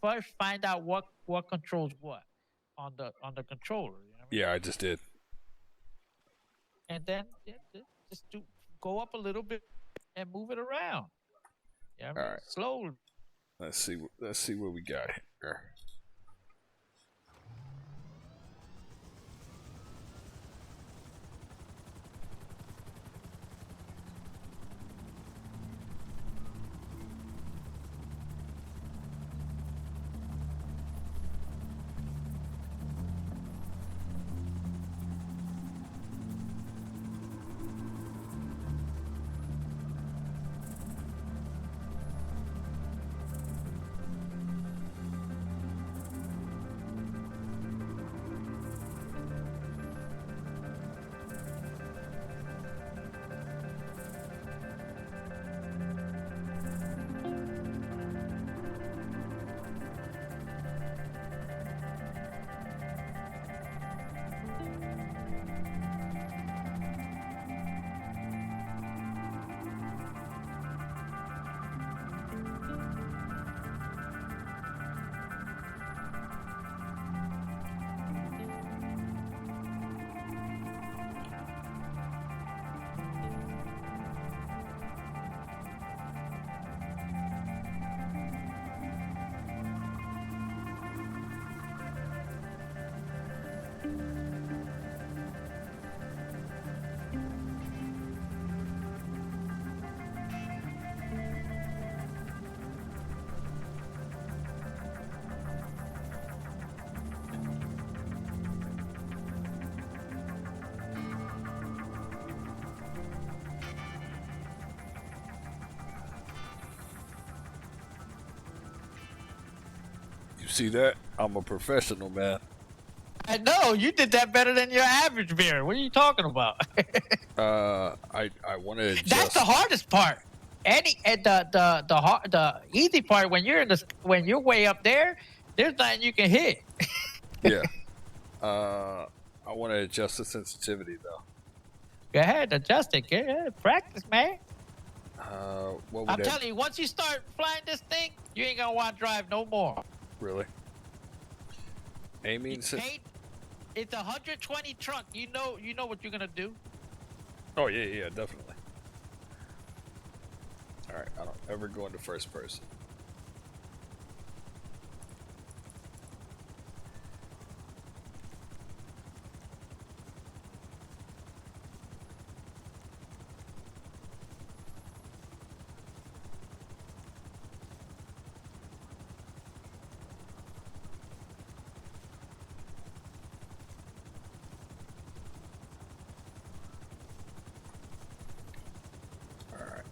first find out what controls what on the controller. You know what I mean? Yeah, I just did. And then just go up a little bit and move it around. You know what All I mean? right. Slowly. Let's see. Let's see what we got here. You see that? I'm a professional, man. I know you did that better than your average beer. What are you talking about? I want to adjust. That's the hardest part. The easy part when when you're way up there, there's nothing you can hit. Yeah. I want to adjust the sensitivity though. Go ahead, adjust it. Go ahead, practice, man. What would I'm that telling you, once you start flying this thing, you ain't gonna want to drive no more. really? Aiming. It's a 120 truck. You know what you're gonna do. Oh yeah, definitely. All right, I don't ever go into first person. All right.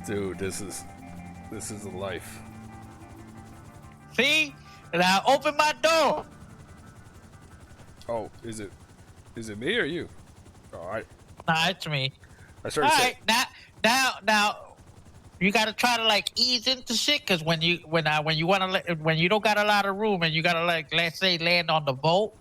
Dude, this is the life. See? And I open my door. Oh, is it me or you? All right. Nah, it's me. I All started saying, right, now, you gotta try to like ease into shit, cause when you when you don't got a lot of room and you gotta like, let's say, land on the boat,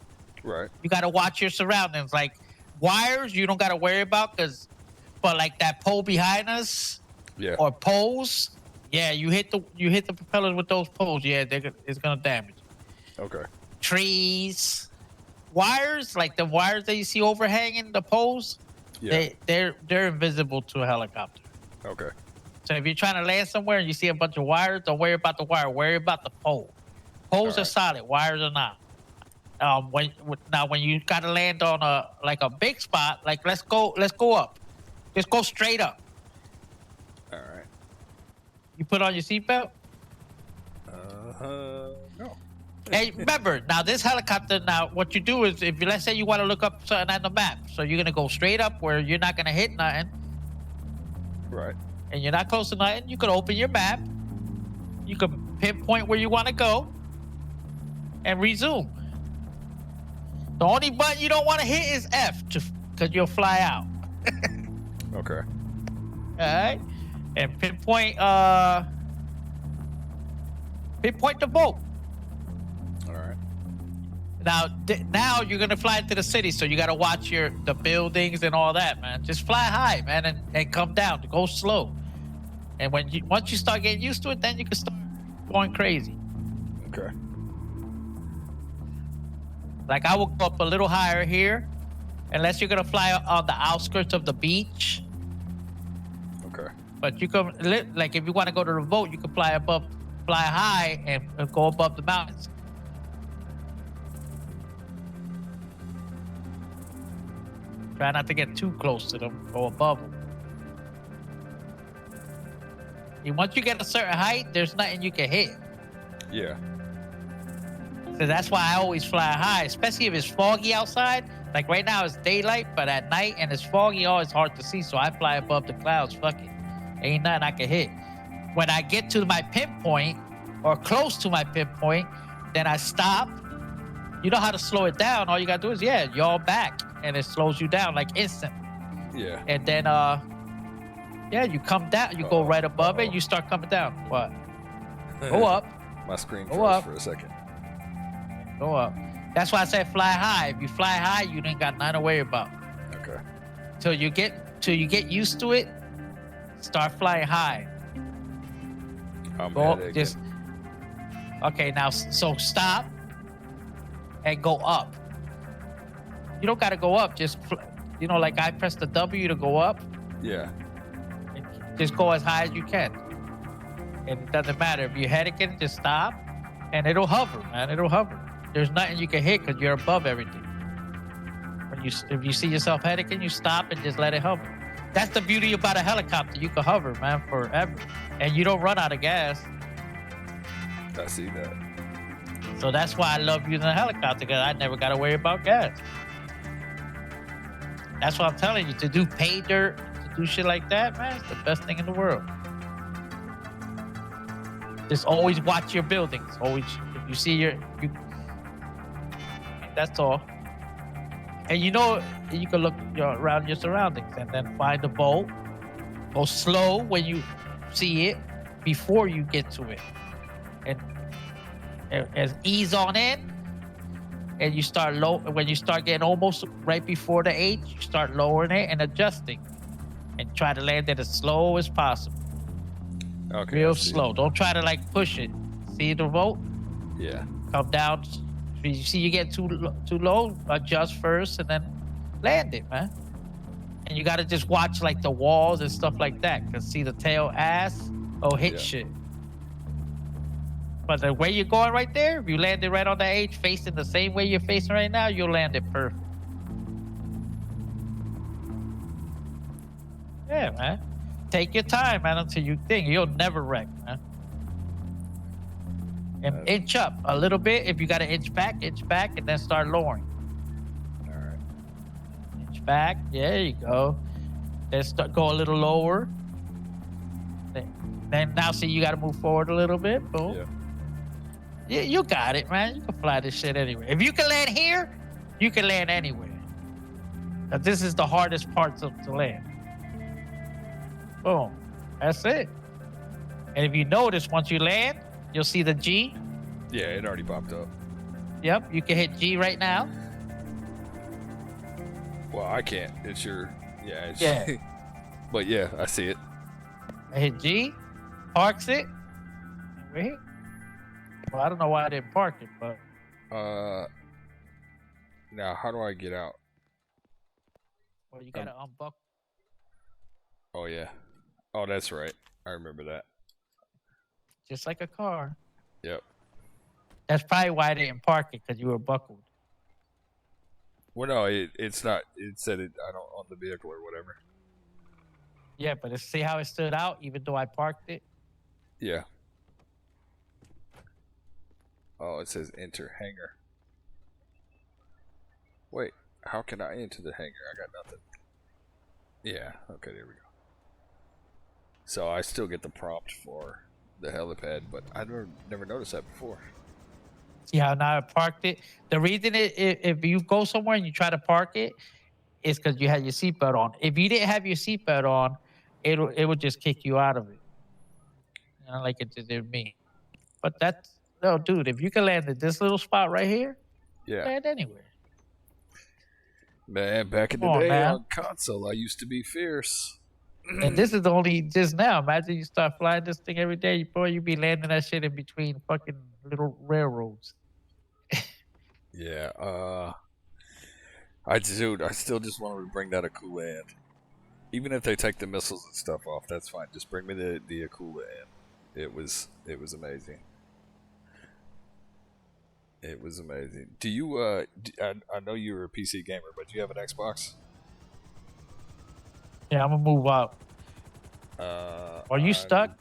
right. you gotta watch your surroundings. Like wires, you don't gotta worry about, but like that pole behind us Yeah. or poles, yeah, you hit the propellers with those poles, yeah, it's gonna damage. Okay. Trees, wires, like the wires that you see overhanging the poles, Yeah. they're invisible to a helicopter. Okay. So if you're trying to land somewhere and you see a bunch of wires, don't worry about the wire. Worry about the pole. Poles are Alright. solid. Wires are not. When you got to land on a big spot, like let's go up. Just go straight up. All right. You put on your seatbelt. No. Hey, remember now this helicopter. Now what you do is, if let's say you want to look up something on the map, so you're gonna go straight up where you're not gonna hit nothing. Right. And you're not close to nothing, you could open your map. You could pinpoint where you want to go and resume. The only button you don't want to hit is F, because you'll fly out. Okay. All right, and pinpoint the boat. All right. Now you're gonna fly into the city, so you gotta watch the buildings and all that, man. Just fly high, man, and come down. Go slow. And once you start getting used to it, then you can start going crazy. Okay. Like I will go up a little higher here, unless you're gonna fly on the outskirts of the beach. Okay. But you can, like, if you want to go to the boat, you can fly high and go above the mountains. Try not to get too close to them. Go above them. And once you get a certain height, there's nothing you can hit. Yeah. So that's why I always fly high, especially if it's foggy outside. Like right now, it's daylight, but at night and it's foggy, oh, it's hard to see. So I fly above the clouds. Fuck it. Ain't nothing I can hit. When I get to my pinpoint or close to my pinpoint, then I stop. You know how to slow it down. All you got to do is, yaw back, and it slows you down like instant. Yeah. And then, you come down. You go right above it. You start coming down. What? Go up. My screen Go froze up. for a second. Go up. That's why I said fly high. If you fly high, you ain't got nothing to worry about. Okay. Till you get used to it, start flying high. I'm Go up, headed just okay. Now, so stop and go up. You don't got to go up. Just like I press the W to go up. Yeah. Just go as high as you can. And it doesn't matter if you're heading. Just stop, and it'll hover, man. It'll hover. There's nothing you can hit because you're above everything. If you see yourself heading, you stop and just let it hover. That's the beauty about a helicopter. You can hover, man, forever, and you don't run out of gas. I see that. So that's why I love using a helicopter, because I never got to worry about gas. That's what I'm telling you. To do pay dirt, to do shit like that, man, it's the best thing in the world. Just always watch your buildings. Always, if you see that's all. And you can look around your surroundings and then find a boat. Go slow when you see it before you get to it. And ease on in. And you start low. When you start getting almost right before the H, you start lowering it and adjusting. And try to land it as slow as possible. Okay. Real slow. Don't try to like push it. See the boat? Yeah. Come down. If you see you get too low, adjust first and then land it, man. And you got to just watch like the walls and stuff like that. Because see the tail ass, hit shit. But the way you're going right there, if you land it right on that H, facing the same way you're facing right now, you'll land it perfect. Yeah, man. Take your time, man, until you think. You'll never wreck, man. And inch up a little bit. If you got to inch back, and then start lowering. All right. Inch back. There you go. Then go a little lower. Then now see you got to move forward a little bit. Boom. Yeah. Yeah, you got it, man. You can fly this shit anywhere. If you can land here, you can land anywhere. But this is the hardest parts to land. Boom. That's it. And if you notice, once you land, you'll see the G. Yeah, it already popped up. Yep, you can hit G right now. Well, I can't. It's your. Yeah. It's, Yeah. But yeah, I see it. I hit G, parks it. And we're here. Well, I don't know why I didn't park it, but Now, how do I get out? well, you gotta unbuckle. Oh yeah. Oh, that's right. I remember that. Just like a car. Yep. That's probably why I didn't park it, because you were buckled. Well, no, it's not. It said it. I don't on the vehicle or whatever. Yeah, but see how it stood out, even though I parked it. Yeah. Oh, it says enter hangar. Wait, how can I enter the hangar? I got nothing. Yeah. Okay, there we go. So I still get the prompt for the helipad, but I never noticed that before. See how now I parked it? The reason if you go somewhere and you try to park it, is because you had your seatbelt on. If you didn't have your seatbelt on, it would just kick you out of it. You know, like it did me. But that's no, dude. If you can land at this little spot right here, Yeah. land anywhere. Man, back in the Come on, day man. on console, I used to be fierce. And this is only just now. Imagine you start flying this thing every day, boy. You be landing that shit in between fucking little railroads. Yeah, I still just wanted to bring that Akula in. Even if they take the missiles and stuff off, that's fine. Just bring me the Akula in. It was amazing. It was amazing. Do you I know you're a PC gamer, but do you have an Xbox? Yeah, I'm gonna move out. Are you stuck?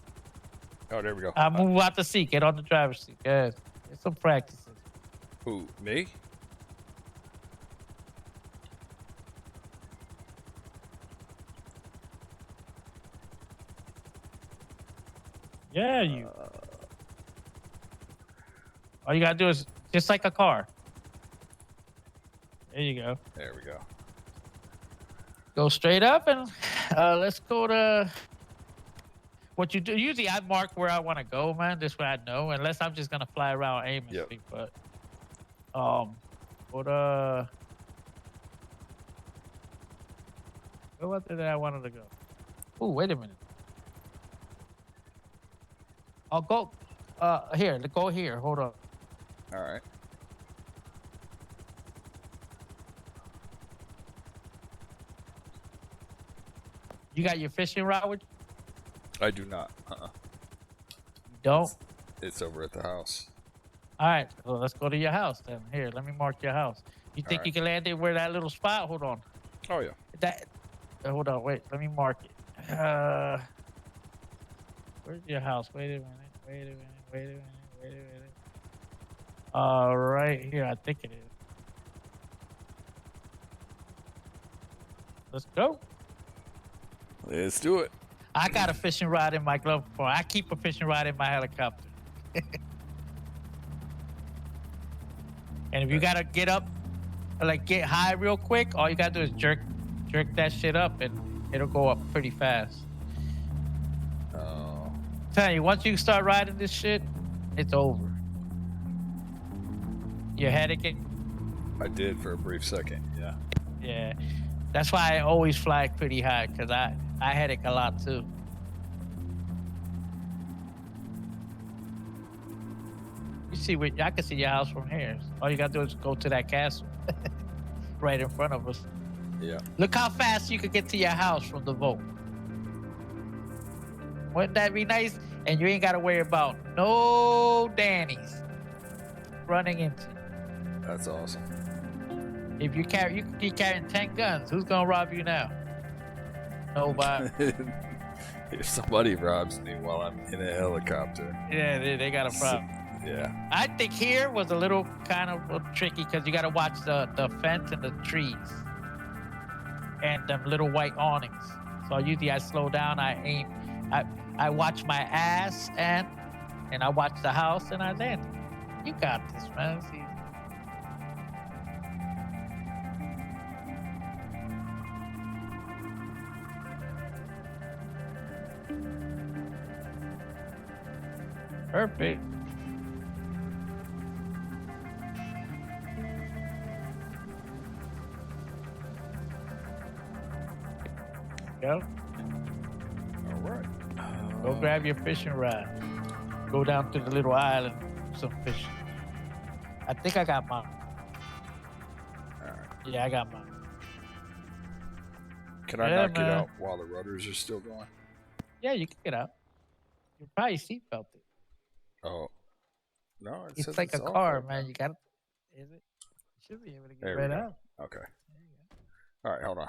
Oh, there we go. I'll move out the seat. Get on the driver's seat. Yes. Get some practices. Who, me? Yeah, you. All you gotta do is just like a car. There you go. There we go. Go straight up and let's go to what you do. Usually I mark where I want to go, man. This way I know, unless I'm just gonna fly around aimlessly. Yep. But go to where was it that I wanted to go? Oh, wait a minute. I'll go here. Go here. Hold on. All right. You got your fishing rod with you? I do not. You don't? It's over at the house. All right, well, let's go to your house then. Here, let me mark your house. You think right. you can land it where that little spot? Hold on. Oh yeah. That. Hold on. Wait. Let me mark it. Where's your house? Wait a minute. Wait a minute. Wait a minute. Wait a minute. Right here. I think it is. Let's go. Let's do it. I got a fishing rod in my glove compartment. I keep a fishing rod in my helicopter. And if you gotta get up, like get high real quick, all you gotta do is jerk that shit up, and it'll go up pretty fast. Oh. Tell you, once you start riding this shit, it's over. Your headache, I did for a brief second. Yeah. yeah. That's why I always fly pretty high, cause I headache a lot too. You see, I can see your house from here. All you gotta do is go to that castle, right in front of us. Yeah. Look how fast you could get to your house from the boat. Wouldn't that be nice? And you ain't gotta worry about no Dannies running into you. That's awesome. If you could be carrying 10 guns. Who's gonna rob you now? Nobody. If somebody robs me while I'm in a helicopter. Yeah, they got a problem. Yeah. I think here was a little kind of tricky because you got to watch the fence and the trees and them little white awnings. So usually I slow down, I aim. I watch my ass and I watch the house and I land. You got this, man. It's easy. Perfect. Go. All right. Go grab your fishing rod. Go down to the little island, some fishing. I think I got mine. All right. Yeah, I got mine. Can I Yeah, knock it man. out while the rudders are still going? Yeah, you can get out. You probably seatbelt it. Oh. No, it It's says like a off car, right man. now. You got it. Is it? You should be able to get There we right go. out. Okay. There you go. All right, hold on.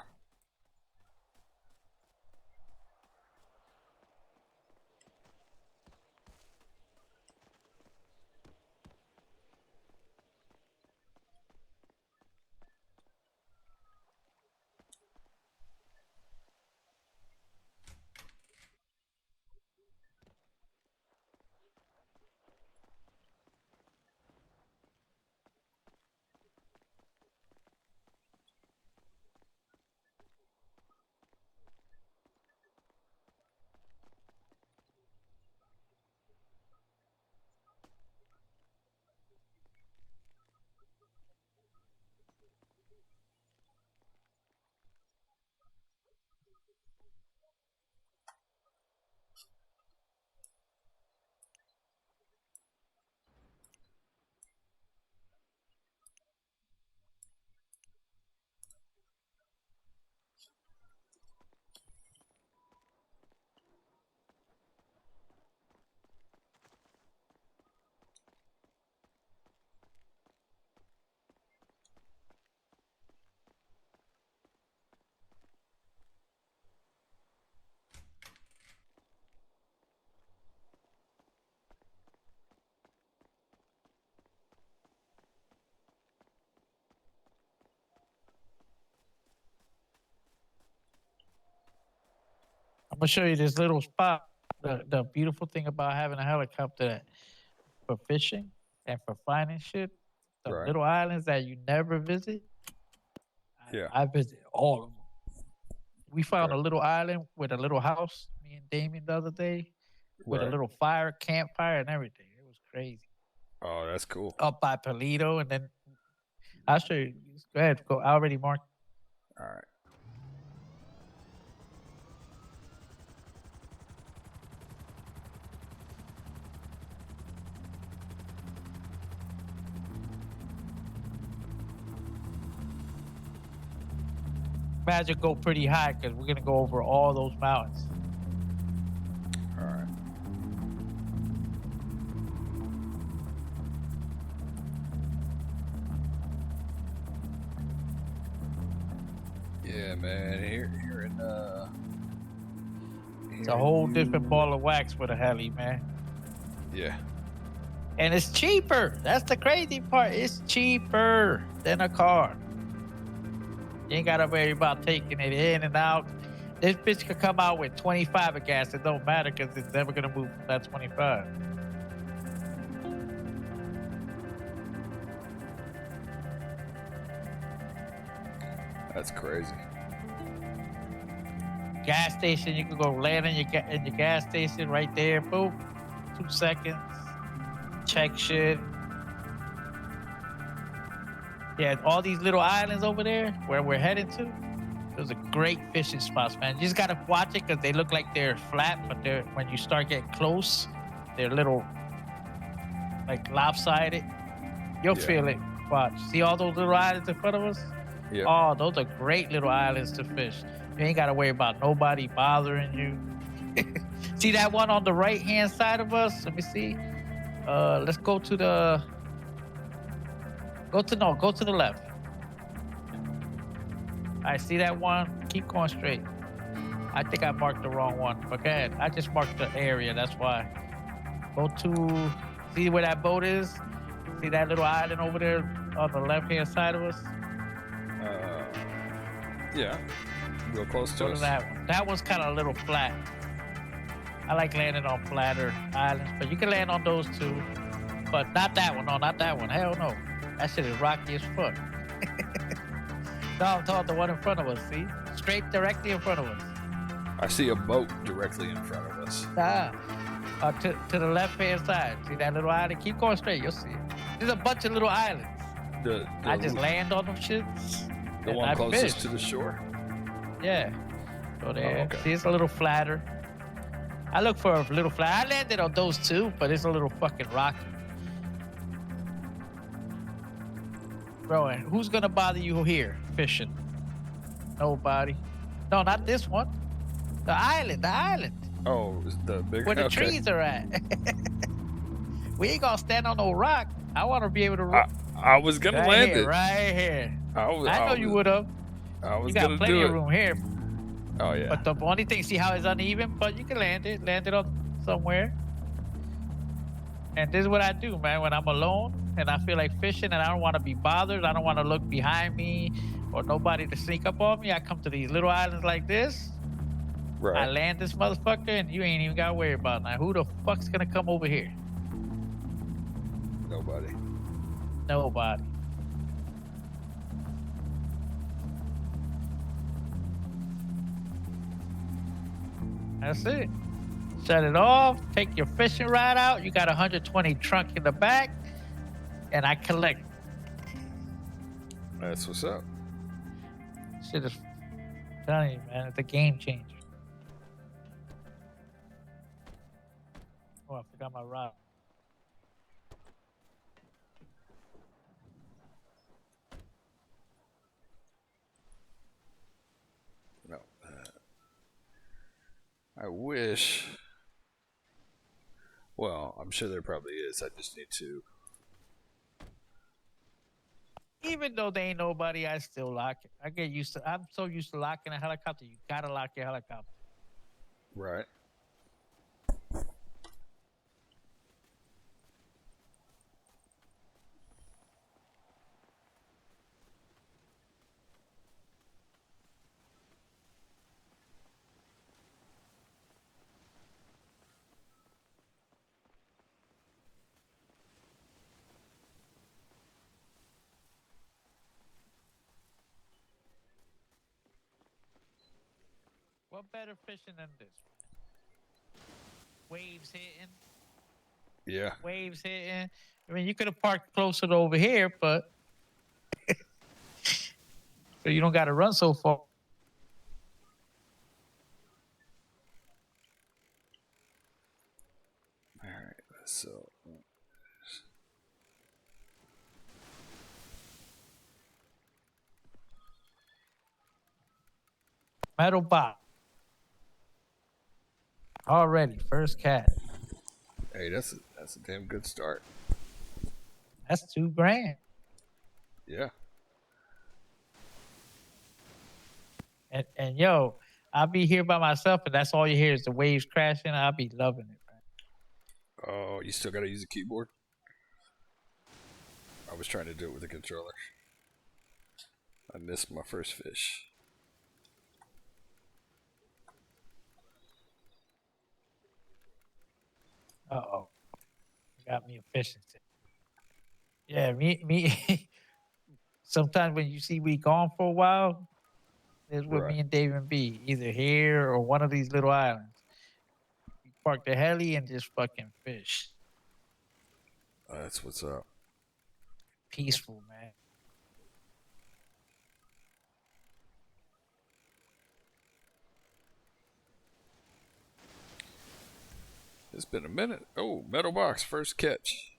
I'm gonna show you this little spot. The beautiful thing about having a helicopter for fishing and for finding shit, the Right. little islands that you never visit. Yeah. I visit all of them. We found Right. a little island with a little house. Me and Damien the other day with a Right. little fire, campfire, and everything. It was crazy. Oh, that's cool. Up by Toledo, and then I'll show you. Go ahead. Go. I already marked. All right. Imagine go pretty high because we're gonna go over all those mountains. All right. Yeah, man. Here in It's a whole different ball of wax with a heli, man. Yeah. And it's cheaper. That's the crazy part. It's cheaper than a car. You ain't gotta worry about taking it in and out. This bitch could come out with 25 of gas. It don't matter because it's never gonna move from that 25. That's crazy. Gas station, you can go land in your gas station right there. Boom, 2 seconds. Check shit. Yeah, all these little islands over there where we're headed to. Those are great fishing spots, man. You just gotta watch it because they look like they're flat, but they're when you start getting close, they're little like lopsided. You'll Yeah. feel it. Watch. See all those little islands in front of us? Yeah. Oh, those are great little islands to fish. You ain't gotta worry about nobody bothering you. See that one on the right hand side of us? Let me see. Let's go to the go to the left. I see that one. Keep going straight. I think I marked the wrong one. But go ahead. I just marked the area. That's why. Go to see where that boat is. See that little island over there on the left hand side of us. Yeah. Real close to Go to us. that one. That one's kind of a little flat. I like landing on flatter islands, but you can land on those too. But not that one. No, not that one. Hell no. That shit is rocky as fuck. No, I'm talking the one in front of us. See, straight directly in front of us. I see a boat directly in front of us. Nah, to the left hand side. See that little island? Keep going straight. You'll see it. There's a bunch of little islands. I just land on them shits. The one closest to the shore. Yeah. So there. Oh, okay. See, it's a little flatter. I look for a little flat. I landed on those too, but it's a little fucking rocky. Bro, and who's gonna bother you here fishing? Nobody. No, not this one. The island. Oh, is the big Where the trees are at. We ain't gonna stand on no rock. I want to be able to. I was gonna land it right here. I know you would have. I was You got gonna plenty do of it. room here. Oh yeah. But the only thing, see how it's uneven, but you can land it on somewhere. And this is what I do, man. When I'm alone and I feel like fishing and I don't want to be bothered, I don't want to look behind me or nobody to sneak up on me. I come to these little islands like this. Right. I land this motherfucker, and you ain't even got to worry about it. Now, who the fuck's gonna come over here? Nobody. Nobody. That's it. Shut it off. Take your fishing rod out. You got 120 trunk in the back, and I collect. That's what's up. Shit is, I'm telling you, man, it's a game changer. Oh, I forgot my rod. No. I wish. Well, I'm sure there probably is. I just need to. Even though there ain't nobody, I still lock it. I get used to. I'm so used to locking a helicopter. You gotta lock your helicopter. Right. What better fishing than this? Waves hitting. Yeah. Waves hitting. I mean, you could have parked closer to over here, but so you don't got to run so far. All right. So. Metal box. Already, first cat. Hey, that's a damn good start. That's $2,000. Yeah. And yo, I'll be here by myself, and that's all you hear is the waves crashing. I'll be loving it, man. Oh, you still got to use a keyboard? I was trying to do it with a controller. I missed my first fish. Uh-oh. Got me efficiency. Yeah, me. Sometimes when you see we gone for a while, it's with Right. me and Dave and B, either here or one of these little islands. We park the heli and just fucking fish. That's what's up. Peaceful, man. It's been a minute. Oh, metal box, first catch.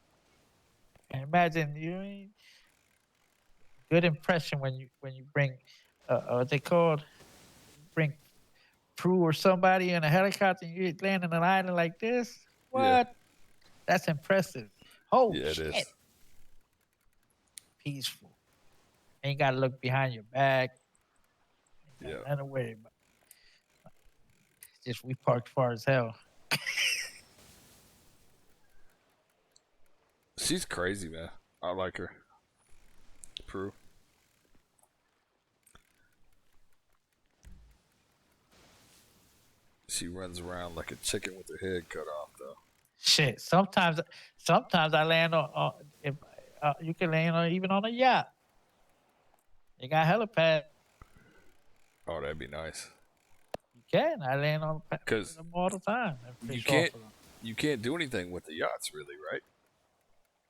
And imagine good impression when you bring what they called bring Prue or somebody in a helicopter and you land on an island like this. What? Yeah. That's impressive. Oh Yeah, it shit. is. Peaceful. Ain't gotta look behind your back. Yeah. Nothing to worry about. Just we parked far as hell. She's crazy, man. I like her. Prue. she runs around like a chicken with her head cut off, though. Shit. Sometimes I land on if you can land on even on a yacht. They got helipad. Oh, that'd be nice. You can. I land on Because them all the time. And you fish can't off of them. you can't do anything with the yachts, really, right?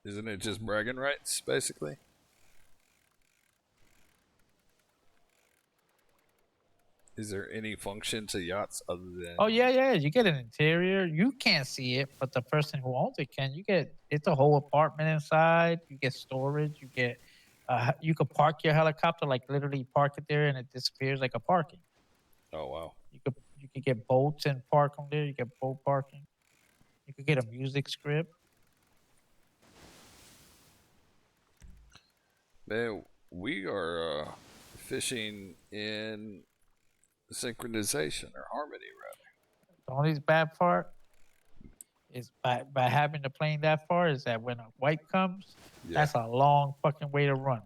Isn't it just bragging rights, basically? Is there any function to yachts other than? Oh yeah. You get an interior. You can't see it, but the person who owns it can. You get it's a whole apartment inside. You get storage. You get you could park your helicopter, like literally park it there, and it disappears like a parking. Oh wow. You could get boats and park them there. You get boat parking. You could get a music script. Man, we are fishing in synchronization or harmony, rather. The only bad part is by having the plane that far is that when a white comes, Yeah. that's a long fucking way to run.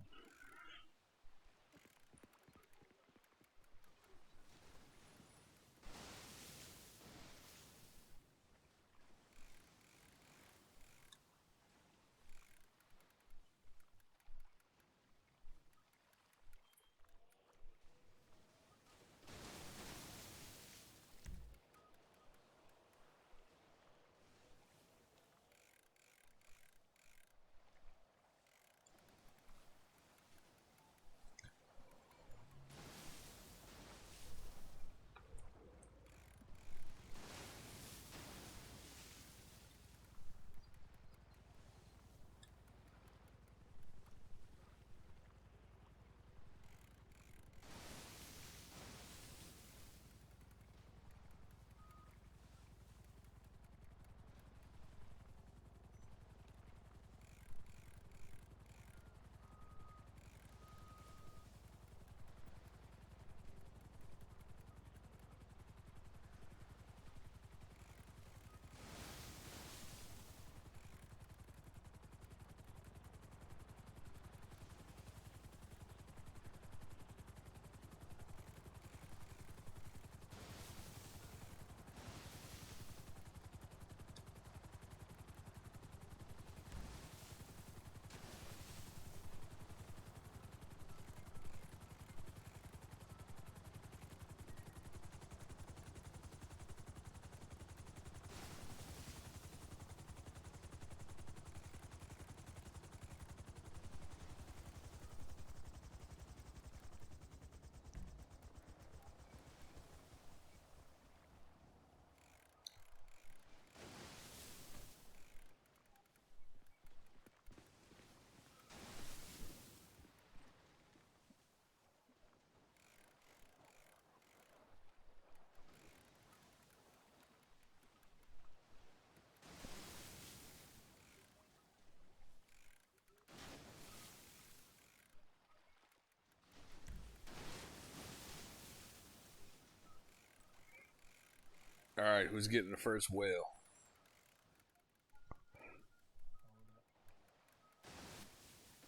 All right, who's getting the first whale?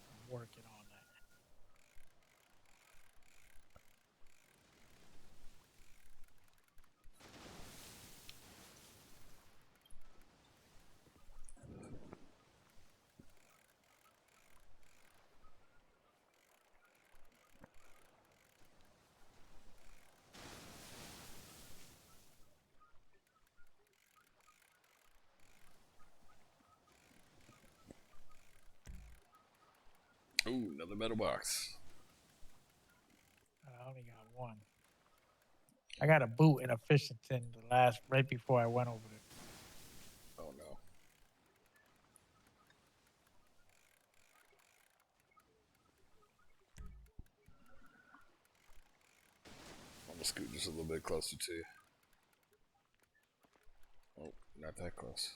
I'm working on that. Ooh, another metal box. I only got one. I got a boot in a fishing tin right before I went over there. Oh no. I'm gonna scoot just a little bit closer to you. Oh, not that close.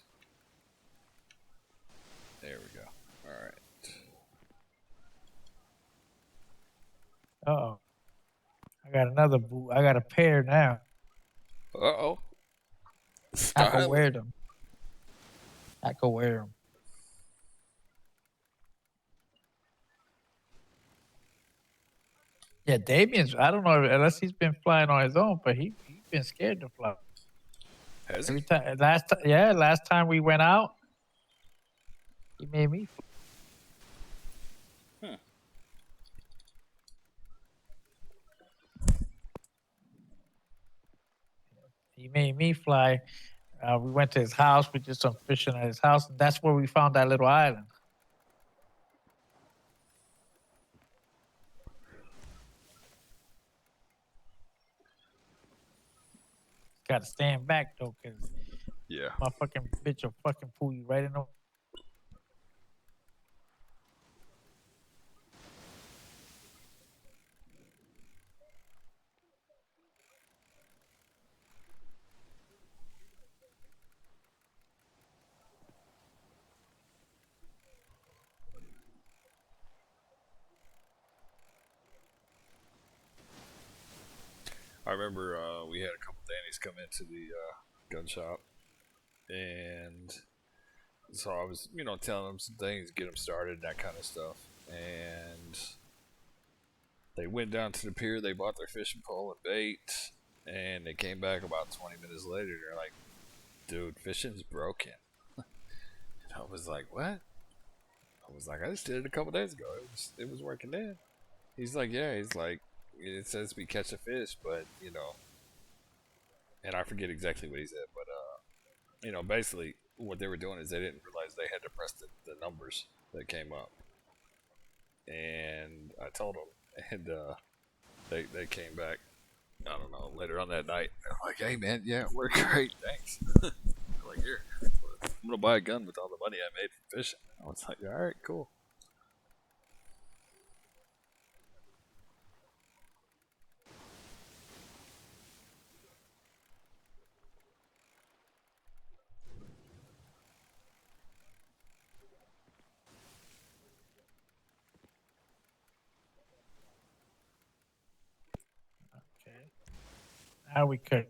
There we go. All right. Uh-oh. I got another boot. I got a pair now. Uh-oh. I can wear them. I can wear them. Yeah, Damien's, I don't know unless he's been flying on his own, but he's been scared to fly. Has he? Every time, last time we went out, he made me. Hmm. He made me fly. We went to his house. We did some fishing at his house, and that's where we found that little island. Got to stand back though, cause Yeah. my fucking bitch will fucking pull you right in the. I remember we had a couple Dannies come into the gun shop, and so I was, telling them some things, get them started, that kind of stuff. And they went down to the pier, they bought their fishing pole and bait, and they came back about 20 minutes later. They're like, dude, fishing's broken. And I was like, what? I was like, I just did it a couple days ago. It was working then. He's like, yeah. He's like, it says we catch a fish, but and I forget exactly what he said, but basically what they were doing is they didn't realize they had to press the numbers that came up, and I told them, and they came back. I don't know, later on that night. I'm like, hey man, yeah, we're great, thanks. Like, here, I'm gonna buy a gun with all the money I made from fishing. I was like, all right, cool. Okay. Now we cook.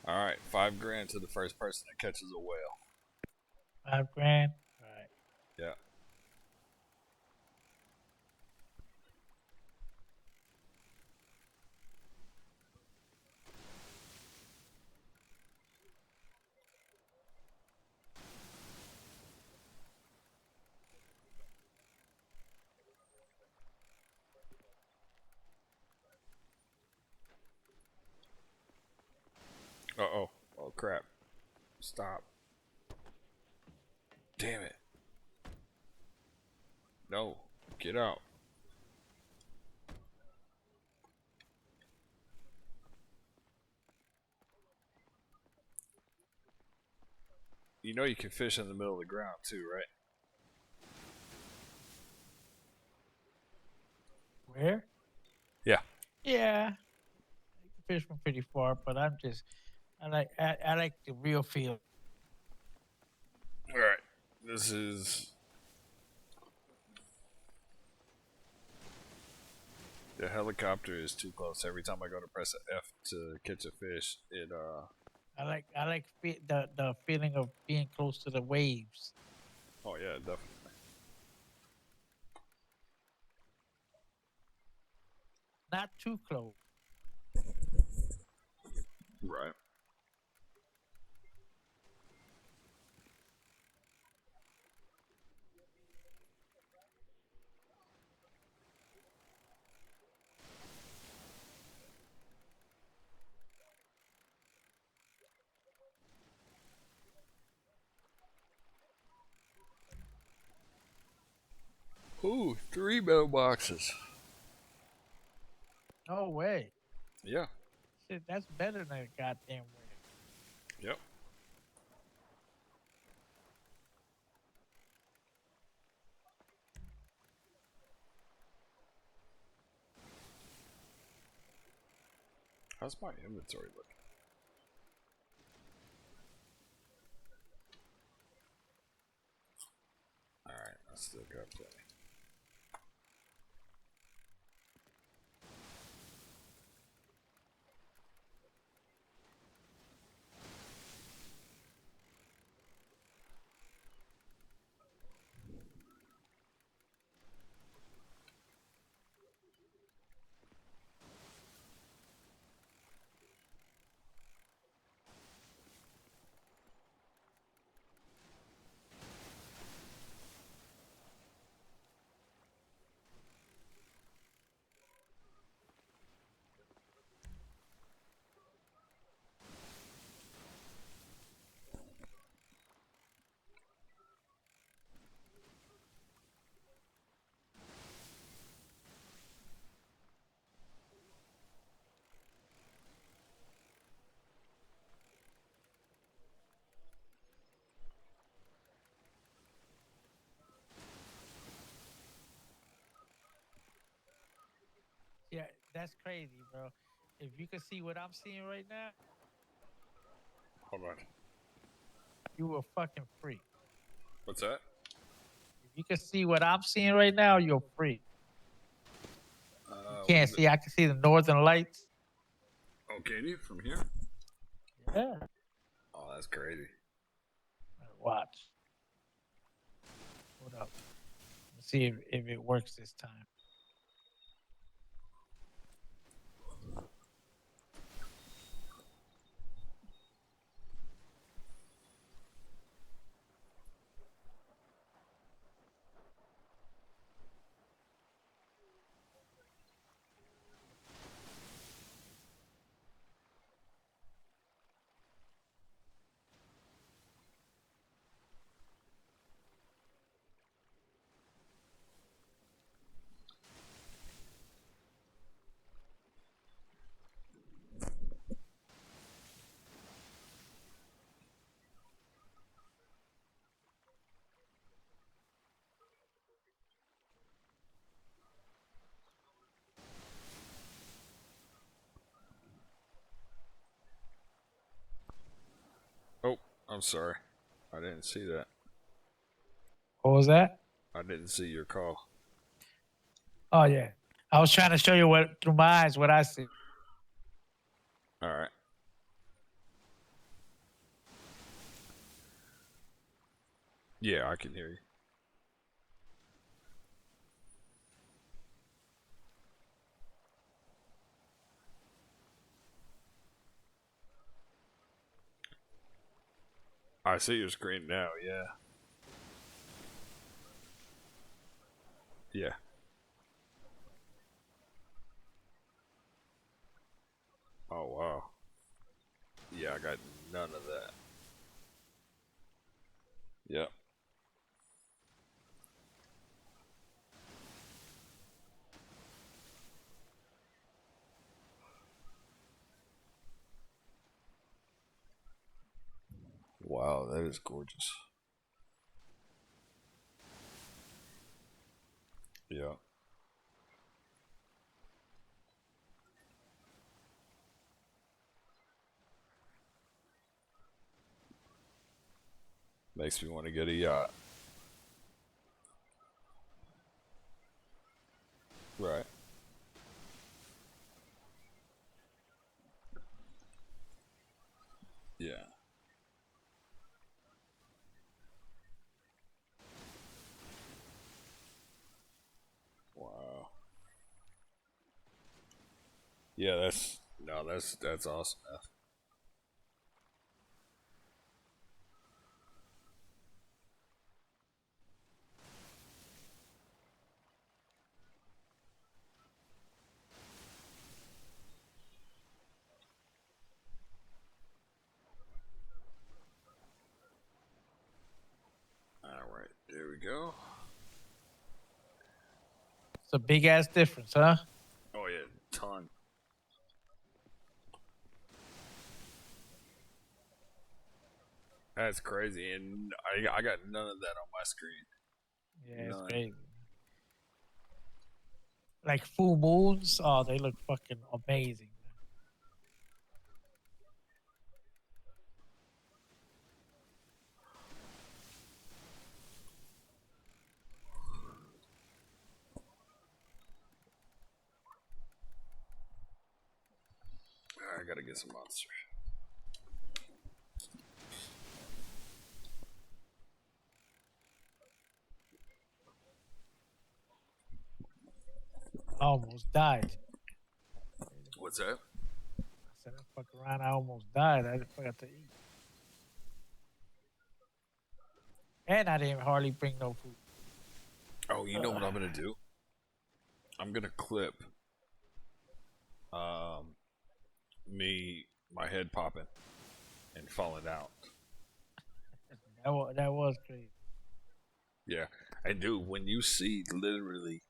All right, $5,000 to the first person that catches a whale. $5,000. All right. Yeah. Oh crap. Stop. Damn it. No. Get out. You know you can fish in the middle of the ground too, right? Where? Yeah. Yeah. I can fish from pretty far, but I like the real feel. Alright. This is... The helicopter is too close. Every time I go to press F to catch a fish, it I like the feeling of being close to the waves. Oh yeah, definitely. Not too close. Right. Ooh, 3 mailboxes. No way. Yeah. Shit, that's better than a goddamn way. Yep. How's my inventory looking? Alright, I still got plenty. Yeah, that's crazy, bro. If you could see what I'm seeing right now, Hold on. you a fucking freak. What's that? If you could see what I'm seeing right now, you're a freak. You What can't is it? see. I can see the northern lights. Oh, can you from here? Yeah. Oh, that's crazy. Watch. Hold up. Let's see if it works this time. Oh, I'm sorry. I didn't see that. What was that? I didn't see your call. Oh yeah. I was trying to show you what through my eyes what I see. All right. Yeah, I can hear you. I see your screen now, yeah. Yeah. Oh, wow. Yeah, I got none of that. Yep. Wow, that is gorgeous. Yeah. Makes me want to get a yacht. Right. Yeah. Wow. Yeah, that's awesome, man. All right, there we go. It's a big ass difference, huh? Oh yeah, ton. That's crazy, and I got none of that on my screen. Yeah, it's None. crazy. Like full moons, oh, they look fucking amazing. I gotta get some monster. I almost died. What's that? I said I fuck around. I almost died. I forgot to eat, and I didn't hardly bring no food. Oh, you know what I'm gonna do? I'm gonna clip um my head popping and falling out. That was crazy. Yeah. And dude, when you see literally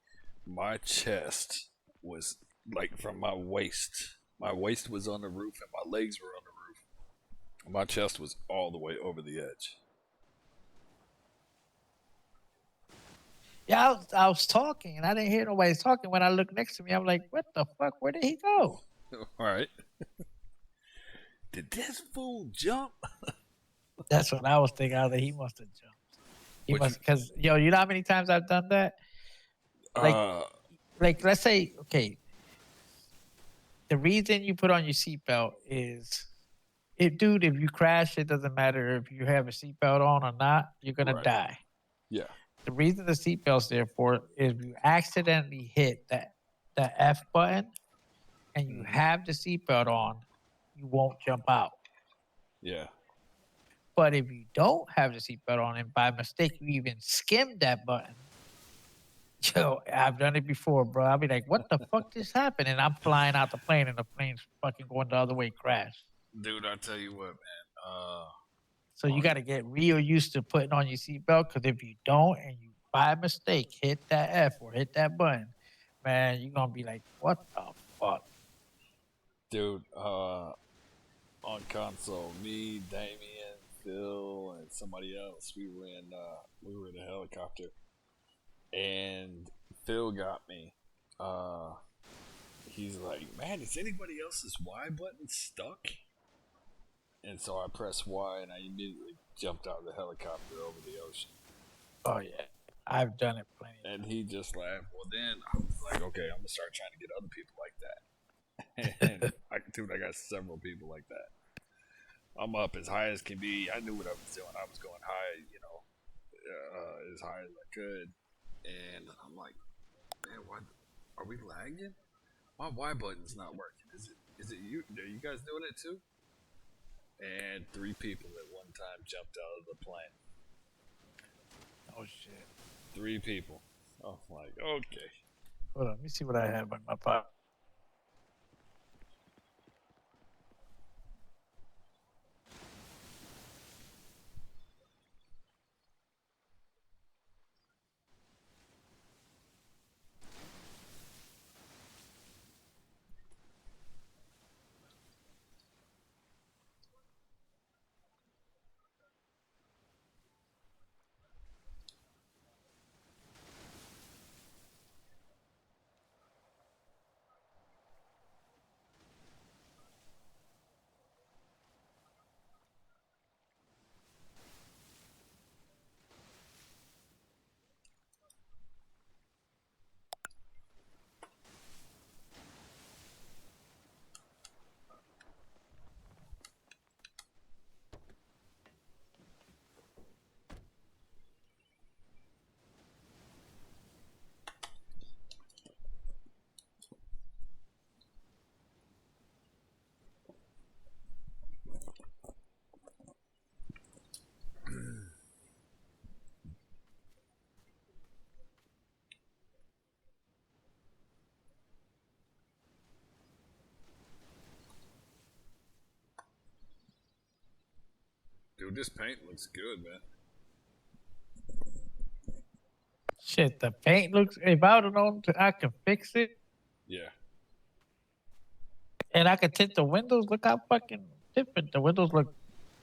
my chest was like from my waist was on the roof and my legs were on the roof. My chest was all the way over the edge. Yeah, I was talking and I didn't hear nobody talking. When I looked next to me, I'm like, what the fuck? Where did he go? All right. Did this fool jump? That's what I was thinking. I was like, he must have jumped. He What you? must, because yo, you know how many times I've done that? Like, Uh, let's say, okay, the reason you put on your seatbelt is, dude, if you crash, it doesn't matter if you have a seatbelt on or not, you're gonna Right. die. yeah. The reason the seatbelt's there for is if you accidentally hit that F button and you Mhm. have the seatbelt on, you won't jump out. Yeah. But if you don't have the seatbelt on and by mistake you even skimmed that button, yo, I've done it before, bro. I'll be like, what the fuck just happened? And I'm flying out the plane and the plane's fucking going the other way, crash. Dude, I tell you what, man. So you got to get real used to putting on your seatbelt because if you don't and you by mistake hit that F or hit that button, man, you're gonna be like, what the fuck? Dude, on console, me, Damien, Phil, and somebody else, we were in a helicopter, and Phil got me. He's like, man, is anybody else's Y button stuck? And so I pressed Y, and I immediately jumped out of the helicopter over the ocean. Oh yeah, I've done it plenty. And he just laughed. Well, then I was like, okay, I'm gonna start trying to get other people like that. And I got several people like that. I'm up as high as can be. I knew what I was doing. I was going high, as high as I could. And I'm like, man, why are we lagging? My Y button's not working. Is it you? Are you guys doing it too? And 3 people at one time jumped out of the plane. Oh shit. 3 people. I'm like, okay. Hold on, let me see what I have in my pocket. Dude, this paint looks good, man. Shit, the paint looks. If I would have known I could fix it Yeah. and I could tint the windows, look how fucking different the windows look.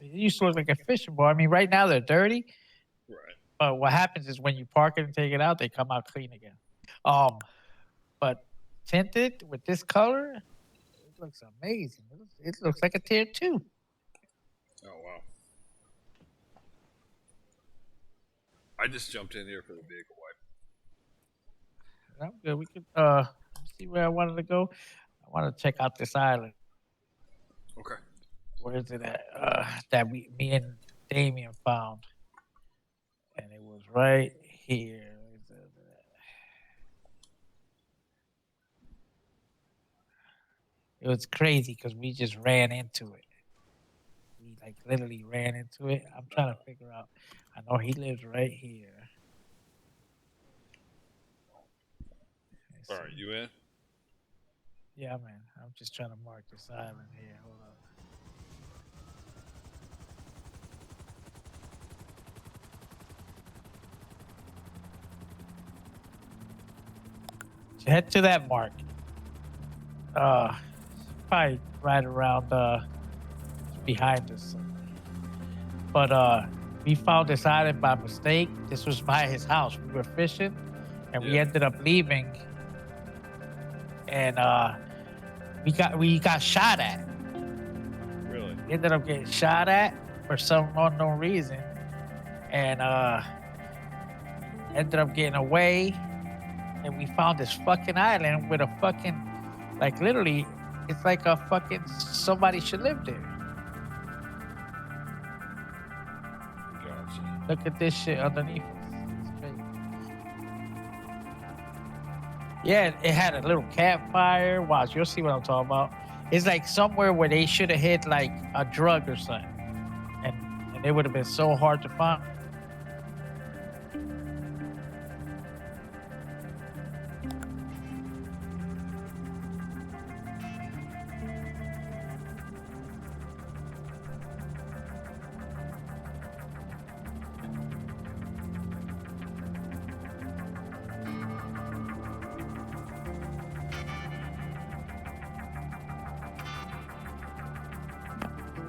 It used to look like a fishing bowl. I mean, right now they're dirty, Right. but what happens is when you park it and take it out, they come out clean again. But tinted with this color, it looks amazing. It looks like a tier 2. Oh, wow. I just jumped in here for the vehicle wipe. I'm good. We could see where I wanted to go. I want to check out this island. Okay. Where is it at? That me and Damien found, and it was right here. It was crazy because we just ran into it. We like literally ran into it. I'm trying to figure out. I know he lives right here. Let's All right, see. you in? Yeah, man. I'm just trying to mark this island here. Hold up. Head to that mark. Probably right around behind us. But we found this island by mistake. This was by his house. We were fishing, and we Yeah. ended up leaving, and we got shot at. Really? We ended up getting shot at for some unknown reason, and ended up getting away, and we found this fucking island with a fucking, like, literally, it's like a fucking, somebody should live there. Gotcha. Look at this shit underneath us. It's crazy. Yeah, it had a little campfire. Watch, you'll see what I'm talking about. It's like somewhere where they should have hid like a drug or something, and it would have been so hard to find.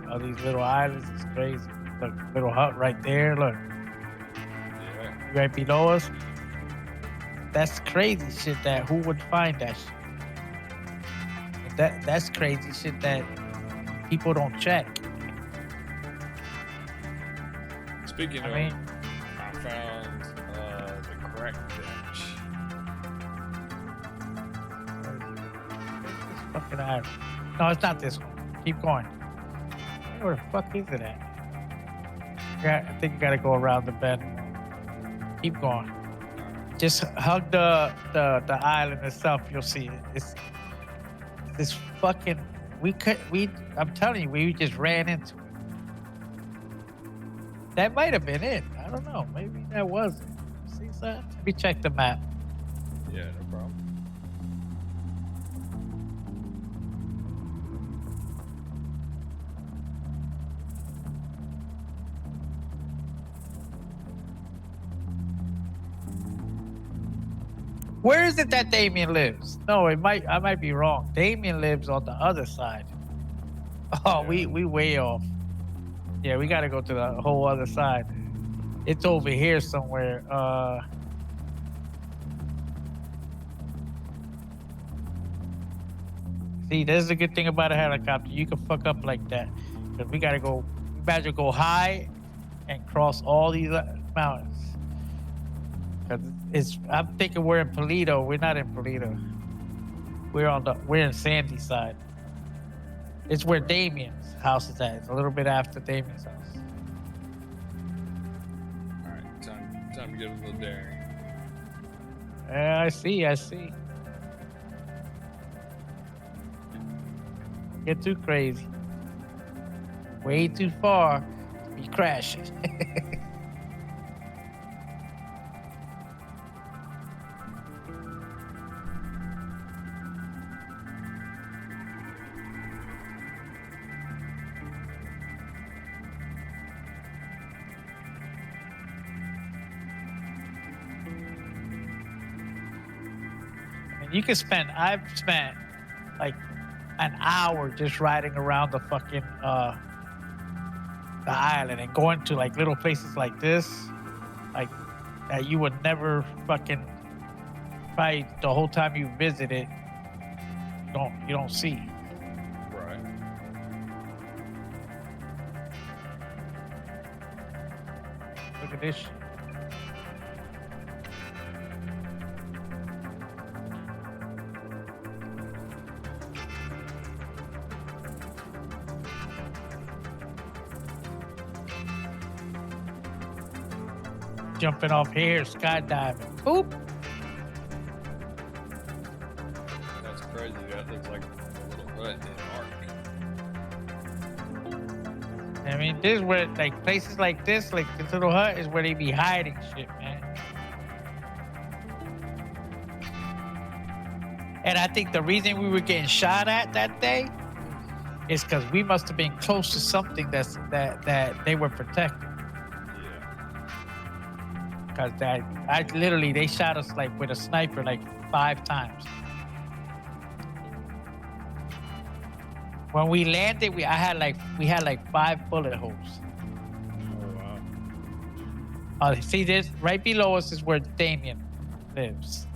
All these little islands is crazy. Look, little hut right there. Look, Yeah. right below us. That's crazy shit. That who would find that shit? That's crazy shit that people don't check. Speaking I of, mean, I found the crack bench. this fucking island. No, it's not this one. Keep going. Where the fuck is it at? I think you gotta go around the bend. Keep going. Just hug the island itself. You'll see it. It's this fucking. I'm telling you, we just ran into it. That might have been it. I don't know. Maybe that was it. See that? Let me check the map. Yeah, no problem. Where is it that Damien lives? No, I might be wrong. Damien lives on the other side. Oh, Yeah. we way off. Yeah, we gotta go to the whole other side. It's over here somewhere. See, that's the good thing about a helicopter. You can fuck up like that. Cause we gotta go. Imagine go high and cross all these mountains. Cause I'm thinking we're in Polito. We're not in Polito. We're in Sandy side. It's where Damien's house is at. It's a little bit after Damien's house. All right, time to get a little daring. Yeah, I see. Get too crazy. Way too far to be crashing. I've spent like an hour just riding around the fucking the island and going to like little places like this, like that you would never fucking, probably the whole time you visit it, you don't see. Right. Look at this shit. Jumping off here, skydiving. Boop. That's crazy. That looks like a little hut in Ark. I mean, this is where, like, places like this little hut is where they be hiding shit, man. And I think the reason we were getting shot at that day is because we must have been close to something that they were protecting. Yeah. Because they shot us like with a sniper like 5 times. When we landed, we had like 5 bullet holes. Oh wow. See this right below us is where Damien lives.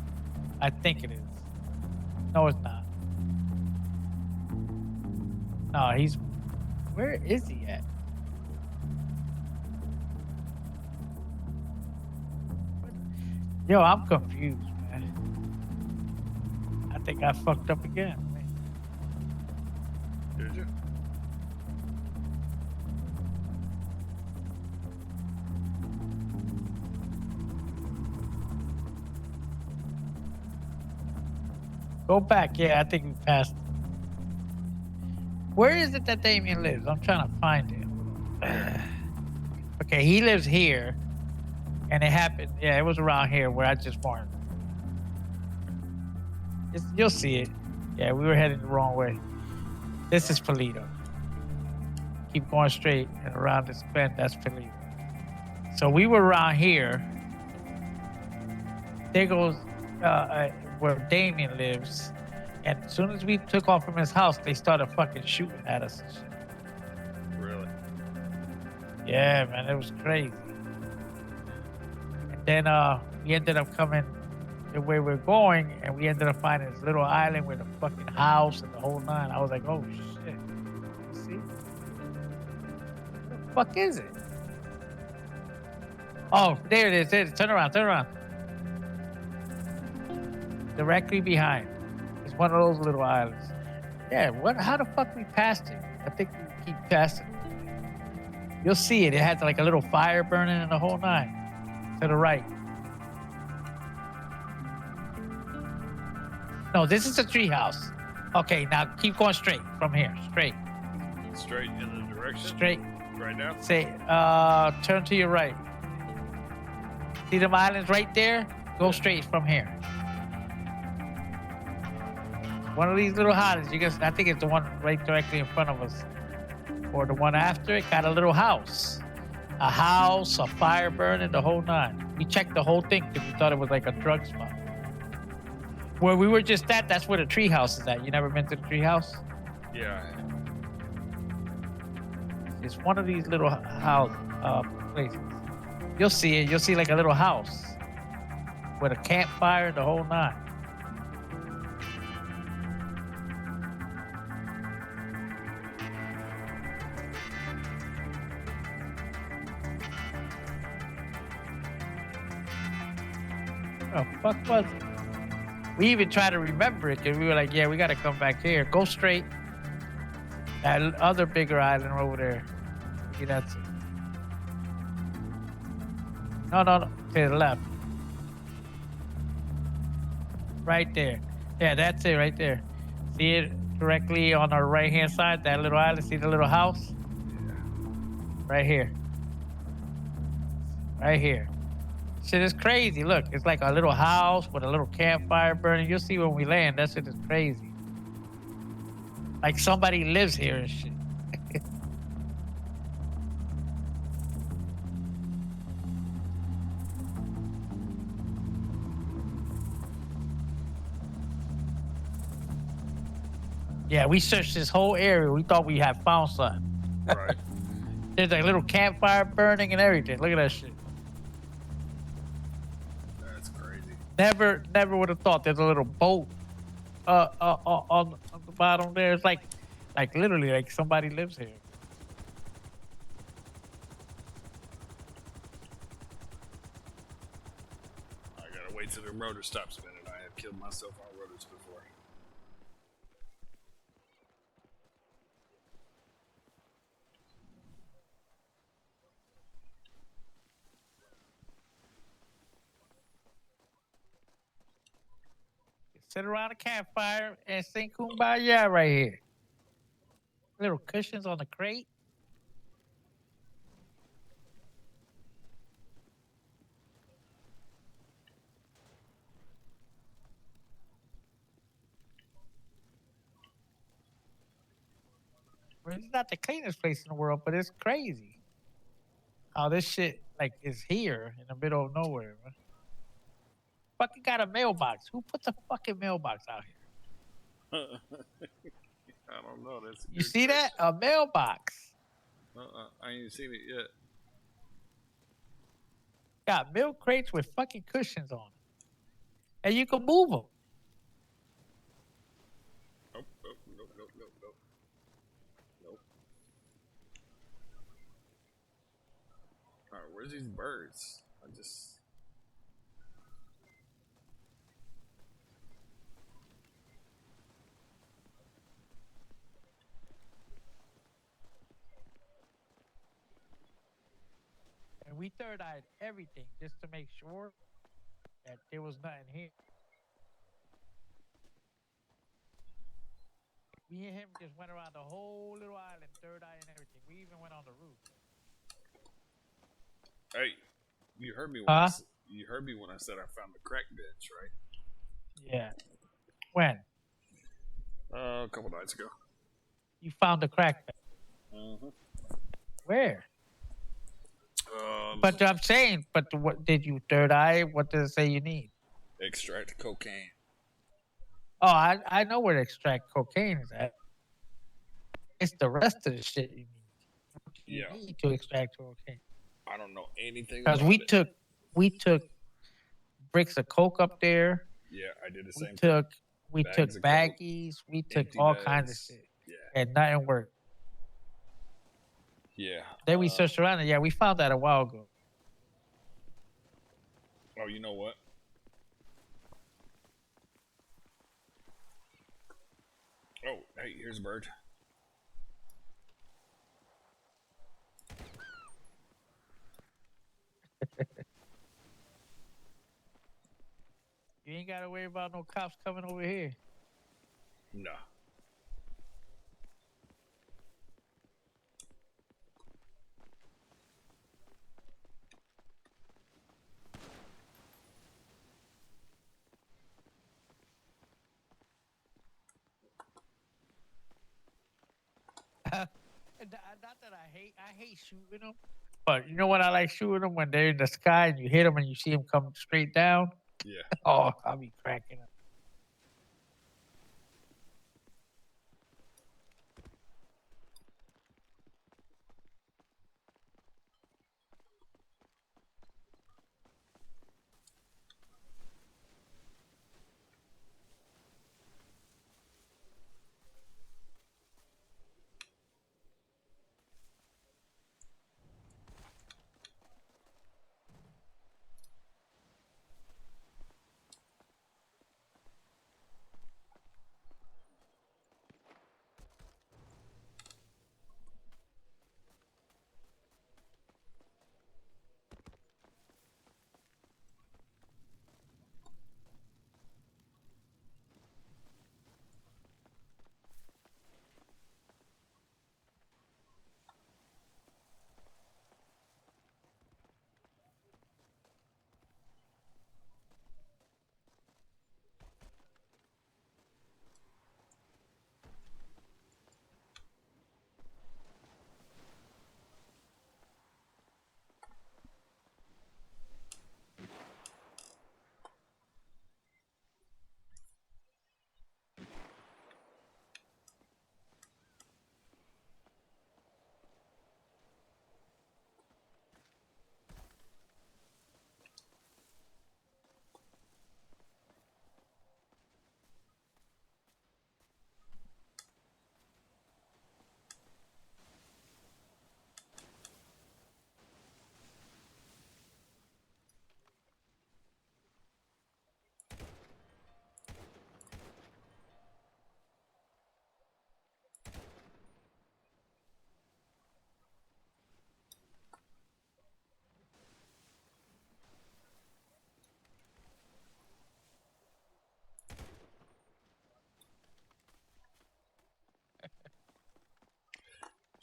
I think it is. No, it's not. No, he's. Where is he at? Yo, I'm confused, man. I think I fucked up again. Did you? Go back. Yeah, I think we passed. Where is it that Damien lives? I'm trying to find it. Okay, he lives here. And it happened. Yeah, it was around here where I just born. You'll see it. Yeah, we were heading the wrong way. This is Polito. Keep going straight and around this bend. That's Polito. So we were around here. There goes where Damien lives. And as soon as we took off from his house, they started fucking shooting at us and shit. Really? Yeah, man, it was crazy. And then we ended up coming the way we're going, and we ended up finding this little island with a fucking house and the whole nine. I was like, oh shit. You see? What the fuck is it? Oh, there it is. There it is. Turn around. Turn around. Directly behind. It's one of those little islands. Yeah, what? How the fuck we passed it? I think we keep passing it. You'll see it. It had like a little fire burning in the whole nine. To the right. No, this is a treehouse. Okay, now keep going straight from here. Straight. Straight in the direction? Straight. Right now? Say, turn to your right. See them islands right there? Go straight from here. One of these little houses, you guys, I think it's the one right directly in front of us. Or the one after it, got a little house. A house, a fire burning, the whole nine. We checked the whole thing because we thought it was like a drug spot. Where we were just at, that's where the tree house is at. You never been to the tree house? Yeah. It's one of these little house places. You'll see it. You'll see like a little house with a campfire, the whole nine. What the fuck was it? We even tried to remember it because we were like, yeah, we got to come back here. Go straight. That other bigger island over there. See, that's it. No, to the left. Right there. Yeah, that's it right there. See it directly on our right-hand side, that little island? See the little house? Yeah. Right here. Right here. Shit is crazy. Look, it's like a little house with a little campfire burning. You'll see when we land. That shit is crazy. Like somebody lives here and shit. Yeah, we searched this whole area. We thought we had found something. Right. There's a little campfire burning and everything. Look at that shit. That's crazy. Never would have thought there's a little boat on the bottom there. It's like literally like somebody lives here. I gotta wait till the rotor stops spinning. I have killed myself on rotors before. Sit around a campfire and sing Kumbaya right here. Little cushions on the crate. Well, it's not the cleanest place in the world, but it's crazy. Oh, this shit like is here in the middle of nowhere, man. Fucking got a mailbox. Who put the fucking mailbox out here? I don't know. That's You see that? A mailbox. I ain't seen it yet. Got milk crates with fucking cushions on it. and you can move them. Nope, nope, nope, nope, nope, nope. Nope. Alright, where's these birds? I just. And we third-eyed everything just to make sure that there was nothing here. Me and him just went around the whole little island, third eye and everything. We even went on the roof. Hey, you heard me when Huh? you heard me when I said I found the crack bench, right? Yeah. When? A couple nights ago. You found the crack. Mm-hmm. Where? But I'm saying, but what did you third eye? What does it say you need? Extract cocaine. Oh, I know where to extract cocaine is at. It's the rest of the shit you need. You Yeah. need to extract cocaine. I don't know anything Because about it. we took bricks of coke up there. Yeah, I did the We same thing. took Bags of coke, baggies. We took empty all kinds of bags. shit, Yeah. and nothing worked. Yeah. Then we searched around, and yeah, we found that a while ago. Oh, you know what? Oh, hey, here's a bird. You ain't gotta worry about no cops coming over here. No. Not that I hate shooting them, but you know what I like shooting them when they're in the sky and you hit them and you see them come straight down. Yeah. Oh, I'll be cracking up.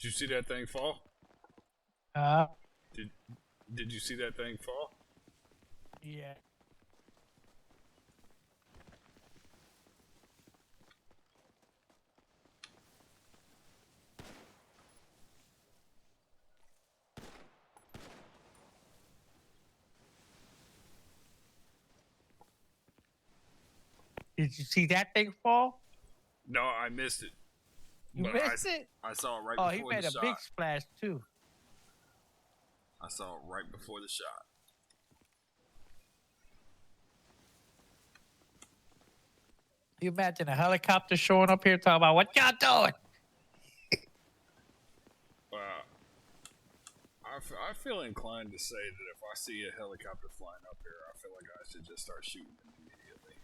Did you see that thing fall? Did you see that thing fall? Yeah. Did you see that thing fall? No, I missed it. You But missed it? I saw it right Oh, before he made the a shot. big splash too. I saw it right before the shot. You imagine a helicopter showing up here talking about what y'all doing? I feel inclined to say that if I see a helicopter flying up here, I feel like I should just start shooting them immediately.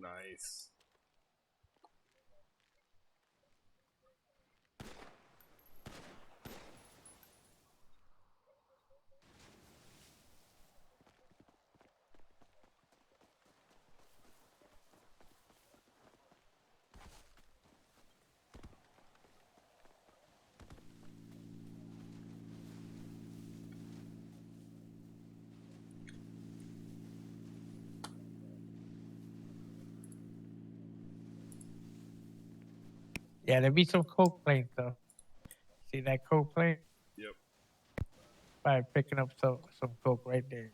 Nice. Yeah, there be some coke planes though. See that coke plane? Yep. Probably picking up some coke right there.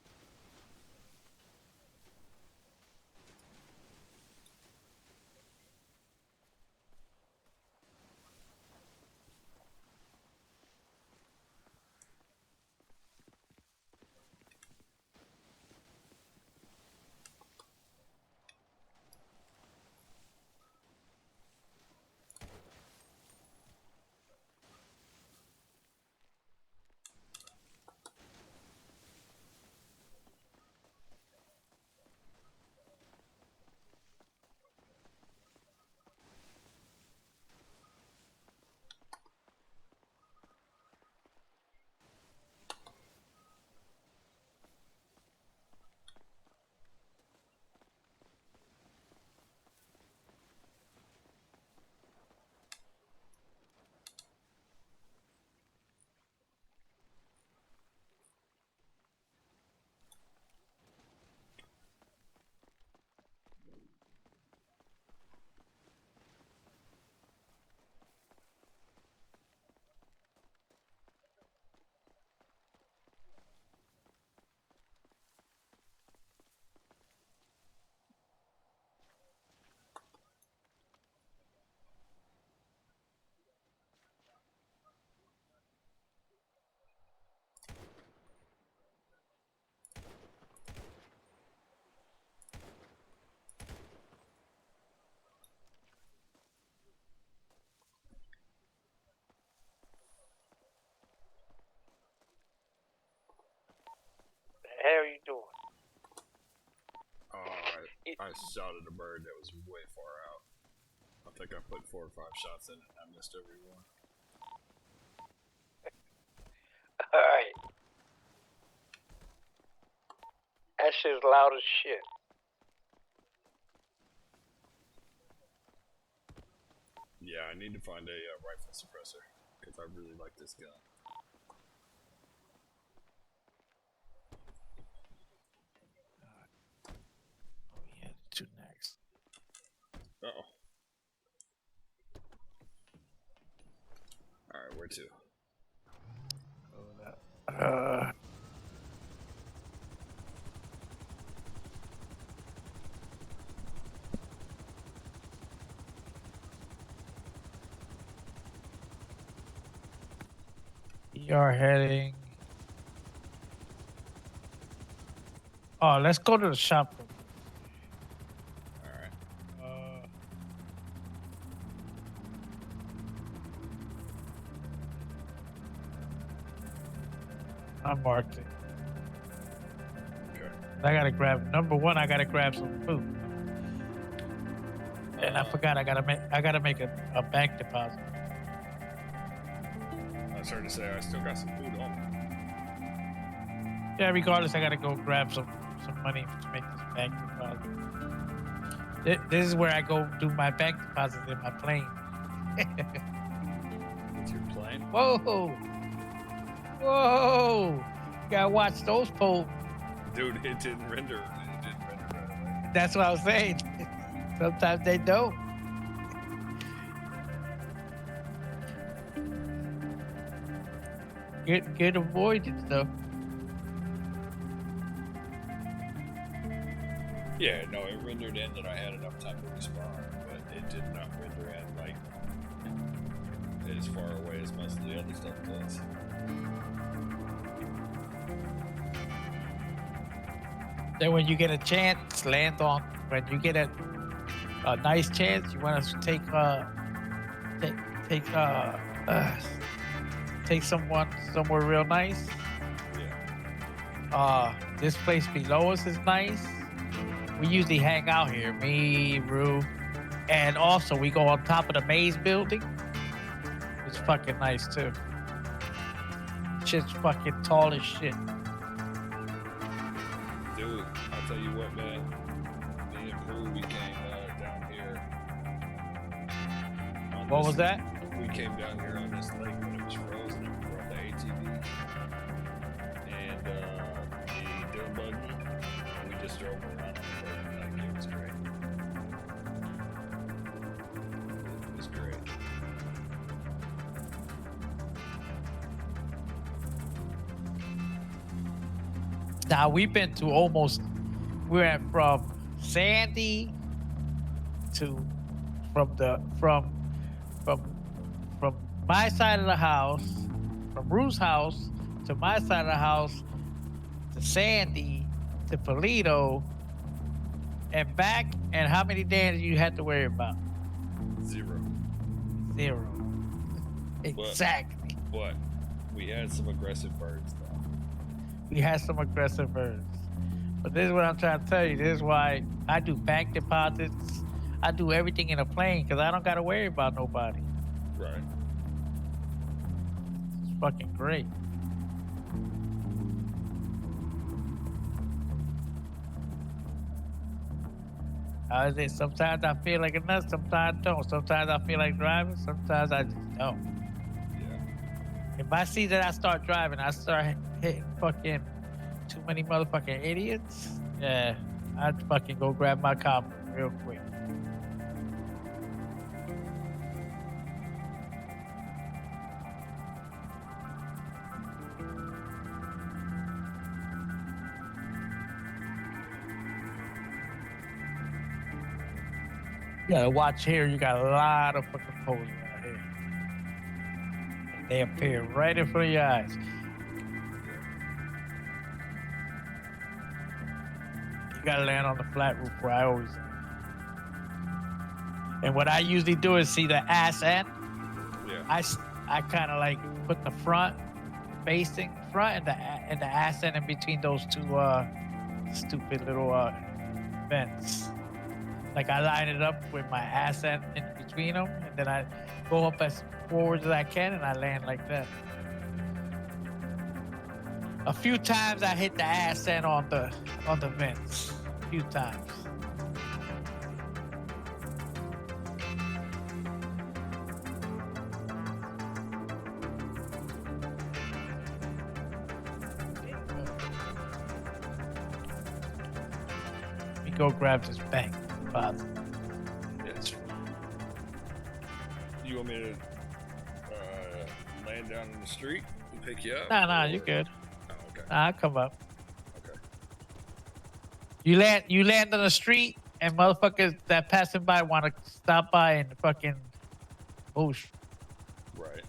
The hell are you doing? I shot at a bird that was way far out. I think I put 4 or 5 shots in it and I missed every one. Alright. That shit's loud as shit. Yeah, I need to find a rifle suppressor because I really like this gun. Oh yeah, two next. Uh-oh. Alright, where to? We are heading. Oh, let's go to the shop. Alright. I marked it. Okay. I gotta grab number one. I gotta grab some food, and I forgot. I gotta make a bank deposit. I was starting to say I still got some food on me. Yeah, regardless, I gotta go grab some money to make this bank deposit. This is where I go do my bank deposits in my plane. With your plane? Whoa, whoa! You gotta watch those poles. Dude, it didn't render. It didn't render right away. That's what I was saying. Sometimes they don't. Good avoidance though. Yeah, no, it rendered in that I had enough time to respawn, but it did not render in like as far away as most of the other stuff does. Then when you get a chance, land on. When you get a nice chance, you want to take take take someone somewhere real nice. Yeah. This place below us is nice. We usually hang out here, me, Rue, and also we go on top of the maze building. It's fucking nice too. Shit's fucking tall as shit. Dude, I'll tell you what, man. Me and Prue, we came down here. What was that? We came down here on this lake when it was frozen and we brought the ATV and the dune buggy. And we just drove around on the frozen lake. It was great. It was great. Now we've been to almost. We went from Sandy to from my side of the house, from Rue's house to my side of the house, to Sandy, to Polito, and back. And how many days you had to worry about? 0. 0. Exactly. But we had some aggressive birds, though. We had some aggressive birds. But this is what I'm trying to tell you. This is why I do bank deposits. I do everything in a plane because I don't got to worry about nobody. Right. It's fucking great. How is it? Sometimes I feel like a nut, sometimes I don't. Sometimes I feel like driving, sometimes I just don't. Yeah. If I see that I start driving, I start hitting fucking too many motherfucking idiots, yeah, I'd fucking go grab my car real quick. You gotta watch here. You got a lot of fucking poles around here. They appear right in front of your eyes. You gotta land on the flat roof where I always am. And what I usually do is see the ass end. Yeah. I kind of like put the front facing front and the ass end in between those two stupid little vents. Like I line it up with my ass end in between them, and then I go up as forward as I can, and I land like that. A few times I hit the ass end on the vents. A few times. Let me go grab this bank. Father. Yes. You want me to land down in the street and pick you up? Nah, you're good. Oh, okay. Nah, I'll come up. Okay. You land on the street, and motherfuckers that passing by want to stop by and fucking boosh. Right.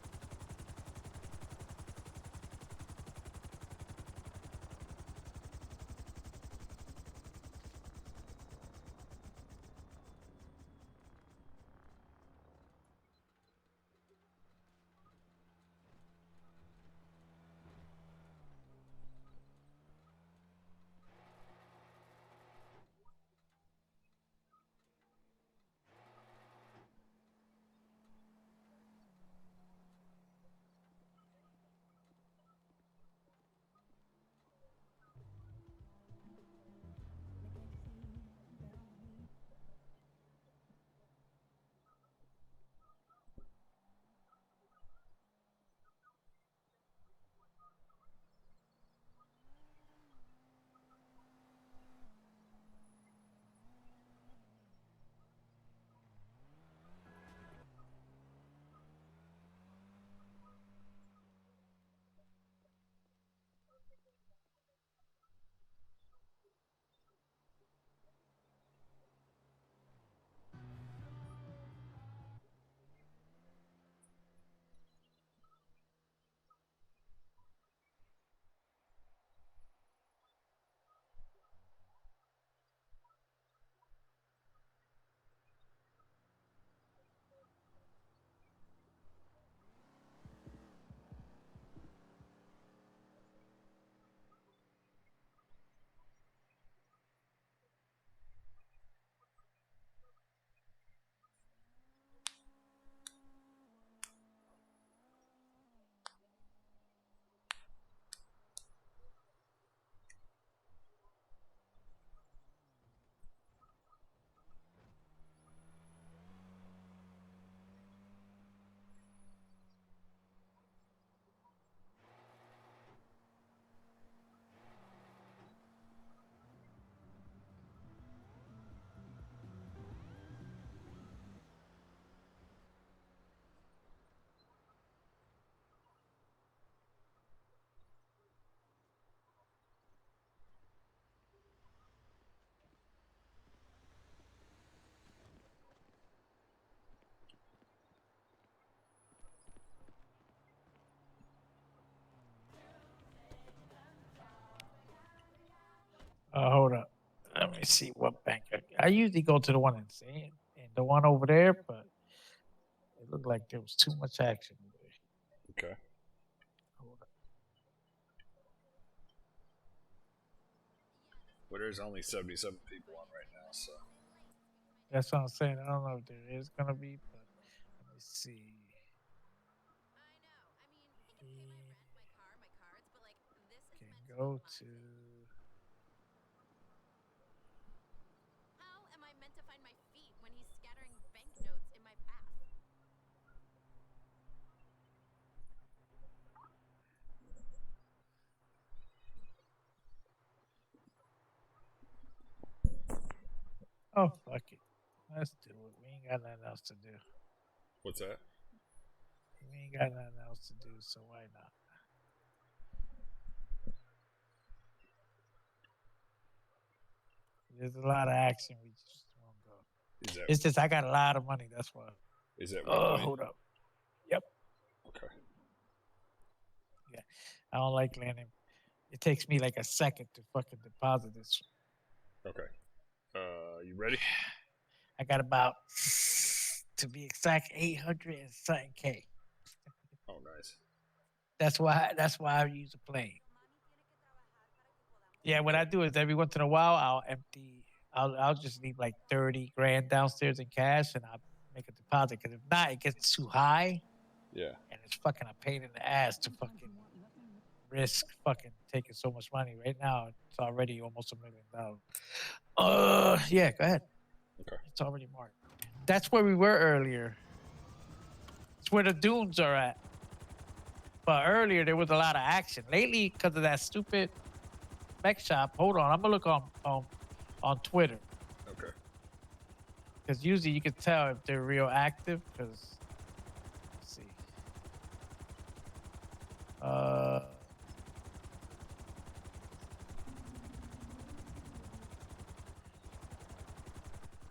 Hold up. Let me see what bank. I usually go to the one in San and the one over there, but it looked like there was too much action over there. Okay. Hold up. Well, there's only 77 people on right now, so. That's what I'm saying. I don't know if there is gonna be, but let me see. Can go to. How am I meant to find my feet when he's scattering banknotes in my path? Oh fuck it. Let's do it. We ain't got nothing else to do. What's that? We ain't got nothing else to do, so why not? There's a lot of action. We just won't go. Is that It's just I got a lot of money. That's why. is that Oh, really? hold up. Yep. Okay. I don't like landing. It takes me like a second to fucking deposit this. Okay. You ready? I got about, to be exact, 800 and something K. Oh, nice. That's why I use a plane. Yeah, what I do is every once in a while I'll just leave like 30 grand downstairs in cash and I'll make a deposit because if not, it gets too high Yeah. and it's fucking a pain in the ass to fucking risk fucking taking so much money. Right now it's already almost $1 million. Yeah, go ahead. Okay. It's already marked. That's where we were earlier. It's where the dunes are at. But earlier there was a lot of action. Lately, because of that stupid mech shop. Hold on, I'm gonna look on Twitter Okay. because usually you can tell if they're real active. Because let's see.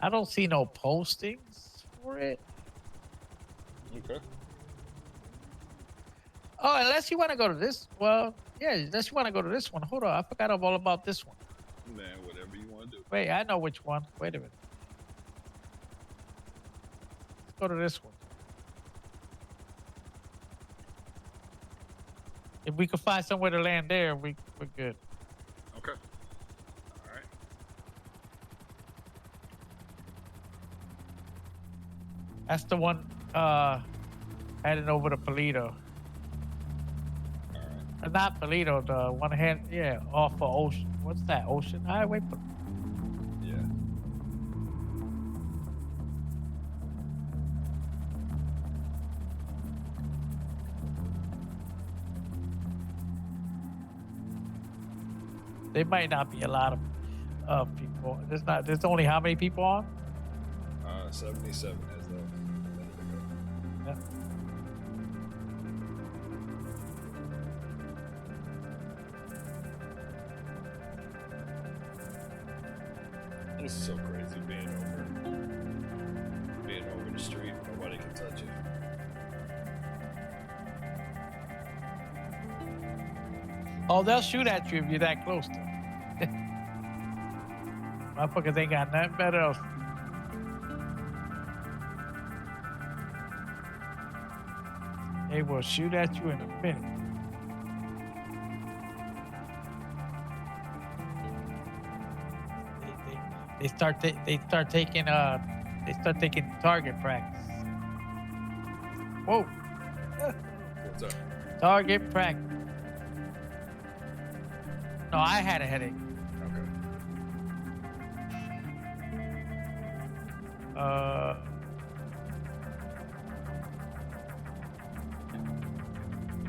I don't see no postings for it. Okay. Oh, unless you want to go to this. Well, yeah, unless you want to go to this one. Hold on, I forgot all about this one. Man, whatever you want to do. Wait, I know which one. Wait a minute. Let's go to this one. If we could find somewhere to land there, we're good. Okay. All right. That's the one heading over to Polito. All right. Not Polito, the one off of Ocean. What's that? Ocean Highway? Yeah. There might not be a lot of people. There's only how many people on? 77 as of a minute ago. Yeah. This is so crazy being over the street. Nobody can touch you. Oh, they'll shoot at you if you're that close to them. Motherfuckers ain't got nothing better else. They will shoot at you in a minute. They start taking target practice. Whoa. What's up? Target practice. No, I had a headache. Okay.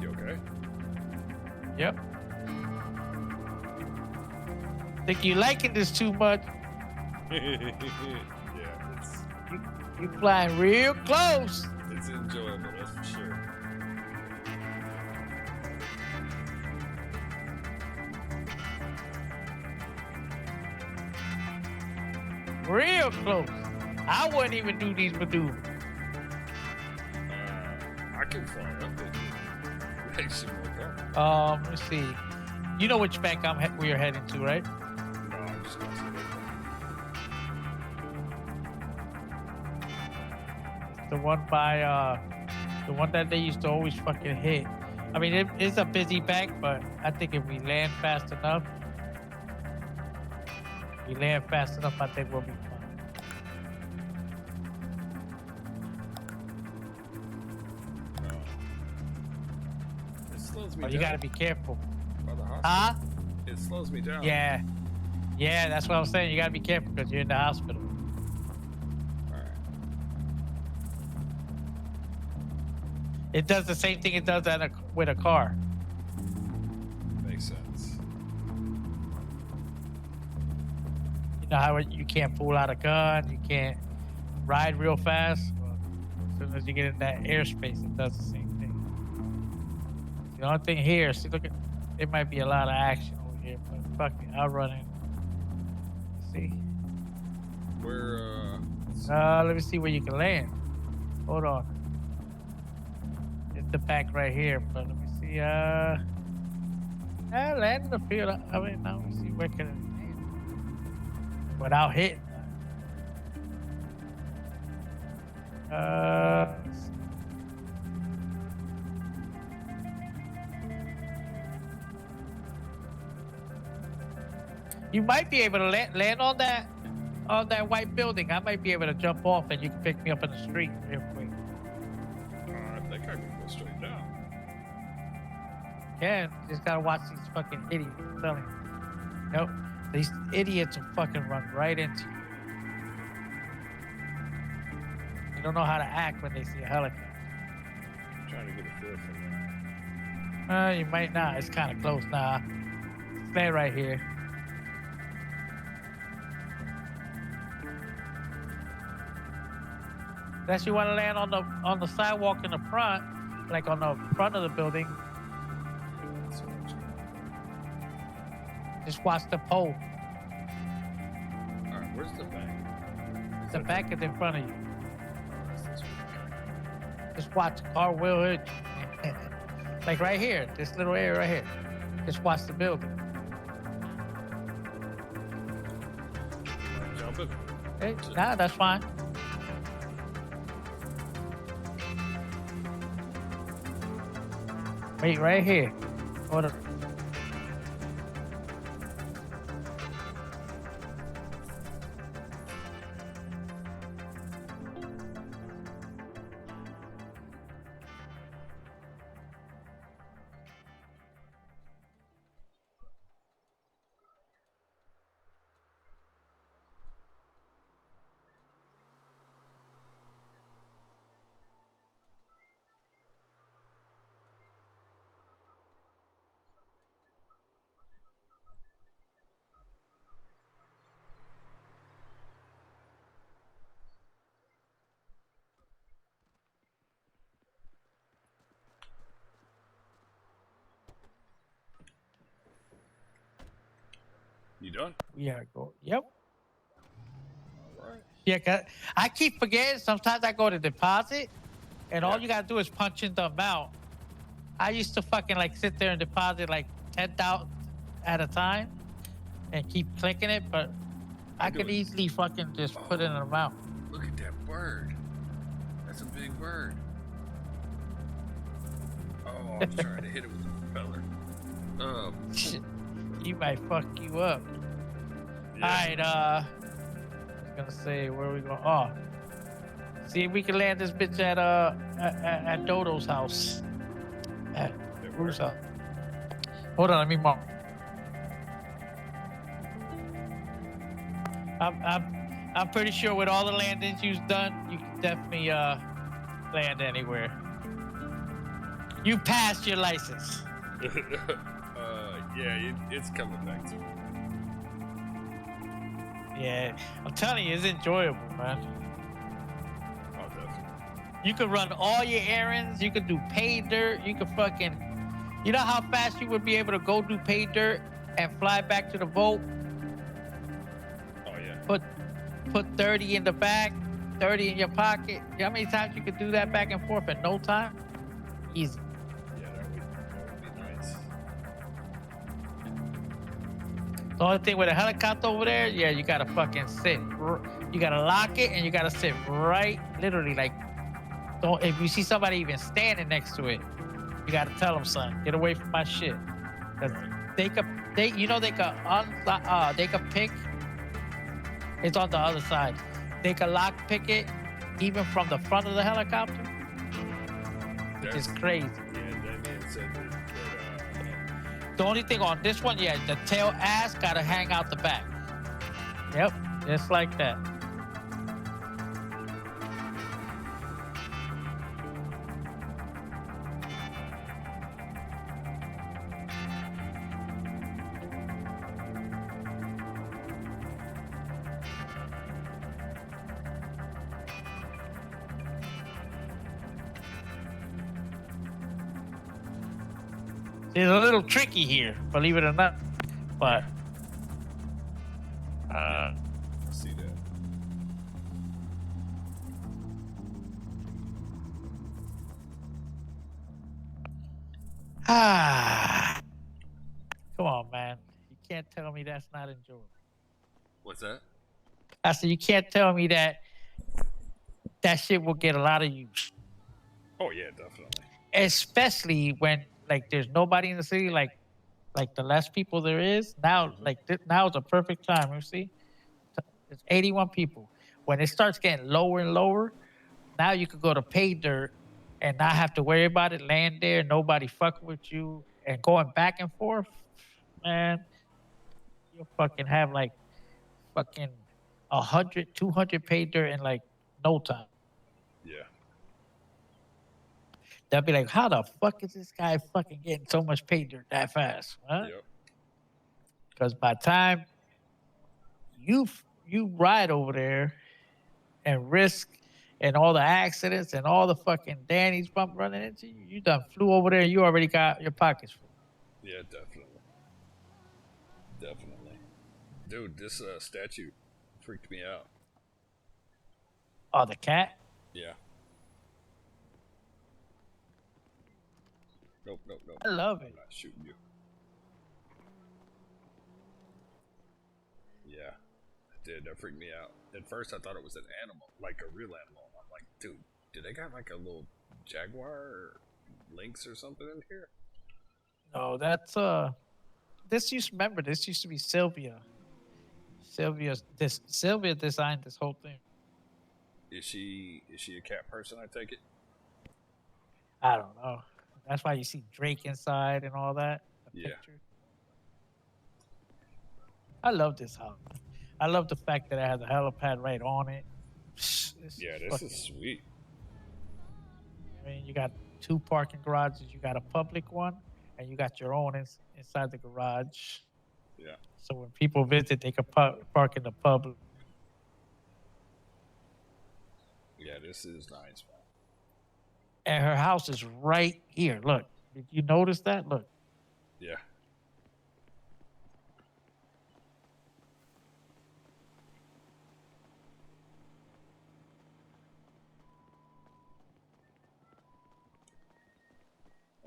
You okay? Yep. Think you liking this too much? Yeah, You flying real close. it's enjoyable, that's for sure. Real close. I wouldn't even do these maneuvers. I can fly up with you. Makes you more comfortable. Let me see. You know which bank we are heading to, right? No, the one by the one that they used to always fucking hit. I mean, it's a busy bank, but I think if we land fast enough, I think we'll be fine. It slows me But down. you gotta be careful. By the hospital. Huh? It slows me down. Yeah. Yeah, that's what I'm saying. You gotta be careful because you're in the hospital. Alright. It does the same thing it does with a car. Makes sense. You know how you can't pull out a gun, you can't ride real fast. Well, as soon as you get in that airspace, it does the same thing. The only thing here, see, look at, it might be a lot of action over here, but fuck it, I'll run in. See? Where, Let me see where you can land. Hold on. It's the back right here, but let me see. Land in the field. I mean, now let me see where can it land without hitting. Let's see. You might be able to land on that white building. I might be able to jump off and you can pick me up in the street real quick. I think I can go straight down. Yeah, you just gotta watch these fucking idiots. I'm telling you. Nope. These idiots will fucking run right into you. You don't know how to act when they see a helicopter. I'm trying to get a feel for that. You might not. It's kind of close now. Stay right here. Unless you want to land on the sidewalk in the front, like on the front of the building, That's what I'm trying to just watch the pole. do. Alright, where's the bank? The back is in front of you. Oh, that's this one. Just watch the car will hit you. Like right here, this little area right here. Just watch the building. Jumping? Hey, nah, that's fine. Wait right here. Hold on. You done? We gotta go. Yep. Alright. Yeah, 'cause I keep forgetting. Sometimes I go to deposit, and all Yeah. you gotta do is punch in the amount. I used to fucking like sit there and deposit like 10,000 at a time, and keep clicking it. But I do could it. easily fucking just put in an amount. Look at that bird. That's a big bird. Oh, I was trying to hit it with the propeller. Shit, you might fuck you up. Yeah. All right. I was gonna say where we going? Oh, see if we can land this bitch at Dodo's house. At Rue's house. Hold on, let me mark. I'm pretty sure with all the landings you've done, you can definitely land anywhere. You passed your license. Yeah, it's coming back to me. Yeah, I'm telling you, it's enjoyable, man. Oh, definitely. You could run all your errands. You could do pay dirt. You could fucking, you know how fast you would be able to go do pay dirt and fly back to the boat. Oh, yeah. Put 30 in the bag, 30 in your pocket. You know how many times you could do that back and forth in no time? Easy. Yeah, that would be nice. The only thing with a helicopter over there, yeah, you gotta fucking sit. You gotta lock it and you gotta sit right, literally like Don't if you see somebody even standing next to it, you gotta tell them, son, get away from my shit. Cause they could pick. It's on the other side. They could lock pick it even from the front of the helicopter, which is crazy. Yeah, Damien said that The only thing on this one, yeah, the tail ass gotta hang out the back. Yep, just like that. It's a little tricky here, believe it or not, but I see that. come on, man, you can't tell me that's not enjoyable. What's that? I said you can't tell me that shit will get a lot of use, Oh yeah, definitely. especially when like there's nobody in the city, like the less people there is now. Like now is a perfect time. You see, it's 81 people. When it starts getting lower and lower, now you could go to pay dirt and not have to worry about it, land there, nobody fucking with you, and going back and forth. Man, you'll fucking have like fucking 100, 200 pay dirt in like no time. Yeah. They'll be like, how the fuck is this guy fucking getting so much pay dirt that fast? Huh? Yep. Because by the time you ride over there and risk and all the accidents and all the fucking Danny's bump running into you, you done flew over there. You already got your pockets full. Yeah, definitely. Definitely. Dude, this statue freaked me out. Oh, the cat? Yeah. Nope. I love I'm it. not shooting you. Yeah. It did. That freaked me out. At first, I thought it was an animal, like a real animal. I'm like, dude, do they got like a little jaguar or lynx or something in here? No, that's this used to be Sylvia. Sylvia designed this whole thing. Is she a cat person? I take it. I don't know. That's why you see Drake inside and all that. The Yeah. picture. I love this house. I love the fact that it has a helipad right on it. Yeah, this is sweet. I mean, you got 2 parking garages. You got a public one, and you got your own inside the garage. Yeah. So when people visit, they can park in the public. Yeah, this is nice, man. And her house is right here. Look, did you notice that? Look. Yeah.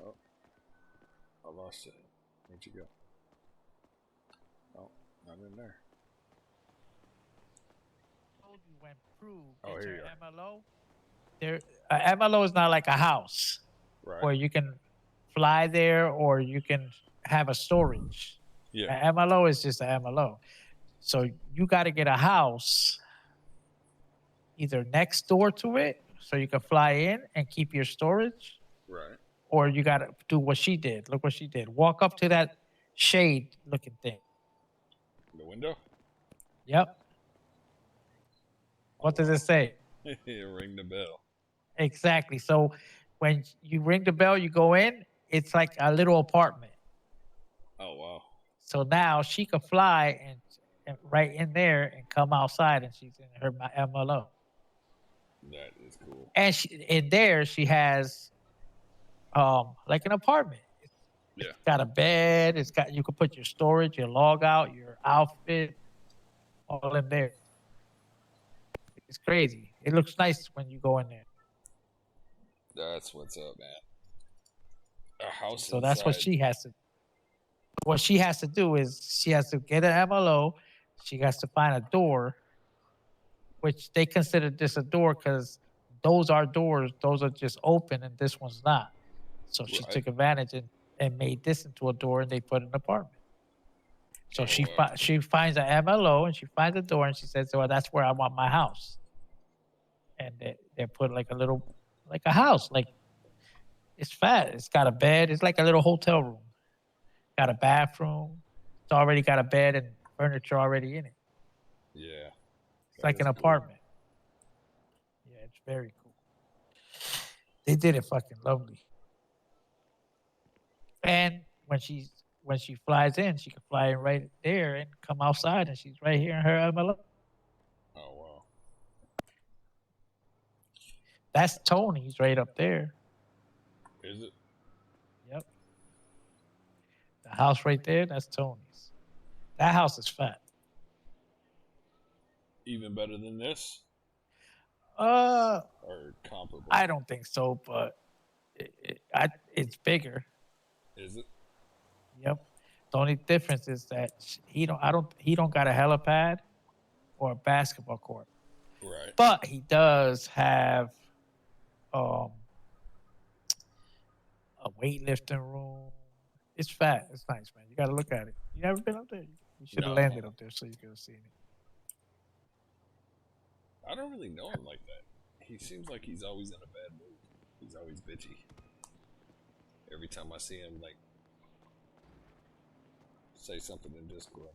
Oh, I lost it. Where'd you go? Oh, not in there. Told you when Prue Oh, gets here her you MLO. MLO is not like a house Right. where you can fly there or you can have a storage. Yeah. An MLO is just an MLO. So you got to get a house either next door to it so you can fly in and keep your storage, Right. or you got to do what she did. Look what she did. Walk up to that shade looking thing. The window? Yep. What does it say? Ring the bell. Exactly. So when you ring the bell, you go in, it's like a little apartment. Oh, wow. So now she could fly and right in there and come outside, and she's in her MLO. That is cool. And in there she has like an apartment. Yeah. It's got a bed. You can put your storage, your log out, your outfit, all in there. It's crazy. It looks nice when you go in there. That's what's up, man. A house. So that's what inside. she has to. What she has to do is she has to get an MLO. She has to find a door, which they consider this a door because those are doors. Those are just open, and this one's not. So she Right. took advantage and made this into a door, and they put an apartment. So Oh, she finds an MLO and she finds a door and she says, "Well, that's where I want my house." And they put like a house, like it's fat. It's got a bed. It's like a little hotel room. Got a bathroom. It's already got a bed and furniture already in it. yeah. It's like That an is cool. apartment. Yeah, it's very cool. They did it fucking lovely. And when she flies in, she can fly in right there and come outside, and she's right here in her MLO. Oh wow. That's Tony's right up there. Is it? Yep. The house right there, that's Tony's. That house is fat. Even better than this Uh, or comparable? I don't think so, but it's bigger. Is it? Yep. The only difference is that he don't got a helipad or a basketball court, Right. but he does have a weightlifting room. It's fat. It's nice, man. You got to look at it. You never been up there? You should have No. landed up there so you could have seen it. I don't really know him like that. He seems like he's always in a bad mood. He's always bitchy. Every time I see him, like, say something in Discord.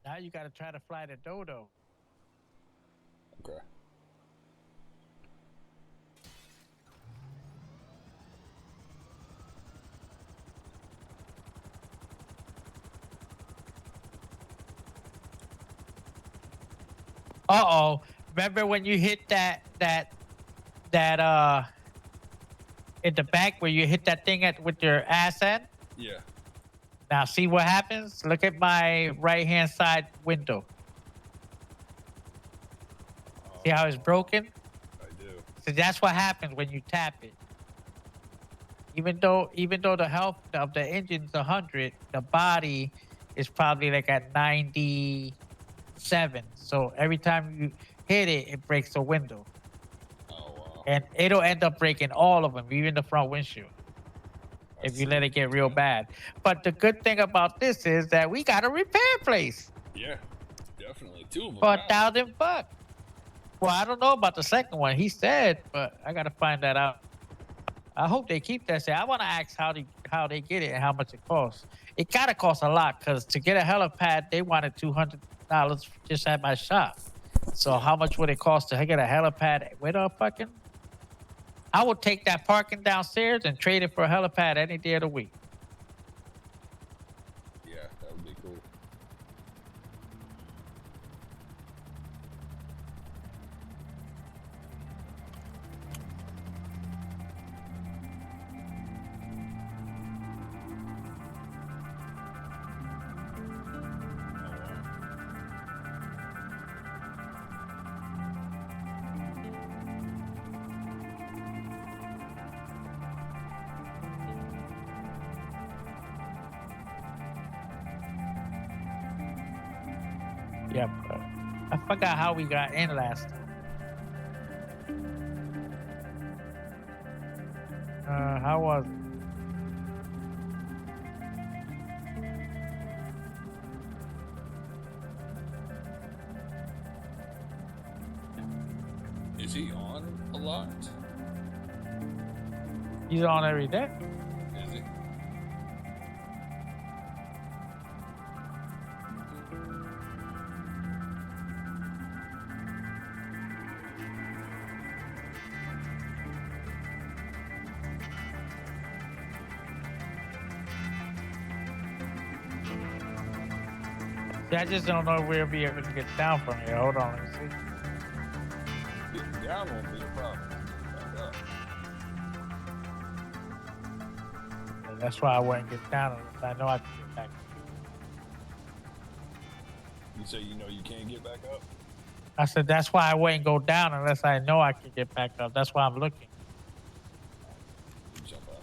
Now you got to try to fly the Dodo. Okay. Uh-oh. Remember when you hit that in the back where you hit that thing with your ass end? Yeah. Now see what happens? Look at my right-hand side window. See how it's broken? I do. So that's what happens when you tap it. Even though the health of the engine's 100, the body is probably like at 97. So every time you hit it, it breaks the window. Oh wow. And it'll end up breaking all of them, even the front windshield, I if you see. let it get real bad. But the good thing about this is that we got a repair place Yeah. Definitely. 2 of them. for now. $1,000. Well, I don't know about the second one. He said, but I gotta find that out. I hope they keep that. I want to ask how they get it and how much it costs. It gotta cost a lot because to get a helipad, they wanted $200 just at my shop. So how much would it cost to get a helipad with a fucking? I would take that parking downstairs and trade it for a helipad any day of the week. Yeah, that would be cool. Yeah, but I forgot how we got in last time. How was it? Is he on a lot? He's on every day. Is he? See, I just don't know if we'll be able to get down from here. Hold on, let me see. Getting down won't be a problem. Back up. Yeah, that's why I wouldn't get down. I know I can get back. You say you know you can't get back up? I said that's why I wouldn't go down unless I know I can get back up. That's why I'm looking. You jump out.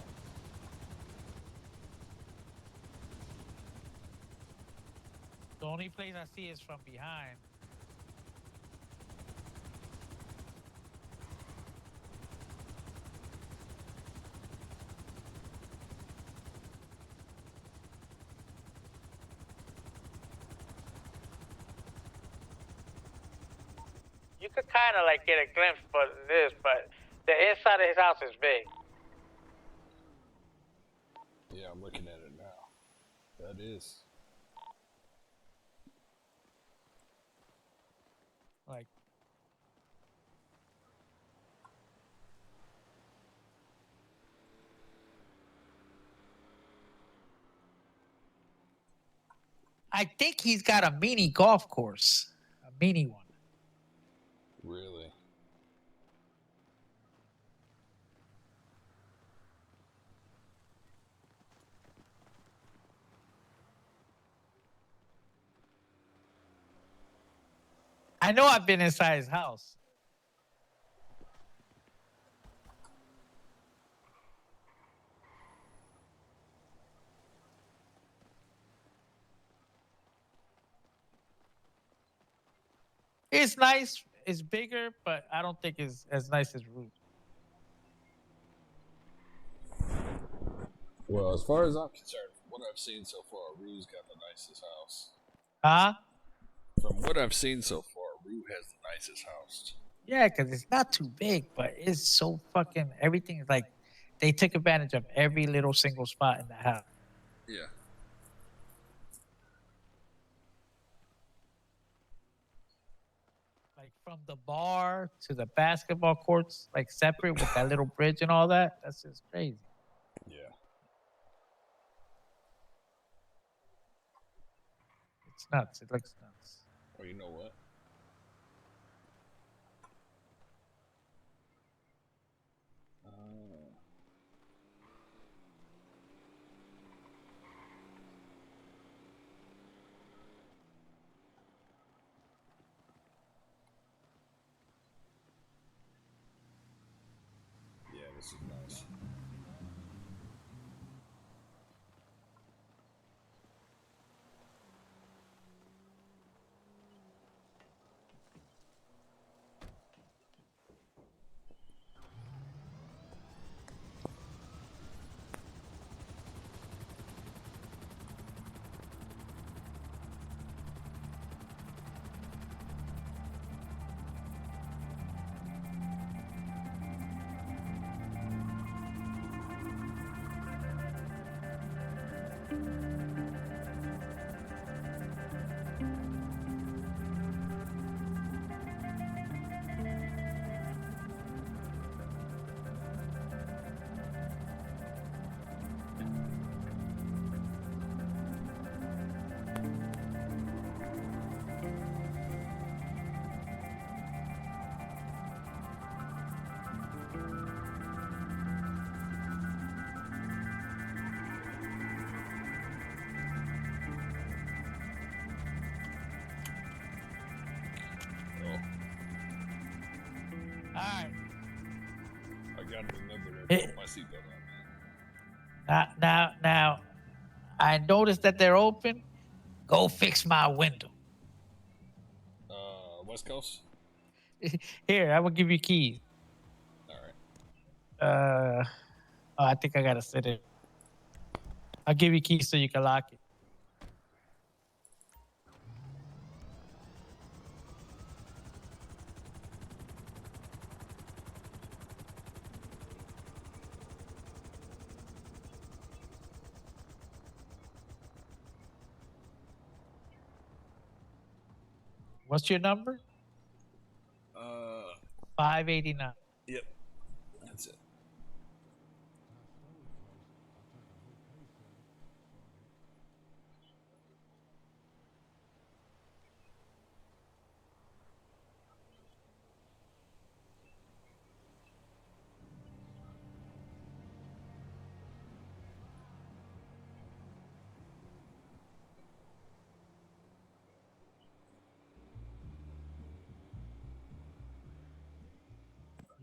The only place I see is from behind. You could kind of like get a glimpse for this, but the inside of his house is big. Yeah, I'm looking at it now. That is. Like, I think he's got a mini golf course, a mini one. Really? I know I've been inside his house. It's nice. It's bigger, but I don't think it's as nice as Root. Well, as far as I'm concerned, from what I've seen so far, Rue's got the nicest house. Huh? From what I've seen so far, Rue has the nicest house. Yeah, because it's not too big, but it's so fucking everything is like they took advantage of every little single spot in the house. Yeah. Like from the bar to the basketball courts, like separate with that little bridge and all that. That's just crazy. Yeah. It's nuts. It looks nuts. Well, you know what? Yeah, this is nice. All right. I gotta remember to put my seatbelt on. Now, I noticed that they're open. Go fix my window. West Coast? Here, I will give you keys. Alright. Oh, I think I gotta sit it. I'll give you keys so you can lock it. What's your number? 589. Yep. That's it.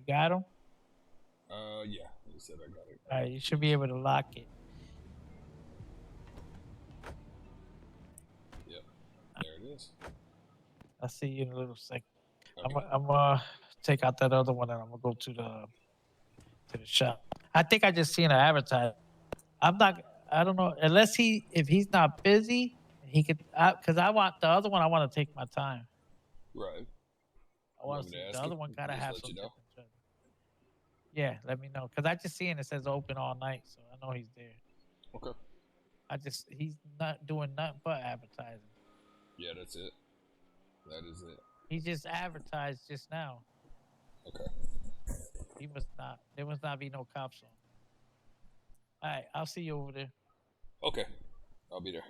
You got them? Yeah. You said I got it. All right, you should be able to lock it. Yep. There it is. I'll see you in a little second. Okay. I'm gonna take out that other one and I'm gonna go to the shop. I think I just seen an advertise. I'm not. I don't know unless if he's not busy, he could. Because I want the other one. I want to take my time. Right. I want want to me see to the ask other him? one. Gotta Just have let some you know? different service. Yeah, let me know because I just seen it says open all night, so I know he's there. Okay. He's not doing nothing but advertising. Yeah, that's it. That is it. He just advertised just now. Okay. He must not. There must not be no cops on. All right, I'll see you over there. Okay. I'll be there.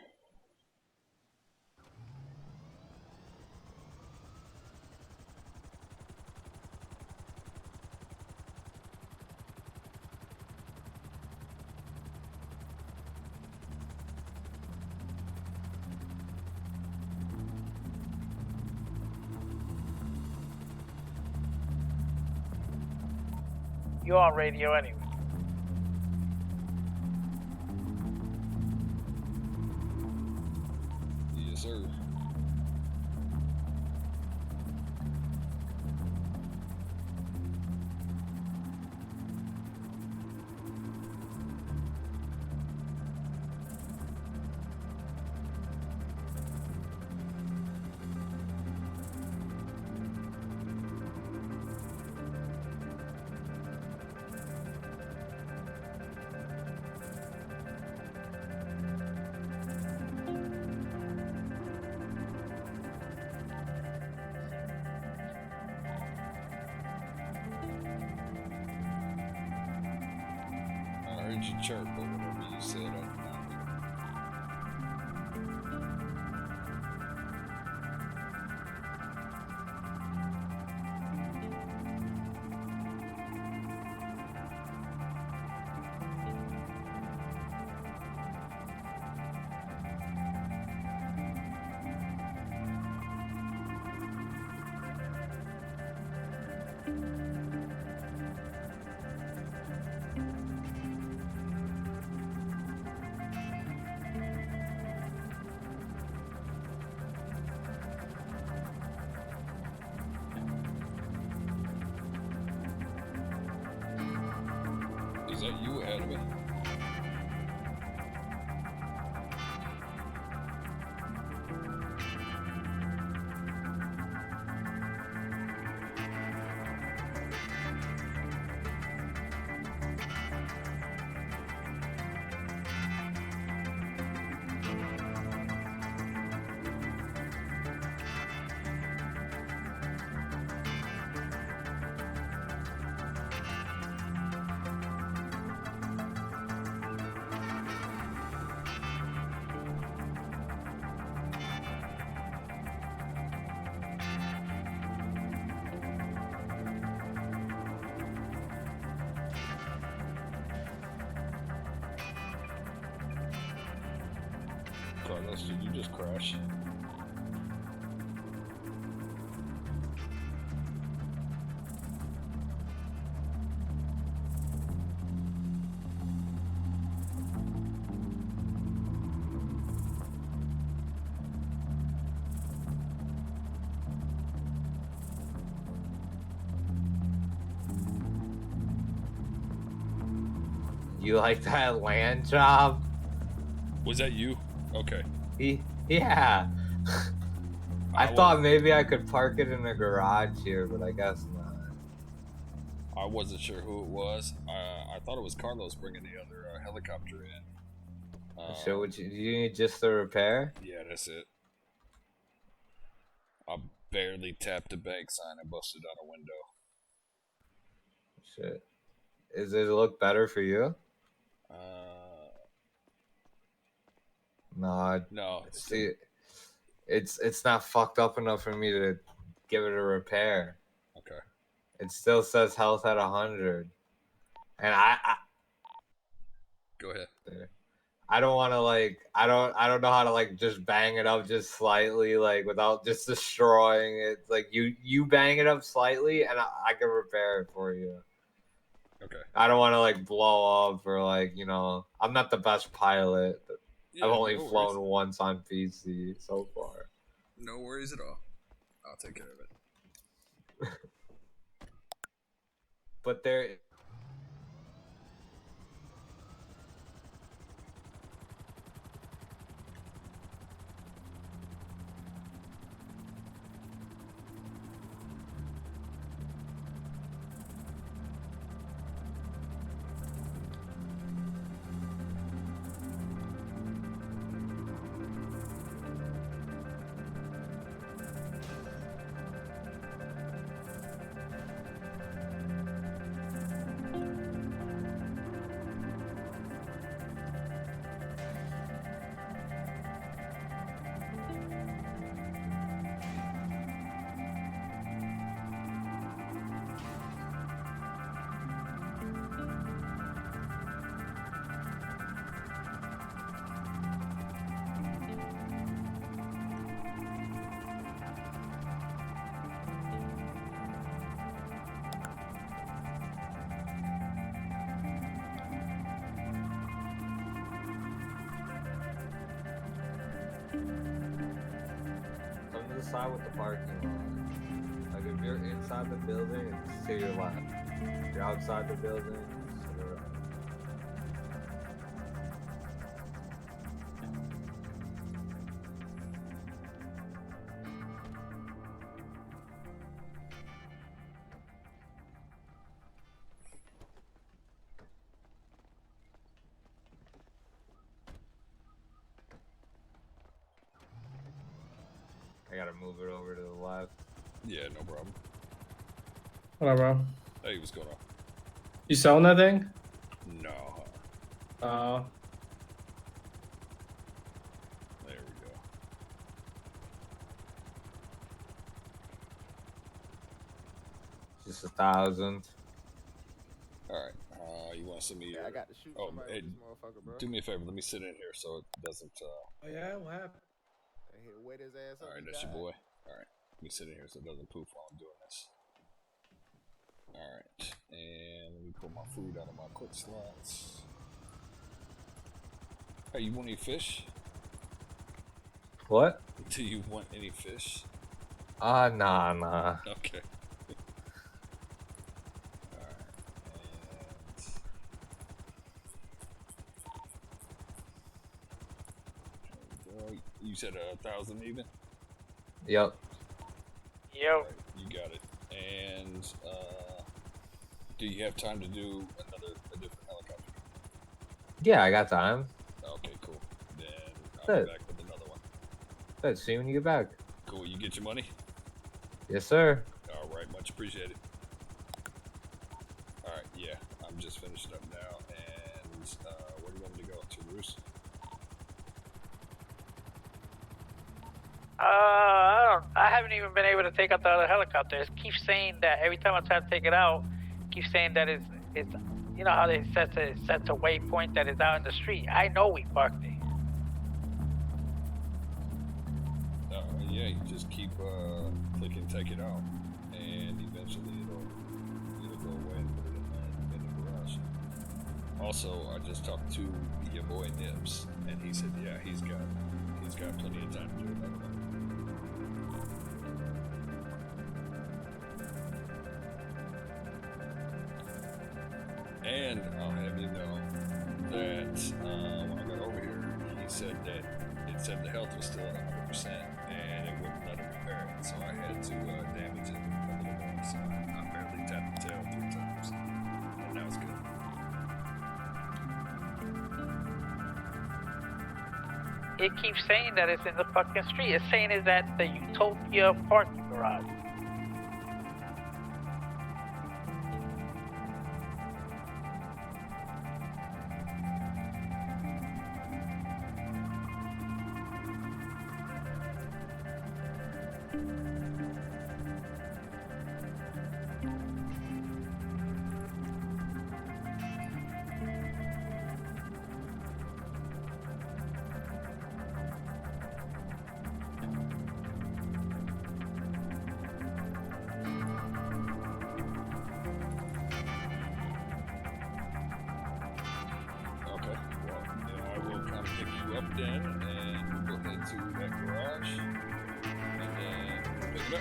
You're on radio anyway. Yes, sir. I heard you chirp, but whatever you said, I did not hear. Is that you ahead of me? Carlos, did you just crash? You like that land job? Was that you? Okay. Yeah. I thought maybe I could park it in a garage here, but I guess not. I wasn't sure who it was. I thought it was Carlos bringing the other helicopter in. So do you need just the repair? Yeah, that's it. I barely tapped the bank sign and busted out a window. Shit. Does it look better for you? No. See, it's not fucked up enough for me to give it a repair. Okay. It still says health at 100, and I Go ahead. I don't want to like I don't know how to like just bang it up just slightly like without just destroying it. Like you bang it up slightly and I can repair it for you. Okay. I don't want to like blow up or like I'm not the best pilot. Yeah, I've only no flown worries. once on PC so far. No worries at all. I'll take care of it. But there. Come to the side with the parking lot. Like if you're inside the building, it's to your left. If you're outside the building, it's to the right. I gotta move it over to the left. Yeah, no problem. What up, bro? Hey, what's going on? You selling that thing? No. There we go. Just 1,000. All right. You want to send me? Yeah, Your... I got to shoot Oh, somebody hey, with this motherfucker, bro. do me a favor. Let me sit in here so it doesn't. Oh yeah, what happened? Hey, he'll wet his ass up. All right, he that's your died. boy. All right, let me sit in here so it doesn't poof while I'm doing this. All right, and let me pull my food out of my quick slots. Hey, you want any fish? What? Do you want any fish? Nah. Okay. Alright, and you said 1,000 even? Yep. Yo. Alright, you got it. And do you have time to do a different helicopter? Yeah, I got time. Okay, cool. Then I'll Good. be back with another one. Good. See you when you get back. Cool, you get your money? Yes, sir. Alright, much appreciated. Alright, yeah, I'm just finishing up now. And where do you want me to go? To Roos? I haven't even been able to take out the other helicopter. It keeps saying that every time I try to take it out, it keeps saying that it's you know how they set a waypoint that is out in the street. I know we parked it. Yeah, you just keep clicking take it out, and eventually it'll go away and put it in the garage. Also, I just talked to your boy Nibs, and he said, yeah, he's got plenty of time to do another one. And I'll have you know that when I got over here, he said that it said the health was still at 100%, and it wouldn't let him repair it, so I had to damage it a little more. So I barely tapped the tail 3 times, and now it's good. It keeps saying that it's in the fucking street. It's saying it's at the Utopia parking garage. up then, and we'll go into that garage, and then pick it up.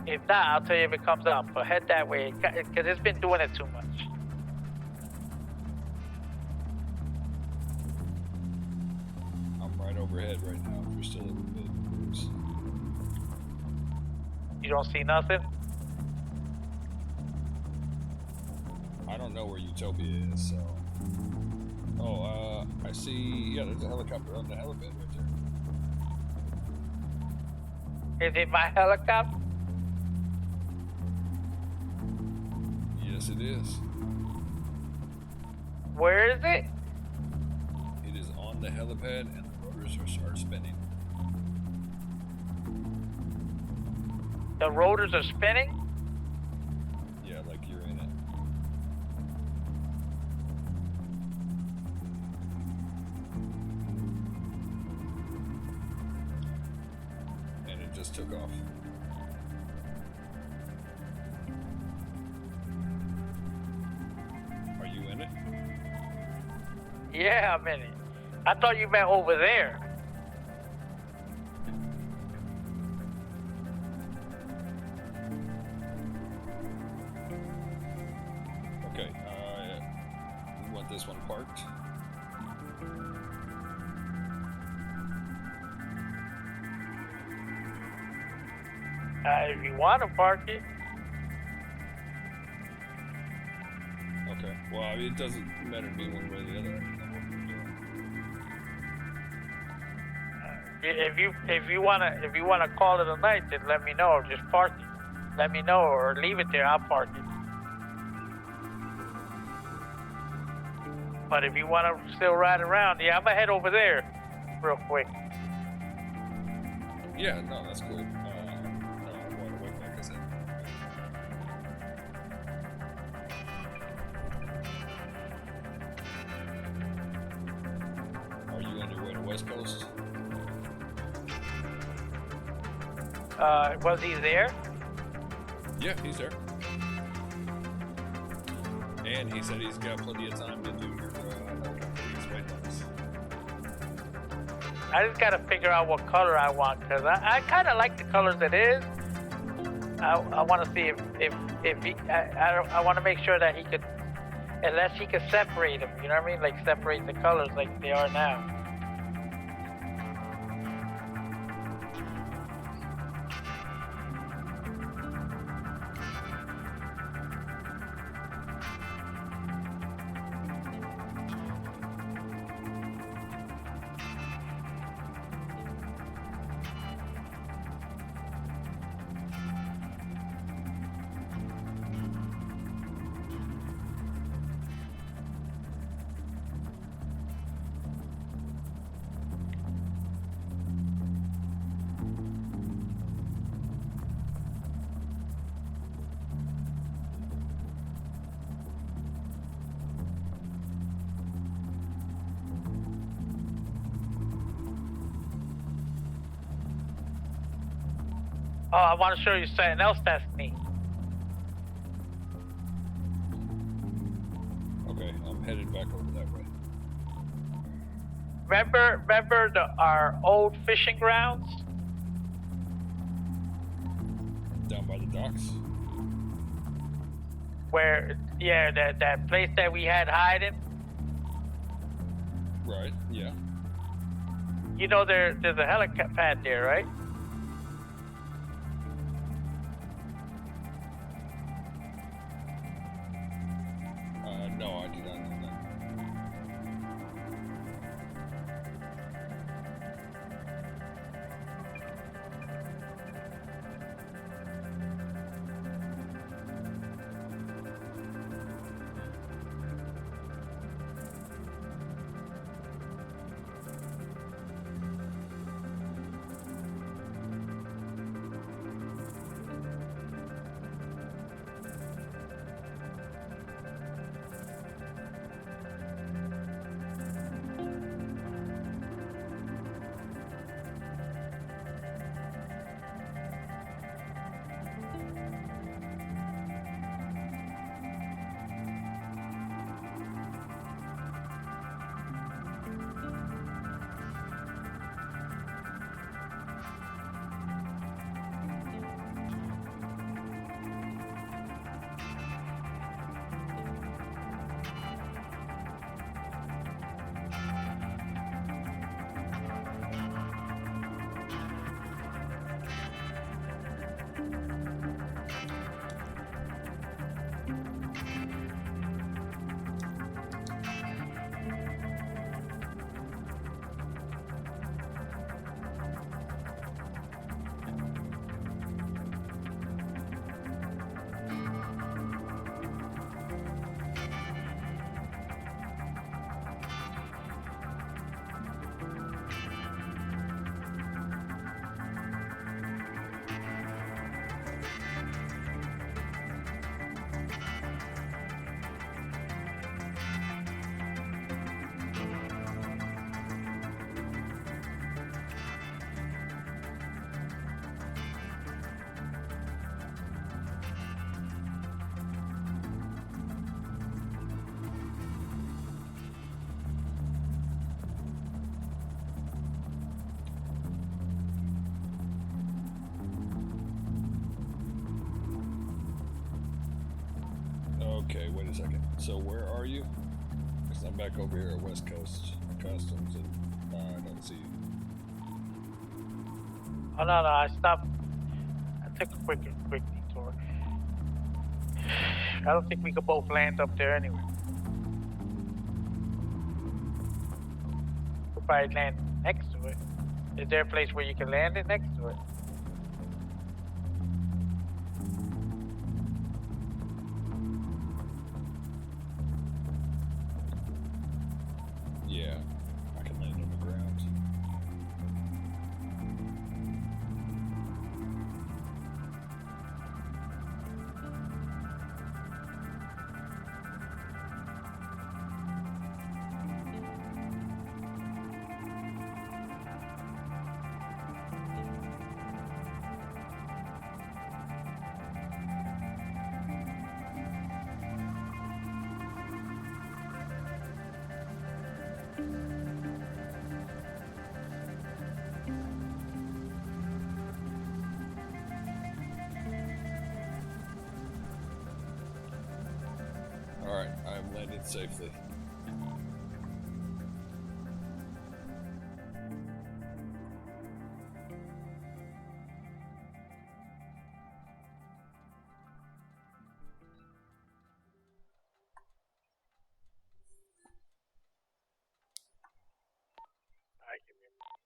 If not, I'll tell you if it comes up. But head that way, because it's been doing it too much. I'm right overhead right now. If you're still in the mid-cruise. You don't see nothing? I don't know where Utopia is, so. Oh, I see. Yeah, there's a helicopter on the helipad right there. Is it my helicopter? Yes, it is. Where is it? It is on the helipad, and the rotors are spinning. The rotors are spinning? Yeah, like you're in it. And it just took off. Are you in it? Yeah, I'm in it. I thought you meant over there. Okay, we want this one parked. If you want to park it. Okay, well, I mean, it doesn't matter to me one way or the other. I know what we're doing. If you wanna call it a night, then let me know. Just park it. Let me know or leave it there. I'll park it. But if you wanna still ride around, yeah, I'm gonna head over there real quick. Yeah, no, that's cool. No, I'm wide awake, like I said. Are you on your way to West Coast? Was he there? Yeah, he's there. And he said he's got plenty of time to do your he's waiting on us. I just gotta figure out what color I want, cause I kind of like the colors it is. I want to see if he, I want to make sure that he could, unless he could separate them, you know what I mean? Like separate the colors like they are now. Oh, I want to show you something else that's neat. Okay, I'm headed back over that way. Remember our old fishing grounds? Down by the docks? Where, yeah, that place that we had hiding. Right, yeah. You know there's a helipad there, right? No, I do not know that. Okay, wait a second. So where are you? Because I'm back over here at West Coast Customs, and I don't see you. Oh no, I stopped. I took a quick detour. I don't think we could both land up there anyway. We'll probably land next to it. Is there a place where you can land it next to it? Yeah, I can land on the ground. Alright, I'm landed safely. Alright, give me a moment.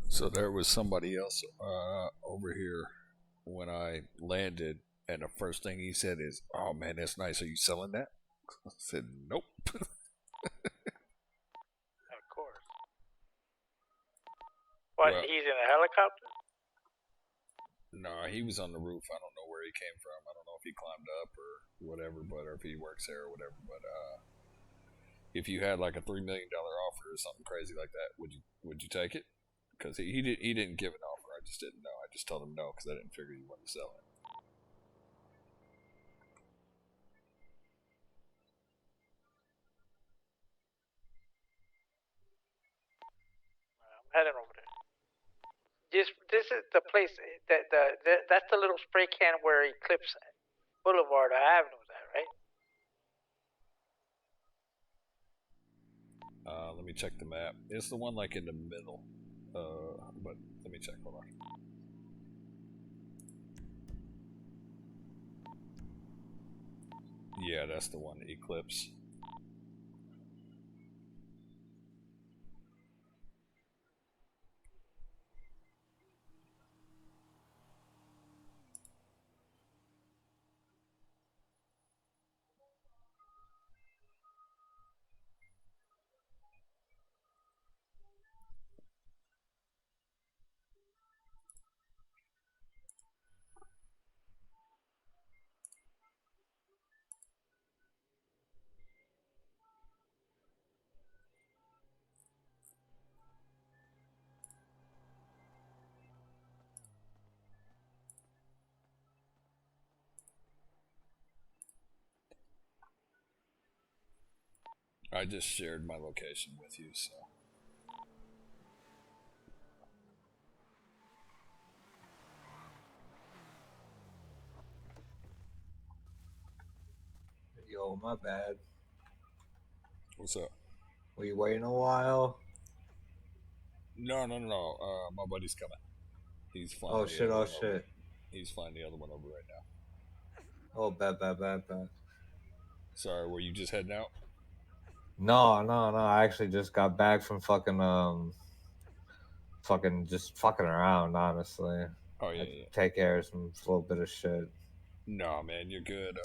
So there was somebody else over here when I landed, and the first thing he said is, "Oh man, that's nice. Are you selling that?" I said, "Nope." Of course. What? Well- He's in a helicopter? No, he was on the roof. I don't know where he came from. I don't know if he climbed up or whatever, but or if he works there or whatever. But if you had like a $3 million offer or something crazy like that, would you take it? Because he didn't give an offer. I just didn't know. I just told him no because I didn't figure you wanted to sell it. I'm heading over there. This is the place that's the little spray can where Eclipse Boulevard Avenue is at, right? Let me check the map. It's the one like in the middle. But let me check. Hold on. Yeah, that's the one. Eclipse. I just shared my location with you, so. Yo, my bad. What's up? Were you waiting a while? No. My buddy's coming. He's flying. Oh the shit! other Oh one over. shit! He's flying the other one over right now. Oh, bad. Sorry, were you just heading out? No. I actually just got back from just fucking around. Honestly, Oh yeah, I yeah. take care of some little bit of shit. No, man, you're good.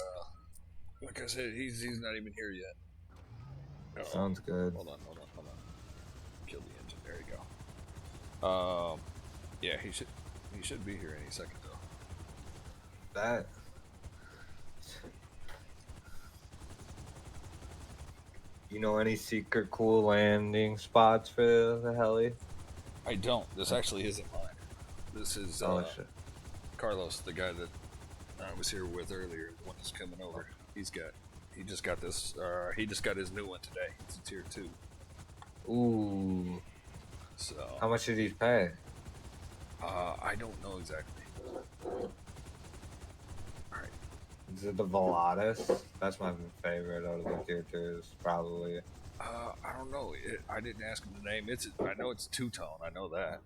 Like I said, he's not even here yet. Uh-oh. Sounds good. Hold on. Kill the engine. There you go. Yeah, he should be here any second though. That. You know any secret cool landing spots for the heli? I don't. This actually isn't mine. This is Oh shit. Carlos, the guy that I was here with earlier, the one that's coming over. He just got this. He just got his new one today. It's a tier 2. Ooh. So How much did he pay? I don't know exactly. All right. Is it the Volatus? That's my favorite out of the tier 2s, probably. I don't know. I didn't ask him the name. I know it's two-tone. I know that.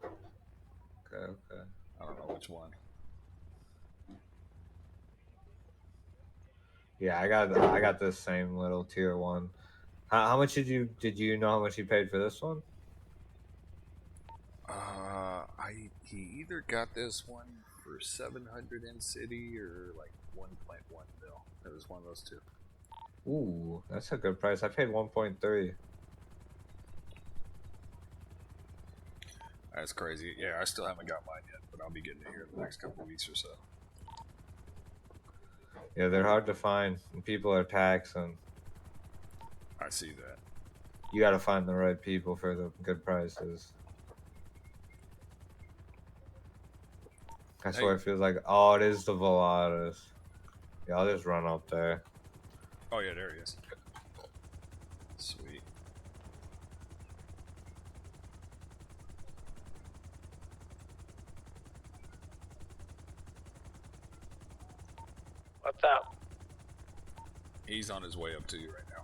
Okay. I don't know which one. Yeah, I got this same little tier 1. How much did you know how much you paid for this one? He either got this one for 700 in city or like 1.1 mil. It was one of those two. Ooh, that's a good price. I paid 1.3. That's crazy. Yeah, I still haven't got mine yet, but I'll be getting it here in the next couple of weeks or so. Yeah, they're hard to find. And people are taxing. I see that. You got to find the right people for the good prices. That's Hey. why it feels like, oh, it is the Volatus. Yeah, I'll just run up there. Oh yeah, there he is. Sweet. What's up? He's on his way up to you right now.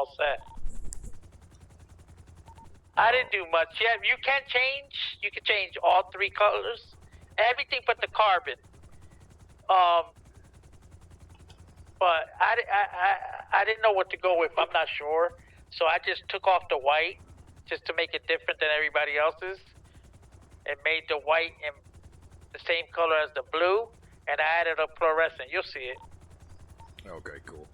all set. I didn't do much. Yeah, you can change. You can change all three colors, everything but the carbon. But I didn't know what to go with. I'm not sure, so I just took off the white just to make it different than everybody else's, and made the white in the same color as the blue, and I added a fluorescent. You'll see it. Okay, cool.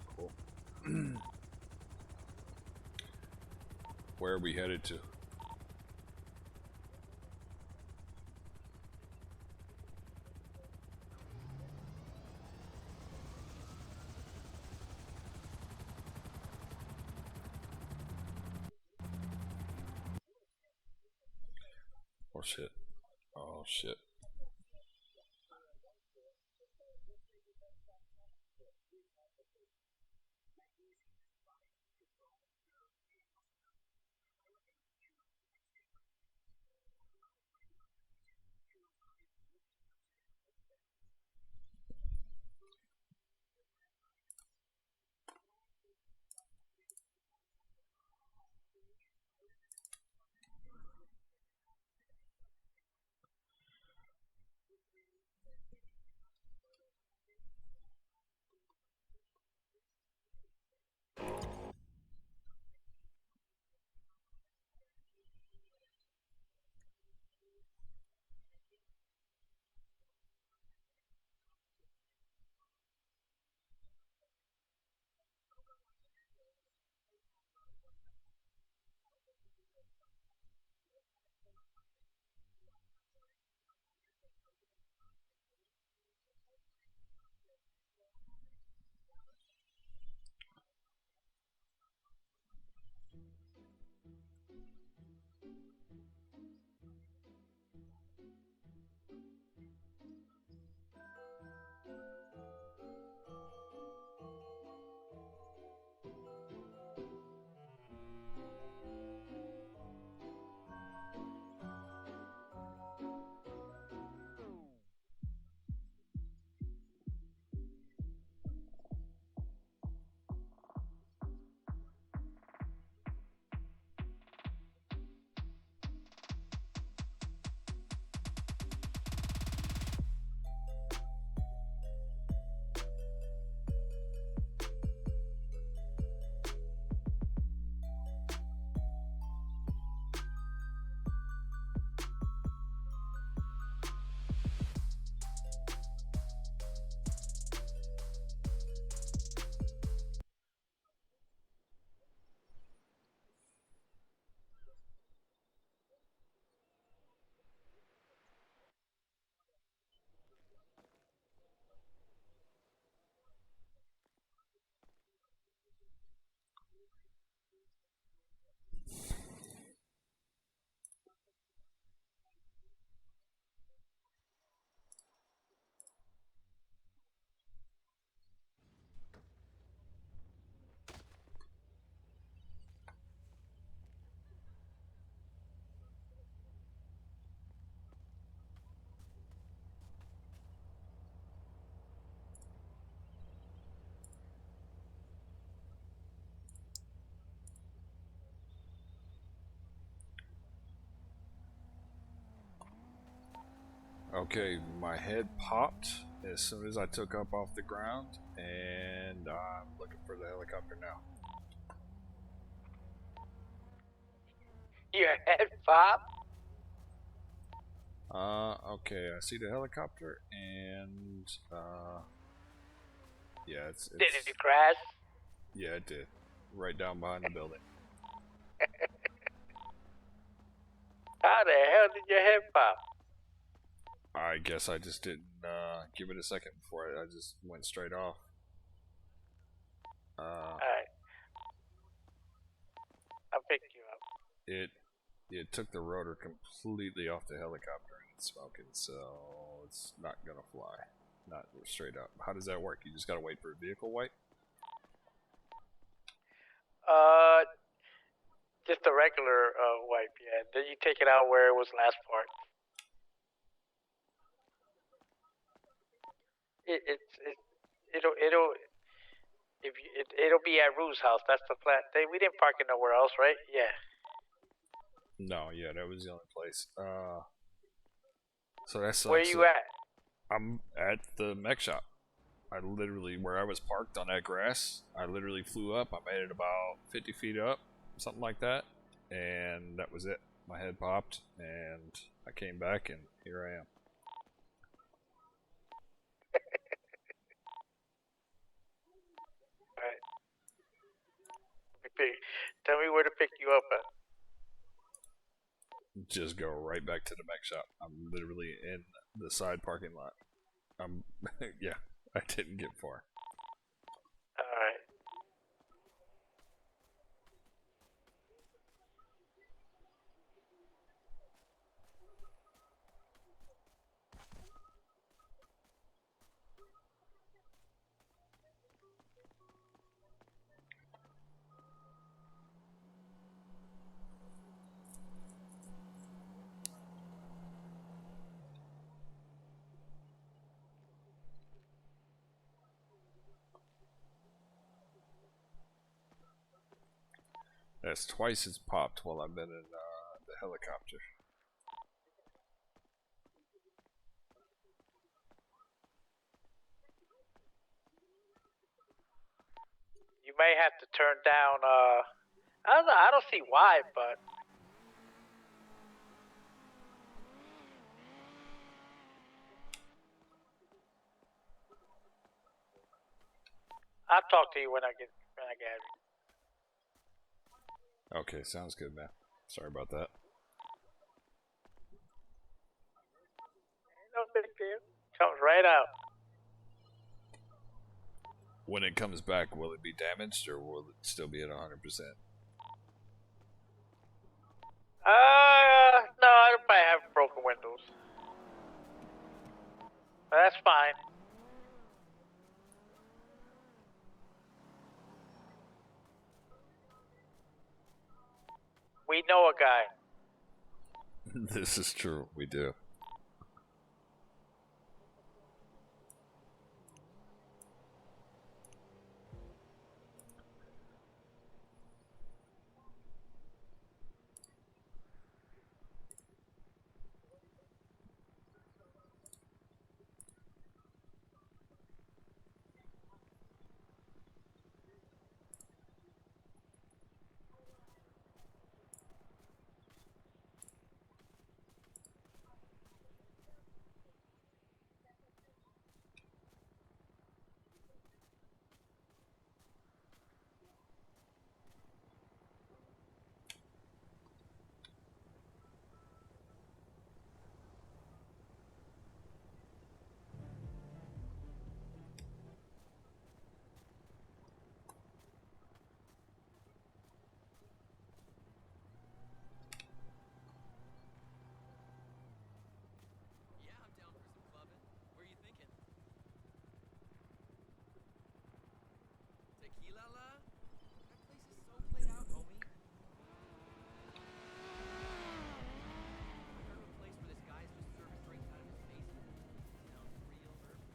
Where are we headed to? Oh shit. Oh shit. Okay, my head popped as soon as I took up off the ground, and I'm looking for the helicopter now. Your head pop. Okay, I see the helicopter, and yeah, it's Did it crash? yeah, it did, right down behind the building. How the hell did your head pop? I guess I just didn't give it a second before I just went straight off. Alright. I'll pick you up. It took the rotor completely off the helicopter and it's smoking, so it's not gonna fly. Not straight up. How does that work? You just gotta wait for a vehicle wipe? Just a regular wipe, yeah. Then you take it out where it was last part. It'll If you, it'll be at Rue's house. That's the flat. We didn't park it nowhere else, right? Yeah. No, yeah, that was the only place. So that's Where you at? I'm at the mech shop. I literally, where I was parked on that grass, I literally flew up. I made it about 50 feet up, something like that, and that was it. My head popped, and I came back, and here I am. Alright. Tell me where to pick you up at. Just go right back to the mech shop. I'm literally in the side parking lot. Yeah, I didn't get far. Alright. That's twice it's popped while I've been in the helicopter. You may have to turn down, I don't know, I don't see why, but... I'll talk to you when I get it. Okay, sounds good, man. Sorry about that. No big deal. Comes right out. When it comes back, will it be damaged or will it still be at 100%? No, I probably have broken windows. But that's fine. We know a guy. This is true, we do. Yeah, I'm down for some clubbing. Where you thinking? Tequila la? That place is so played out, homie. I heard of a place where this guy's just serving drinks out of his basement. Sounds real urban.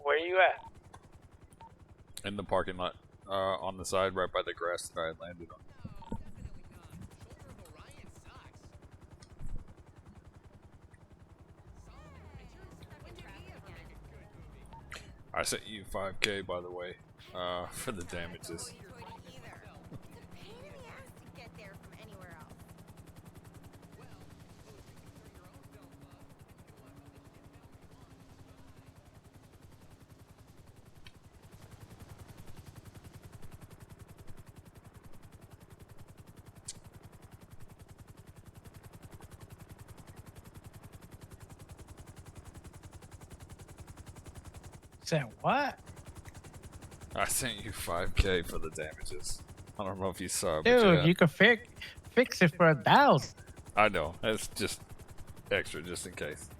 Where you at? In the parking lot, on the side right by the grass that I landed on. No, definitely not. Shoulder of Orion sucks. Solomon, when did he ever make a good movie? I sent you 5K, by the way, for the damages. Your money yourself. Said what? I sent you 5K for the damages. I don't know if you saw, but Dude, yeah. you could fix it for 1,000. I know. It's just extra, just in case.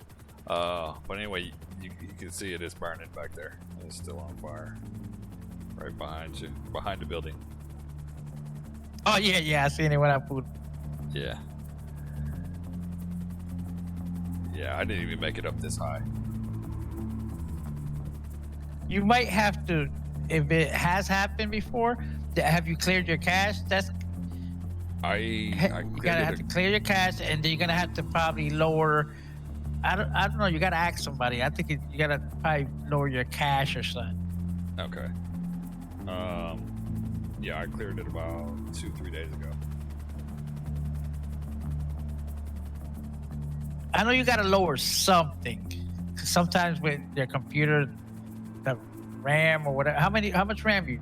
But anyway, you can see it is burning back there. It's still on fire. Right behind you. Behind the building. Oh yeah, I seen it when I put. Yeah. Yeah, I didn't even make it up this high. You might have to, if it has happened before. Have you cleared your cache? That's I you gotta have to clear your cache, and then you're gonna have to probably lower. I don't know. You gotta ask somebody. I think you gotta probably lower your cache or something. Okay. Yeah, I cleared it about 2-3 days ago. I know you gotta lower something. 'Cause sometimes with your computer, the RAM or whatever. How much RAM you?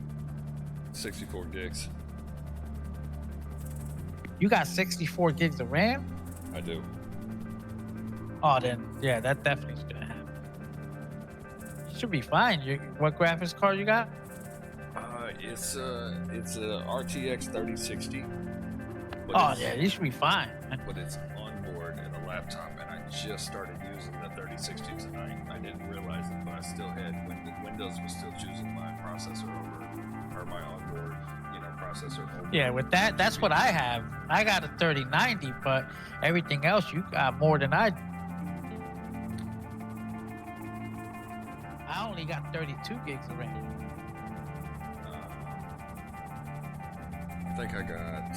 64 gigs. You got 64 gigs of RAM? I do. Oh, then yeah, that definitely is gonna happen. Should be fine. What graphics card you got? It's a RTX 3060. But Oh it's- yeah, you should be fine. But it's on board in a laptop, and I just started using the 3060 tonight. I didn't realize it, but I still had Windows was still choosing my processor over, or my onboard, processor over. Yeah, with that's what I have. I got a 3090, but everything else you got more than I do. I only got 32 gigs of RAM. I think I got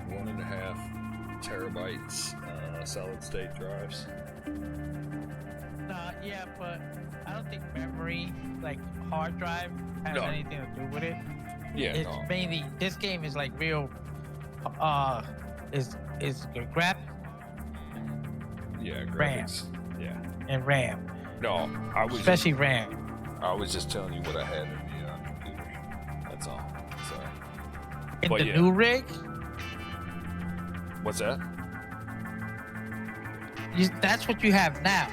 1.5 terabytes solid state drives. Yeah, but I don't think memory, like hard drive, has No. anything to do with it. Yeah, It's no. mainly this game is like real. Is graph Yeah, RAM. graphics. Yeah. and RAM, No, I was especially RAM. just telling you what I had in the computer. That's all. So, In But the yeah. new rig, what's that? that's what you have now.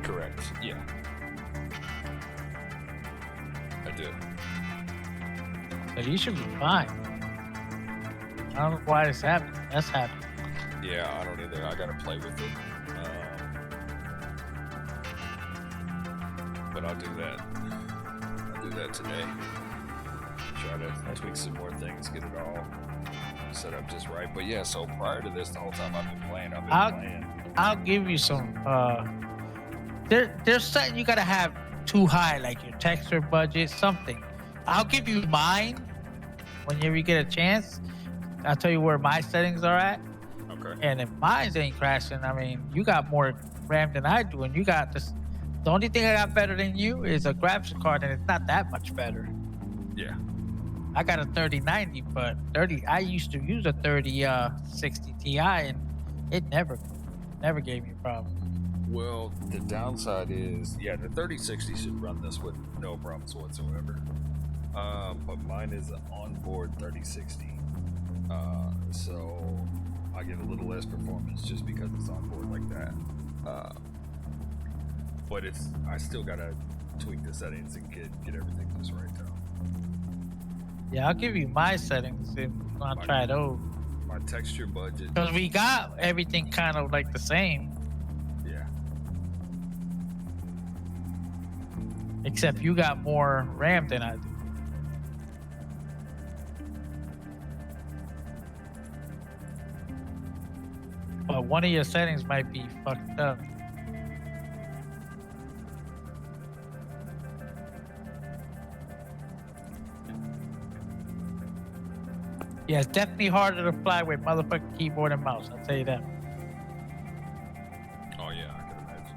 Correct. Yeah. I do. So you should be fine. I don't know why it's happening. That's happening. Yeah, I don't either. I gotta play with it. But I'll do that. I'll do that today. Try to tweak some more things, get it all set up just right. But yeah, so prior to this, the whole time I've been playing, I'll give you some. There's something you gotta have too high, like your texture budget, something. I'll give you mine whenever you get a chance. I'll tell you where my settings are at. Okay. And if mine ain't crashing, I mean, you got more RAM than I do, and you got this. The only thing I got better than you is a graphics card, and it's not that much better. Yeah. I got a 3090, but I used to use a 3060 Ti, and it never gave me a problem. Well, the downside is, yeah, the 3060 should run this with no problems whatsoever. But mine is an onboard 3060. So I get a little less performance just because it's on board like that. But I still gotta tweak the settings and get everything just right though. Yeah, I'll give you my settings if you want to try those. My texture budget, Because we got everything kind of like the same, yeah. except you got more RAM than I do. But one of your settings might be fucked up. Yeah, it's definitely harder to fly with motherfucking keyboard and mouse. I'll tell you that. Oh yeah, I can imagine.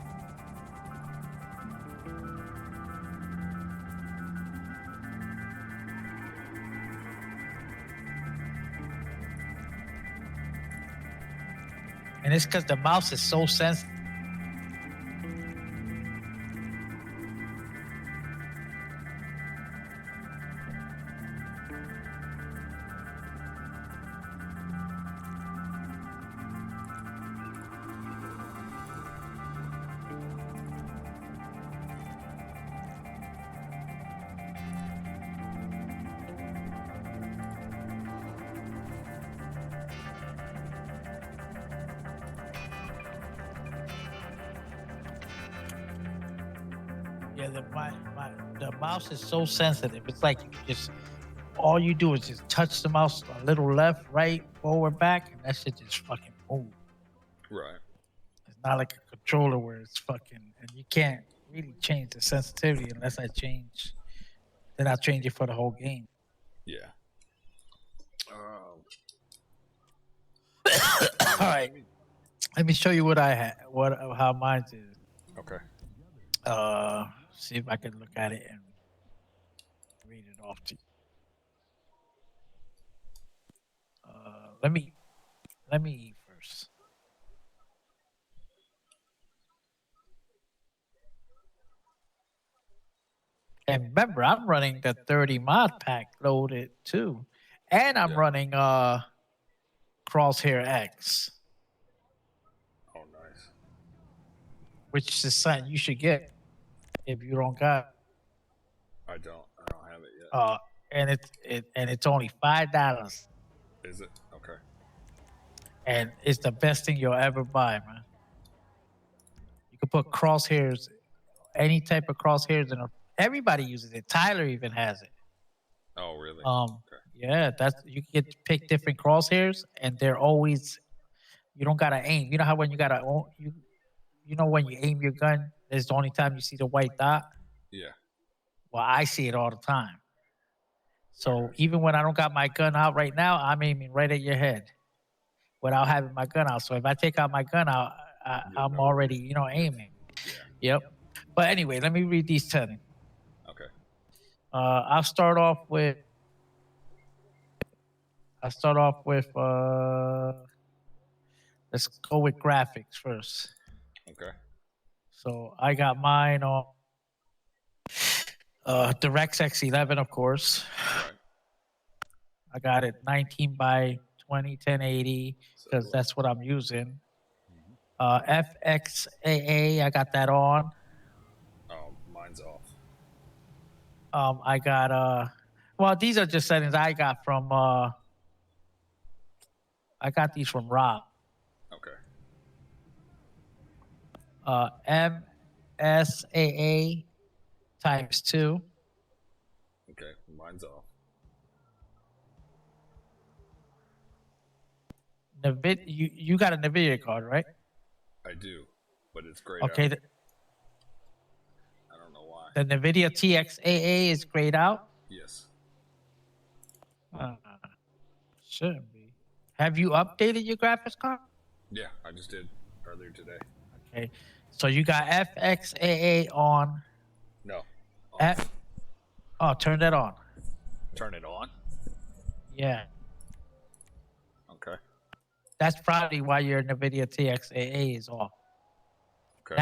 And it's because the mouse is so sensitive. the mouse is so sensitive. It's like you just all you do is just touch the mouse a little left, right, forward, back, and that shit just fucking move. Right. It's not like a controller where it's fucking, and you can't really change the sensitivity unless I change. Then I'll change it for the whole game. Yeah. All right, let me show you what I had, how mine is. Okay. See if I can look at it and read it off to you. Let me eat first. And remember, I'm running the 30 mod pack loaded too, and I'm Yeah. running Crosshair X, Oh, nice. which is something you should get if you don't got. I don't have it yet. And it's only $5, Is it? Okay. and it's the best thing you'll ever buy, man. You can put crosshairs, any type of crosshairs, and everybody uses it. Tyler even has it. Oh, really? Okay. Yeah, that's you can get to pick different crosshairs, and they're always. You don't gotta aim. You know how when you gotta you know when you aim your gun, there's the only time you see the white dot. Yeah. Well, I see it all the time. So even when I don't got my gun out right now, I'm aiming right at your head without having my gun out. So if I take out my gun out, I'm already, aiming. Yeah. Yep. But anyway, let me read these 10. Okay. I'll start off with. Let's go with graphics first. Okay. So I got mine on DirectX 11, of course. Right. I got it 19 by 20, 1080, because So, that's what I'm using. FXAA, I got that on. oh, mine's off. I got well, these are just settings I got from I got these from Rob. Okay. MSAA ×2. Okay. Mine's off. You got a NVIDIA card, right? I do, but it's grayed Okay, out. I don't know why. the NVIDIA TXAA is grayed out. Yes. Shouldn't be. Have you updated your graphics card? Yeah, I just did earlier today. Okay, so you got FXAA on. No. Turn that on. Turn it on. Yeah, Okay. that's probably why your NVIDIA TXAA is off. Okay.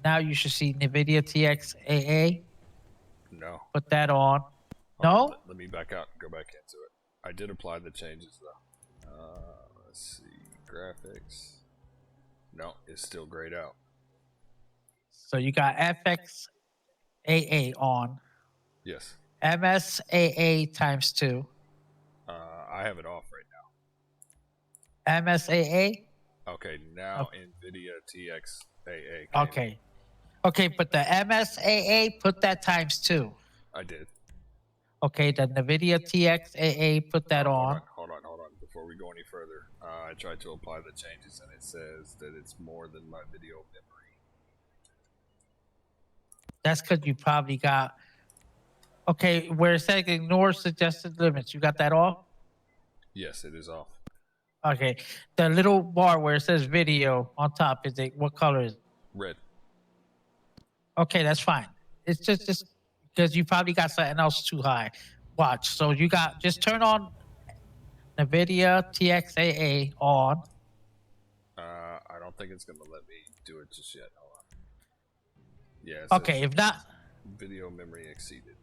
Now you should see NVIDIA TXAA. No. Put that on. Hold No? on, let me back out and go back into it. I did apply the changes though. Let's see. Graphics. No, it's still grayed out. So you got FXAA on. Yes. MSAA ×2. I have it off right MSAA. now. Okay, now NVIDIA TXAA. came. Okay. Okay, but the MSAA, put that ×2. I did. Okay, the NVIDIA TXAA, put that Hold on. Hold on. Before we go any further, I tried to apply the changes and it says that it's more than my video memory. That's because you probably got. Okay, where it says ignore suggested limits, you got that off? Yes, it is off. Okay, the little bar where it says video on top, what color is it? Red. Okay, that's fine. It's just because you probably got something else too high. Watch. So you just turn on NVIDIA TXAA on. I don't think it's gonna let me do it just yet. Hold on. Yeah. It Okay, says if not, video memory exceeded.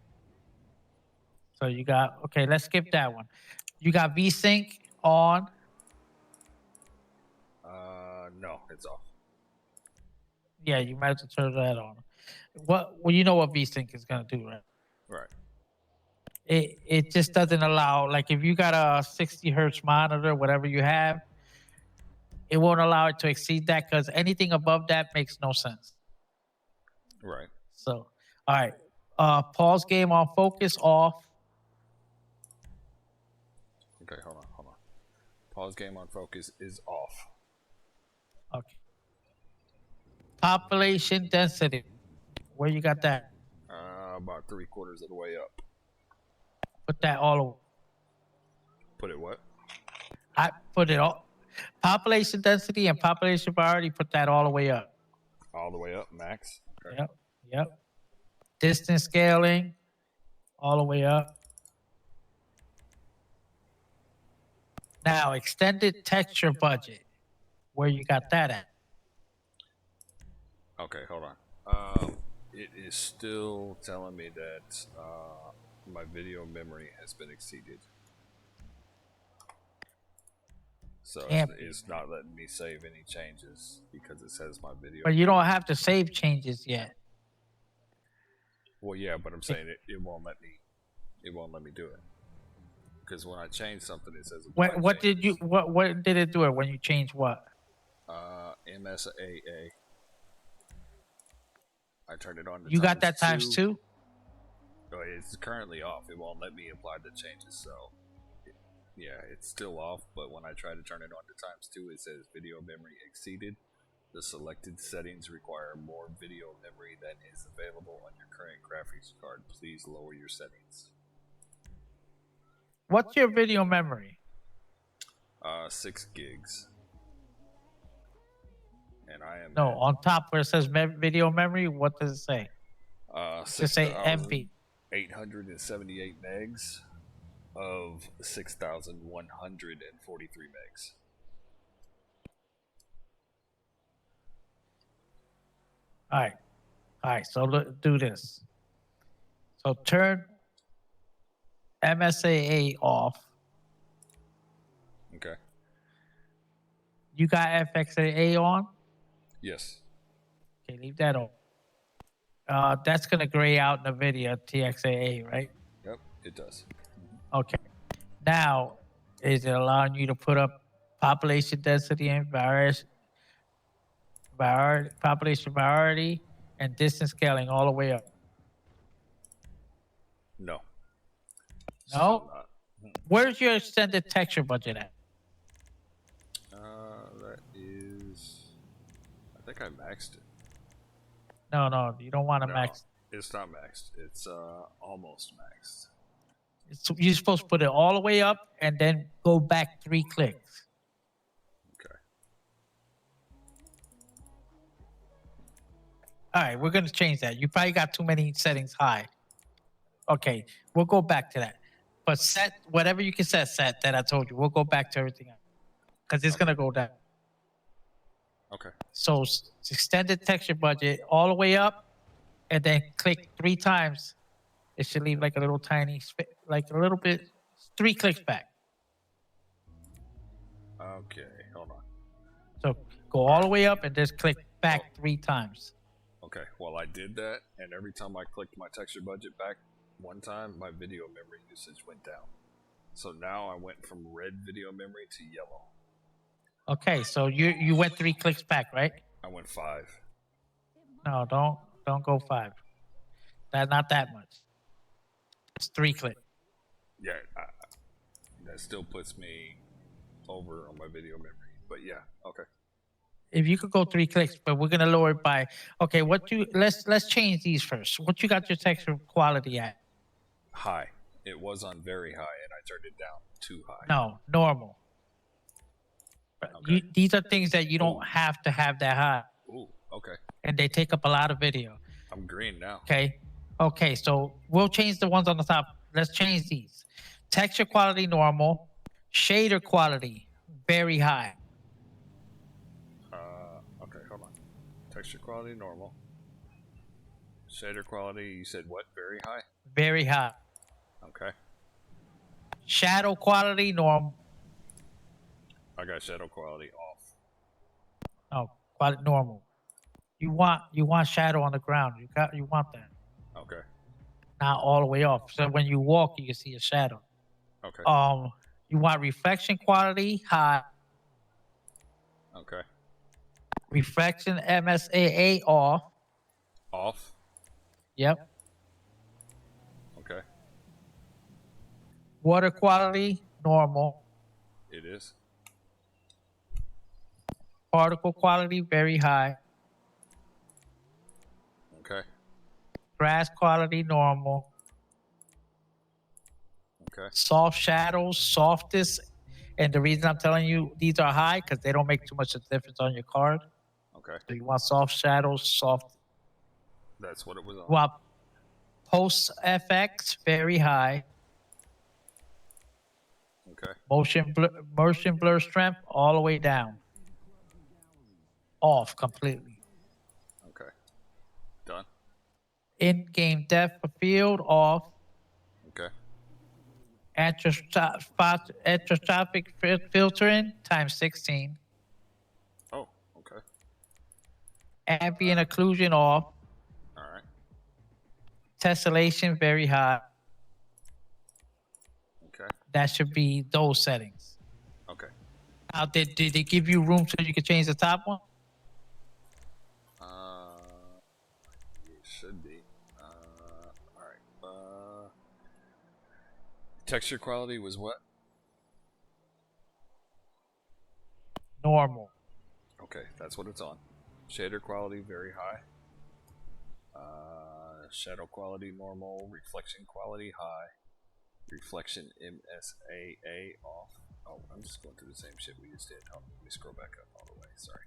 so you got, okay, let's skip that one. You got VSync on. No, it's off. Yeah, you might have to turn that on. Well, you know what VSync is gonna do, right? Right. It just doesn't allow, like if you got a 60 hertz monitor, whatever you have, it won't allow it to exceed that because anything above that makes no sense. Right. So All right. Pause game on focus off. Okay, hold on. Pause game on focus is off. Okay. Population density. Where you got that? About 3/4 of the way up. Put that all over. Put it what? I put it all. Population density and population priority. Put that all the way up. All the way up, max. Okay. Yep. Yep. Distance scaling. All the way up. Now extended texture budget. Where you got that at? Okay, hold on. It is still telling me that my video memory has been exceeded. So Damn. it's not letting me save any changes because it says my video. But you don't have to save changes yet. Well, yeah, but I'm saying it won't let me. It won't let me do it because when I change something, it says. What did you? What did it do it when you changed what? MSAA. I turned it on. To You got that times two? Oh, it's currently off. It won't let me apply the changes. So, yeah, it's still off. But when I try to turn it on to times 2, it says video memory exceeded. The selected settings require more video memory than is available on your current graphics card. Please lower your settings. What's your video memory? 6 gigs. And I am No, on top where it says video memory, what does it say? Just say MB. 878 megs of 6,143 megs. All right. So do this. So turn MSAA off. Okay. You got FXAA on? Yes. Okay, leave that on. That's gonna gray out in the video TXAA, right? Yep, it does. Okay. Now, is it allowing you to put up population density and population priority and distance scaling all the way up? No. No? Still not. Where's your extended texture budget at? That is. I think I maxed it. No, you don't want to No, max. it's not maxed. It's almost maxed. You're supposed to put it all the way up and then go back 3 clicks. Okay. All right, we're gonna change that. You probably got too many settings high. Okay, we'll go back to that. But set whatever you can set that I told you. We'll go back to everything else because it's gonna go down. Okay. So extended texture budget all the way up, and then click 3 times. It should leave like a little tiny, like a little bit, 3 clicks back. Okay, hold on. So go all the way up and just click back 3 times. Okay, well, I did that, and every time I clicked my texture budget back one time, my video memory usage went down. So now I went from red video memory to yellow. Okay, so you went 3 clicks back, right? I went 5. No, don't go 5. Not that much. It's 3 clicks. Yeah, that still puts me over on my video memory. But yeah, okay. If you could go 3 clicks, but we're gonna lower it by. Okay, let's change these first. What you got your texture quality at? High. It was on very high, and I turned it down too high. No, normal. Okay. These are things that you don't have to have that high, Ooh, okay. and they take up a lot of video. I'm green now. Okay, so we'll change the ones on the top. Let's change these. Texture quality normal, shader quality very high. Okay, hold on. Texture quality normal. Shader quality, you said what? Very high? Very high. Okay. Shadow quality normal. I got shadow quality off. No, quality normal. You want shadow on the ground. You want that. Okay. Not all the way off. So when you walk, you can see a shadow. Okay. You want reflection quality high. Okay. Reflection MSAA off. Off? Yep. Okay. Water quality, normal. It is. Particle quality, very high. Okay. Grass quality, normal. Okay. Soft shadows, softest. And the reason I'm telling you these are high because they don't make too much of a difference on your card. Okay. So you want soft shadows, soft. That's what it was on. You want post FX, very high. Okay. Motion blur strength, all the way down. Off completely. Okay. Done. In-game depth of field, off. Okay. Anthropic filtering, times 16. Oh, okay. Ambient occlusion, off. All right. Tessellation, very high. Okay. That should be those settings. Okay. Now, did they give you room so you could change the top one? It should be. All right. Texture quality was what? Normal. Okay, that's what it's on. Shader quality very high. Shadow quality normal. Reflection quality high. Reflection MSAA off. Oh, I'm just going through the same shit we just did. Oh, let me scroll back up all the way. Sorry.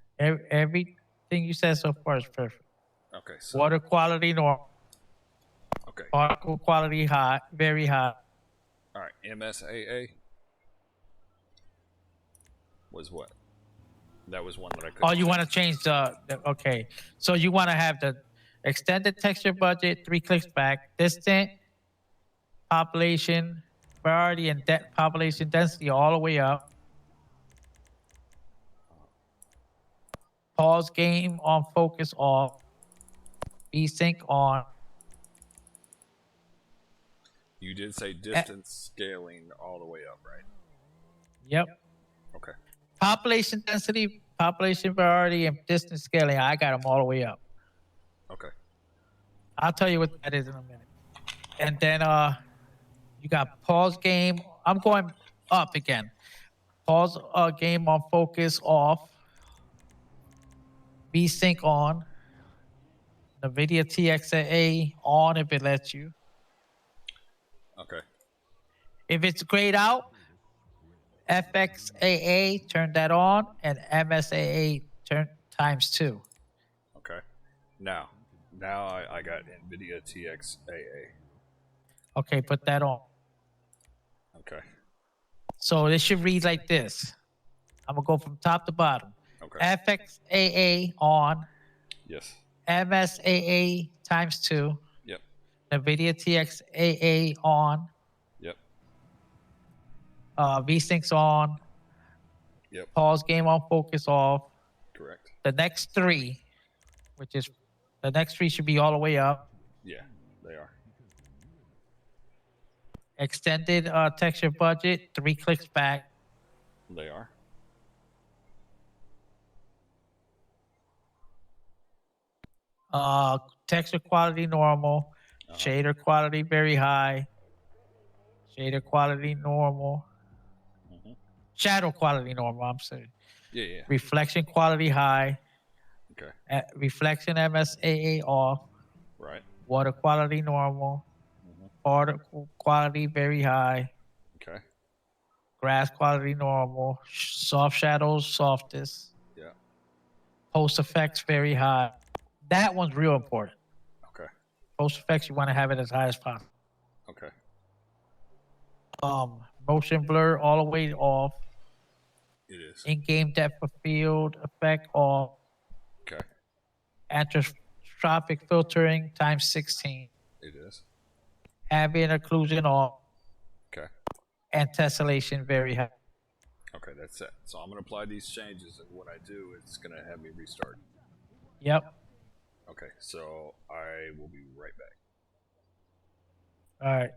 Everything you said so far is perfect. Okay, so Water quality, normal. okay. Particle quality, high, very high. All right, MSAA was what? That was one that I couldn't. Oh, you change. want to change okay. So you want to have the extended texture budget, 3 clicks back, distant, population, priority, and population density all the way up. Pause game on focus off. VSync on. You did say distance scaling all the way up, right? Yep. Okay. Population density, population priority, and distance scaling. I got them all the way up. Okay. I'll tell you what that is in a minute. And then you got pause game. I'm going up again. Pause game on focus off. VSync on. NVIDIA TXA on if it lets you. Okay. If it's grayed out, FXAA, turn that on, and MSAA turn times 2. Okay. Now I got NVIDIA TXAA. Okay, put that on. Okay. So this should read like this. I'm gonna go from top to bottom. Okay. FXAA on, Yes. MSAA times 2, Yep. NVIDIA TXAA on, Yep. VSyncs on, Yep. pause game on focus off. Correct. The next 3, which is the next 3 should be all the way up. Yeah, they are. Extended texture budget, 3 clicks back. They are. Texture quality normal. Shader quality very high. Shader quality normal. Mhm. Shadow quality normal. I'm saying. Yeah, yeah. Reflection quality high. Okay. Reflection MSAA off. Right. Water quality normal. Mhm. Particle quality very high. Okay. Grass quality normal. Soft shadows softest. Yeah. Post effects very high. That one's real important. Okay. Post effects you want to have it as high as possible. Okay. Motion blur all the way off. It is. In-game depth of field effect off. Okay. Anthropic filtering times 16. It is. Ambient occlusion off. Okay. And tessellation very high. Okay, that's it. So I'm gonna apply these changes, and what I do, it's gonna have me restart. Yep. Okay, so I will be right back. All right.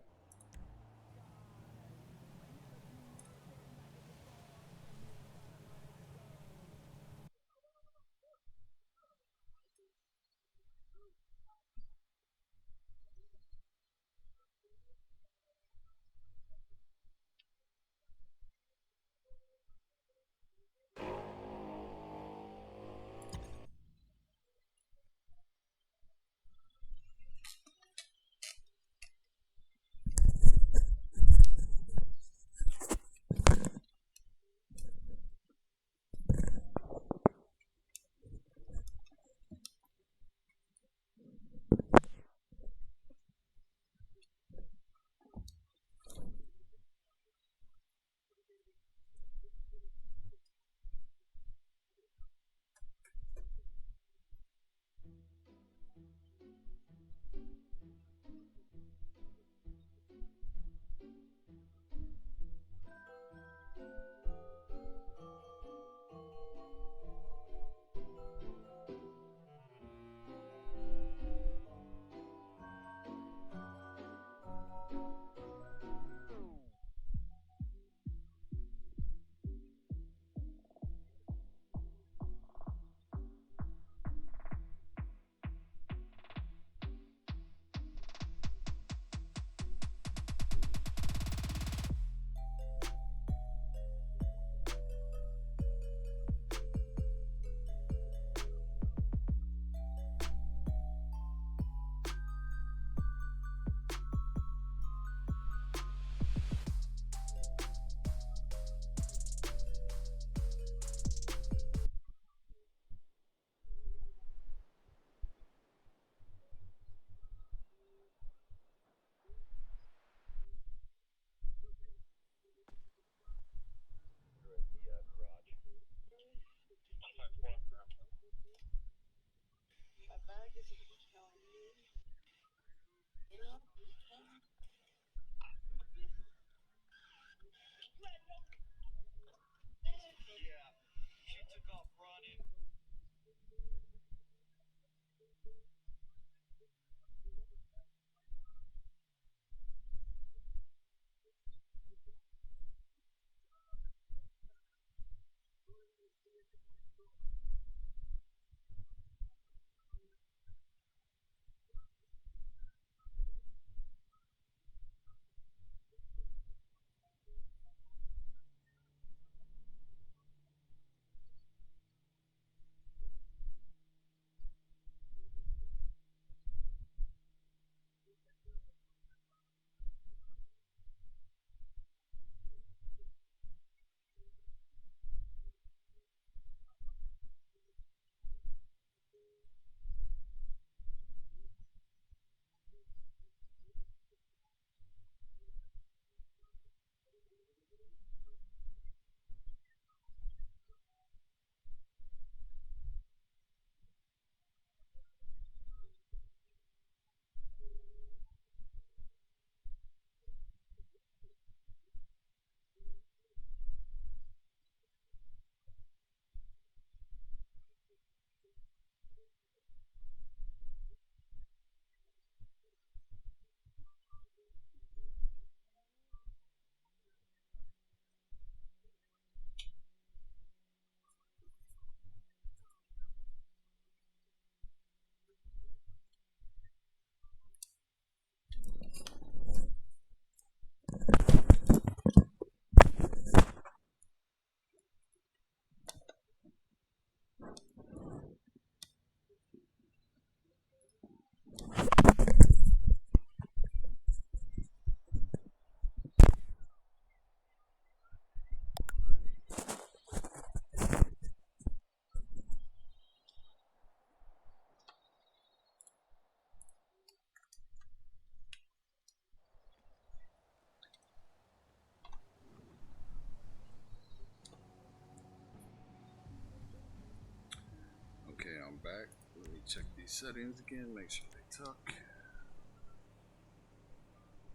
check these settings again, make sure they took.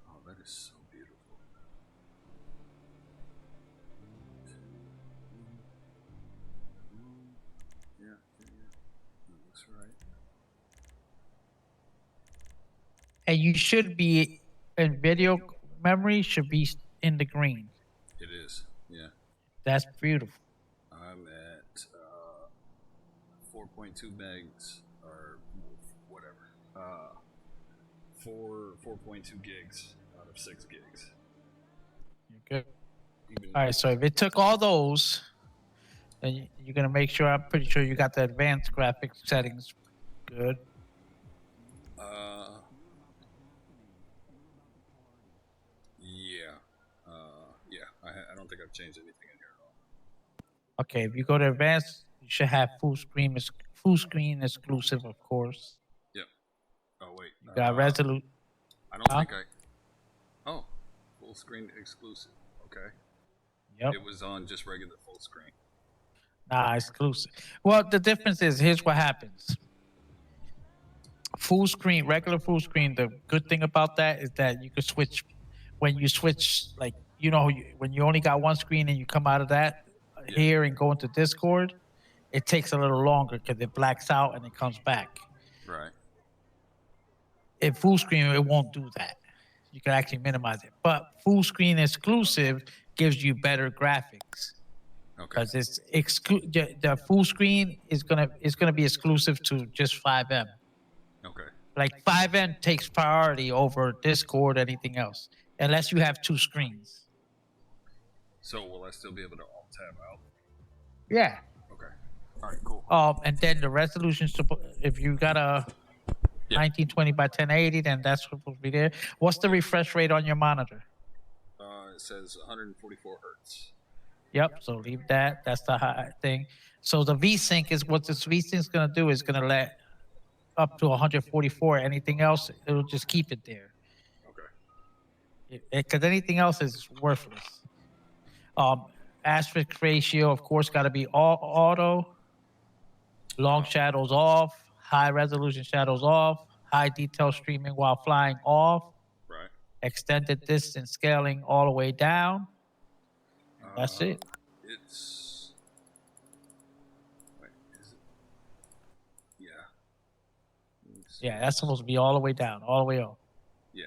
Oh, that is so beautiful. Yeah, that looks right. And you should be in video memory should be in the green. It is, yeah. That's beautiful. I'm at 4.2 megs or whatever. 4.2 gigs out of 6 gigs. You're good. Even All right, so if it took all those, then you're gonna make sure. I'm pretty sure you got the advanced graphics settings good. Yeah. Yeah. I don't think I've changed anything in here at all. Okay, if you go to advanced, you should have full screen exclusive, of course. Yep. Oh wait. You got resolute. I don't Huh? think I. Oh, full screen exclusive. Okay. Yep. It was on just regular full screen. Nah, exclusive. Well, the difference is here's what happens. Full screen, regular full screen. The good thing about that is that you can switch when you switch, like when you only got one screen and you come out of that Yeah. here and go into Discord, it takes a little longer because it blacks out and it comes back. Right. In full screen, it won't do that. You can actually minimize it. But full screen exclusive gives you better graphics Okay. because it's the full screen is gonna be exclusive to just 5M. Okay. Like 5M takes priority over Discord, anything else, unless you have two screens. So will I still be able to alt tab out? Yeah. Okay. All right. Cool. And then the resolution, if you got a Yeah. 1920 by 1080, then that's supposed to be there. What's the refresh rate on your monitor? It says 144 hertz. Yep. So leave that. That's the high thing. So the VSync is what this VSync is going to do is going to let up to 144. Anything else, it'll just keep it there. Okay. Because anything else is worthless. Aspect ratio, of course, got to be all auto. Long shadows off. High resolution shadows off. High detail streaming while flying off. Right. Extended distance scaling all the way down. That's it. It's. Wait, is it? Yeah. Yeah, that's supposed to be all the way down, all the way up. Yeah.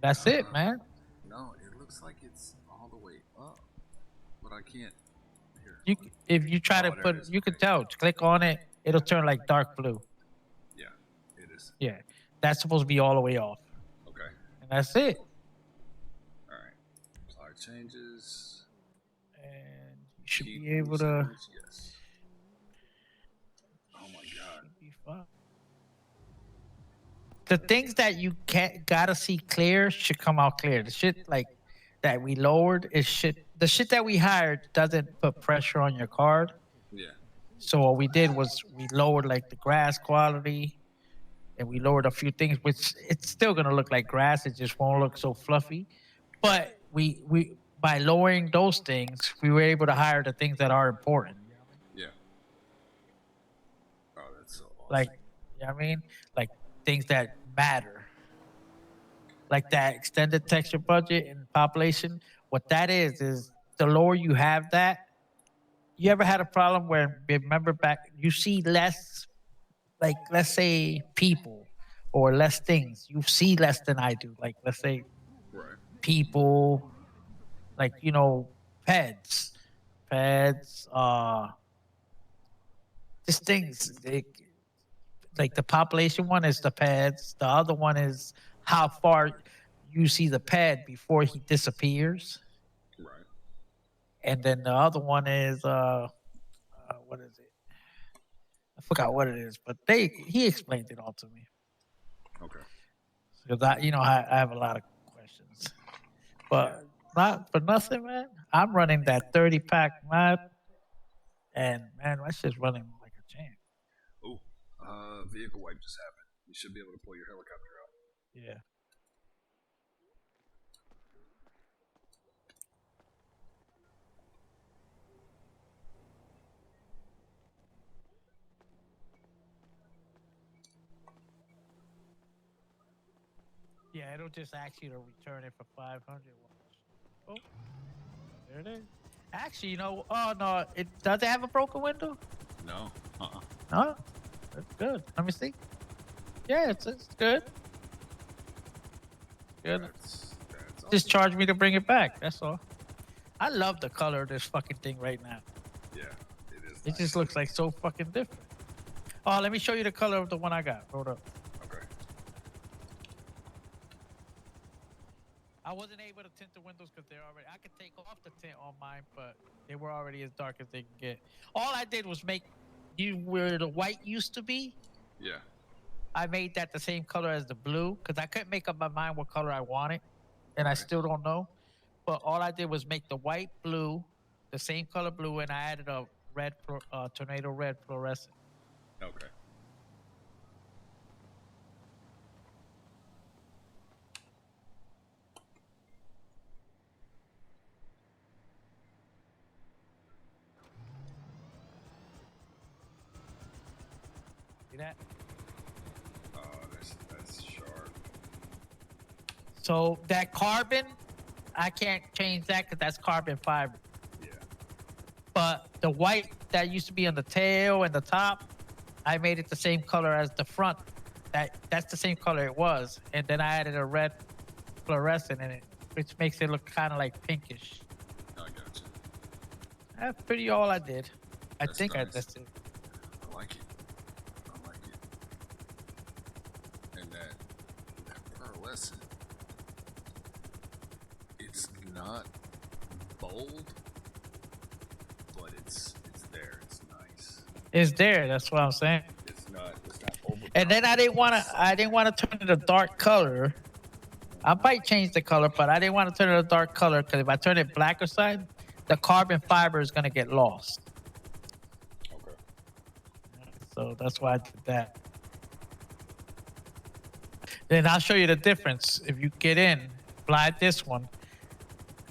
That's it, man. No, it looks like it's all the way up, but I can't. Here. If you try to Oh, there put, it is. you can tell. Click on it, it'll turn like dark blue. Yeah, it is. Yeah, that's supposed to be all the way off, Okay. and that's it. All right. Apply changes. And you should Keep be able to. settings, yes. Oh my god. Be fine. The things that you can't gotta see clear should come out clear. The shit like that we lowered is shit. The shit that we hired doesn't put pressure on your card. Yeah. So what we did was we lowered like the grass quality, and we lowered a few things, which it's still gonna look like grass. It just won't look so fluffy. But we by lowering those things, we were able to hire the things that are important. Yeah. Oh, that's so awesome. Like, you know what I mean? Like things that matter. Like that extended texture budget and population. What that is the lower you have that, you ever had a problem where, remember back, you see less, like let's say people or less things. You see less than I do. Like let's say Right. people, like peds, just things. Like the population one is the peds. The other one is how far you see the ped before he disappears. Right. And then the other one is what is it? I forgot what it is, but he explained it all to me. Okay. Because I have a lot of questions, but not for nothing, man. I'm running that 30-pack map, and man, my shit's running like a champ. Oh, vehicle wipe just happened. You should be able to pull your helicopter out. Yeah. Yeah, it'll just ask you to return it for 500. Oh, there it is. Actually, you know, oh no, does it have a broken window? No. No, that's good. Let me see. Yeah, it's good. Good. That's Just awesome. charge me to bring it back. That's all. I love the color of this fucking thing right now. Yeah, it is. It just looks like so fucking different. Oh, let me show you the color of the one I got. Hold up. Okay. I wasn't able to tint the windows because they're already. I could take off the tint on mine, but they were already as dark as they can get. All I did was make you where the white used to be. Yeah. I made that the same color as the blue because I couldn't make up my mind what color I wanted, and I Right. still don't know. But all I did was make the white blue, the same color blue, and I added a red, tornado red fluorescent. Okay. See that? Oh, that's sharp. So that carbon, I can't change that because that's carbon fiber. Yeah. But the white that used to be on the tail and the top, I made it the same color as the front. That's the same color it was, and then I added a red fluorescent in it, which makes it look kind of like pinkish. I gotcha. That's pretty all I did. I That's think nice. that's it. I like it. I like it. And that pearlescent, it's not bold, but it's there. It's nice. It's there. That's what I'm saying. It's not over. And then I didn't want to turn it a dark color. I might change the color, but I didn't want to turn it a dark color because if I turn it black or side, the carbon fiber is gonna get lost. Okay. So that's why I did that. Then I'll show you the difference. If you get in, fly this one.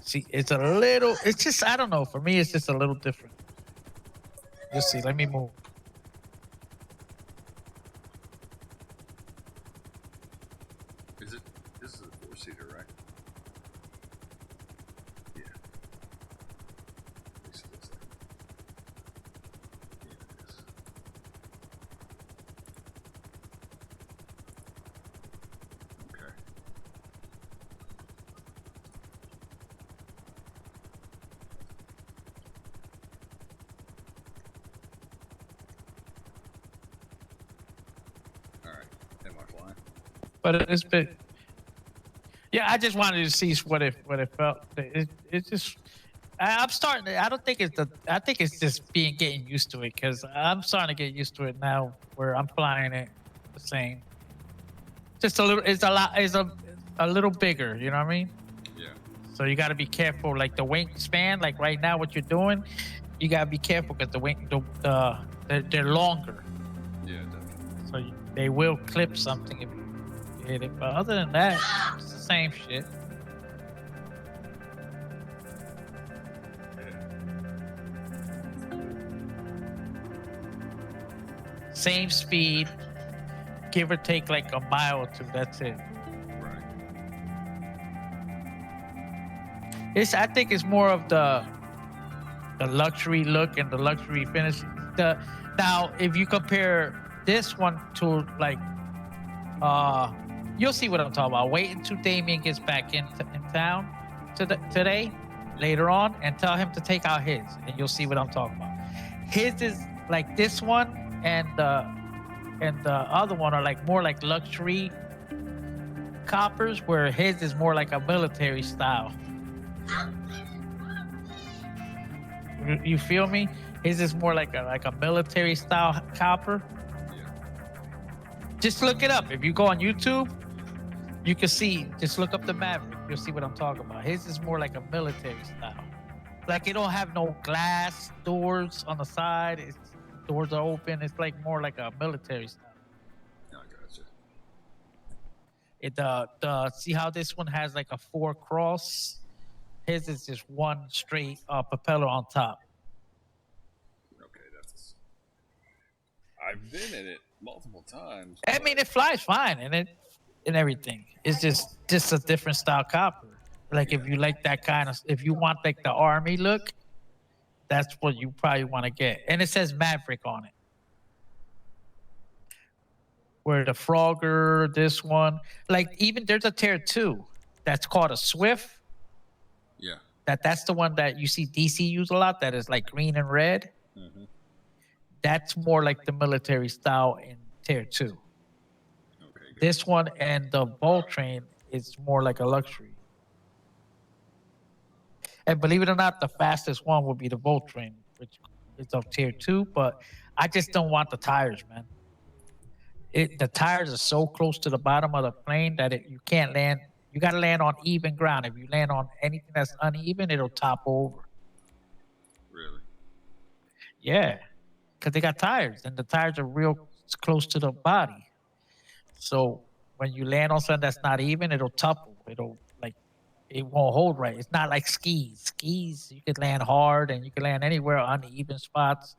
See, it's just, I don't know. For me, it's just a little different. You'll see. Let me move. This is a 4-seater, right? Yeah. At least it looks like it. Yeah, it is. Okay. All right. Am I flying? But it's been. Yeah, I just wanted to see what it felt. It just. I'm starting to. I don't think it's the. I think it's just getting used to it because I'm starting to get used to it now, where I'm flying it the same. Just a little. It's a lot. It's a little bigger. You know what I mean? Yeah. So you got to be careful. Like the wingspan. Like right now, what you're doing, you got to be careful because they're longer. Yeah, definitely. So they will clip something if you hit it. But other than that, it's the same shit. Same speed, give or take like a mile or two. That's it. Right. I think it's more of the luxury look and the luxury finish. Now, if you compare this one to like, you'll see what I'm talking about. Wait until Damien gets back in town today, later on, and tell him to take out his, and you'll see what I'm talking about. His is like this one, and the other one are like more like luxury coppers, where his is more like a military style. You feel me? His is more like a military style copper. Just look it up. If you go on YouTube, you can see. Just look up the Maverick. You'll see what I'm talking about. His is more like a military style. Like it don't have no glass doors on the side. Doors are open. It's like more like a military style. I gotcha. See how this one has like a 4 cross? His is just one straight propeller on top. Okay, that's. I've been in it multiple times. I mean, it flies fine, and and everything. It's just a different style copper. Like if you like that kind of, if you want like the army look, that's what you probably want to get. And it says Maverick on it. Where the Frogger, this one, like even there's a tier 2 that's called a Swift. Yeah. That's the one that you see DC use a lot. That is like green and red. Mm-hmm. That's more like the military style in tier 2. Okay. Good. This one and the Voltrain is more like a luxury. And believe it or not, the fastest one would be the Voltrain, which is of tier 2. But I just don't want the tires, man. The tires are so close to the bottom of the plane that you can't land. You got to land on even ground. If you land on anything that's uneven, it'll topple over. Really? Yeah, because they got tires, and the tires are real close to the body. So when you land on something that's not even, it'll topple. It won't hold right. It's not like skis. Skis, you could land hard, and you can land anywhere on uneven spots.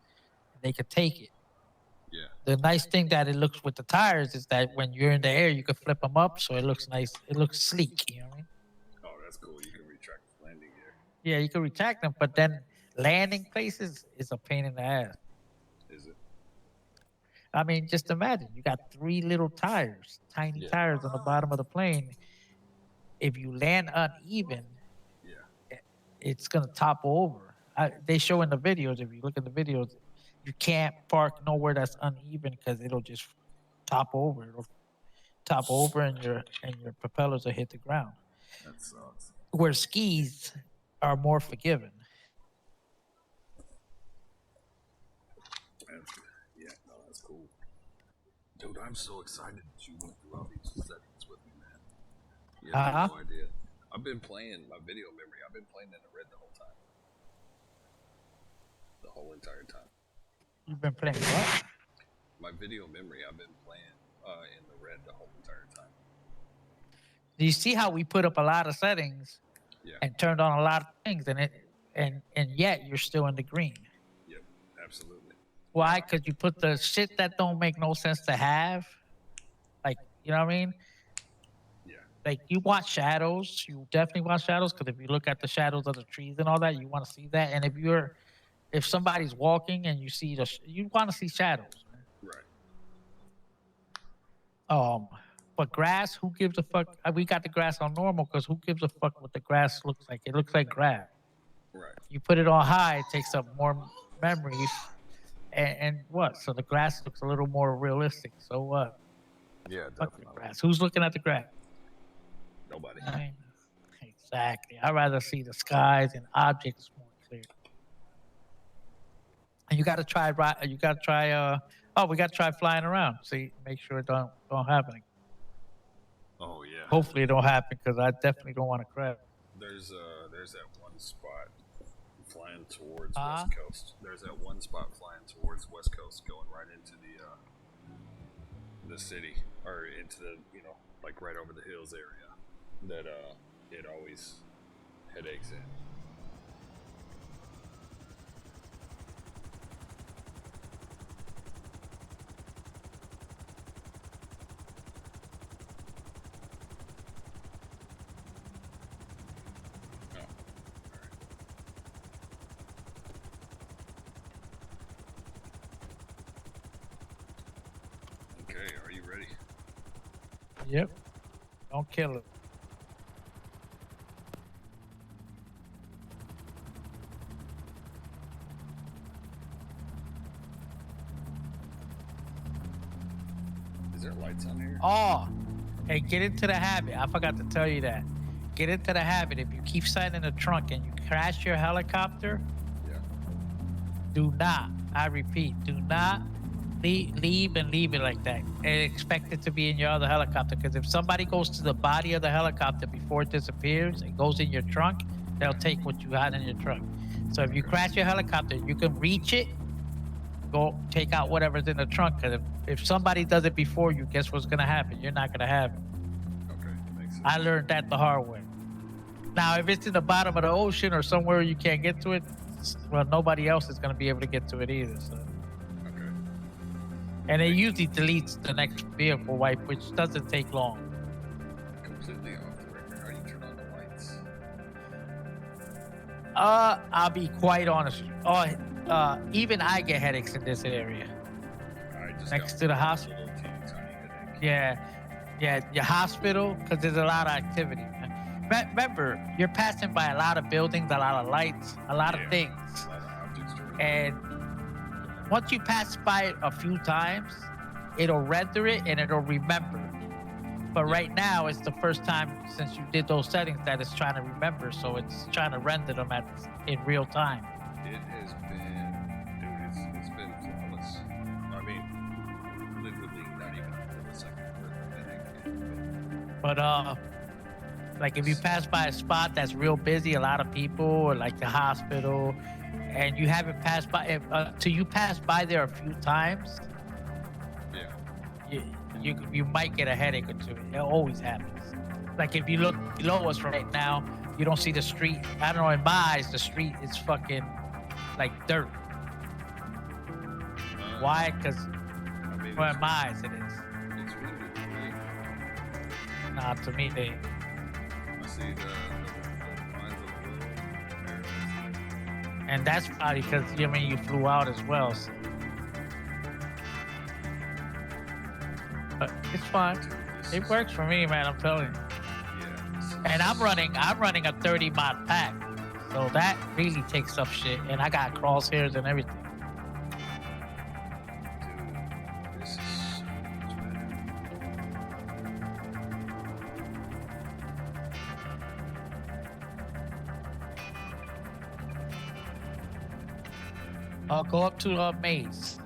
They could take it. Yeah. The nice thing that it looks with the tires is that when you're in the air, you can flip them up, so it looks nice. It looks sleek. You know what I mean? Oh, that's cool. You can retract the landing gear. Yeah, you can retract them, but then landing places is a pain in the ass. Is it? I mean, just imagine you got 3 little tires, tiny Yeah. tires on the bottom of the plane. If you land uneven, Yeah. it's gonna topple over. They show in the videos. If you look at the videos, you can't park nowhere that's uneven because it'll just topple over. It'll topple over, and your propellers will hit the ground. That sucks. Where skis are more forgiving. Yeah, no, that's cool. Dude, I'm so excited that you went through all these settings with me, man. You have no idea. I've been playing my video memory. I've been playing in the red the whole time. The whole entire time. You've been playing what? My video memory, I've been playing in the red the whole entire time. Do you see how we put up a lot of settings Yeah. and turned on a lot of things, and yet you're still in the green? Yep. Absolutely. Why? Because you put the shit that don't make no sense to have. Like, you know what I mean? Yeah. Like, you want shadows. You definitely want shadows, because if you look at the shadows of the trees and all that, you want to see that. And if somebody's walking and you see you want to see shadows. Right. But grass, who gives a fuck? We got the grass on normal because who gives a fuck what the grass looks like? It looks like grass. Right. You put it on high, it takes up more memory. And what? So the grass looks a little more realistic. So what? Yeah, Fuck the definitely. grass. Who's looking at the grass? Nobody. I mean, exactly. I'd rather see the skies and objects more clear. And you got to try. You got to try. We got to try flying around. See, make sure it don't happen. Oh yeah. Hopefully it don't happen, because I definitely don't want to crash. There's that one spot flying towards Uh-huh. West Coast. There's that one spot flying towards West Coast, going right into the city, or into the, like right over the hills area that it always headaches in. Oh, all right. Okay, are you ready? Yep. Don't kill it. Is there lights on here? Oh, hey, get into the habit. I forgot to tell you that. Get into the habit. If you keep sitting in the trunk and you crash your helicopter, Yeah. do not, I repeat, do not leave it like that and expect it to be in your other helicopter. Because if somebody goes to the body of the helicopter before it disappears and goes in your trunk, they'll take what you had in your trunk. So if you crash your helicopter, you can reach it, go take out whatever's in the trunk. Because if somebody does it before you, guess what's going to happen? You're not going to have it. Okay, makes sense. I learned that the hard way. Now, if it's in the bottom of the ocean or somewhere you can't get to it, well, nobody else is going to be able to get to it either. So. Okay. And it usually deletes the next vehicle wipe, which doesn't take long. completely off the record. How do you turn on the lights? I'll be quite honest. Even I get headaches in this area. I just Next got to the one hospital. little teeny tiny headache. Yeah, your hospital, because there's a lot of activity. Man. Remember, you're passing by a lot of buildings, a lot of lights, a lot Yeah. of things. A lot of objects to remember. And once you pass by it a few times, it'll render it and it'll remember. But right now, it's the first time since you did those settings that it's trying to remember. So it's trying to render them in real time. It has been, dude, it's been flawless. I mean, literally not even a millisecond worth of headache. But like if you pass by a spot that's real busy, a lot of people, or like the hospital, and you haven't passed by, till you pass by there a few times, Yeah. you might get a headache or two. It always happens. Like if you look below us right now, you don't see the street. I don't know, in my eyes, the street is fucking like dirt. Why? Because I mean, well, in my eyes it is. it's really good for me. Nah, to me they. I see the lines of the road. There it is. And that's probably because you flew out as well. So. But it's fine. Dude, this It is- works for me, man. I'm telling you. Yeah. This is- And I'm running a 30 mod pack, so that really takes up shit. And I got crosshairs and everything. Dude, this is so much better. I'll go up to Maze.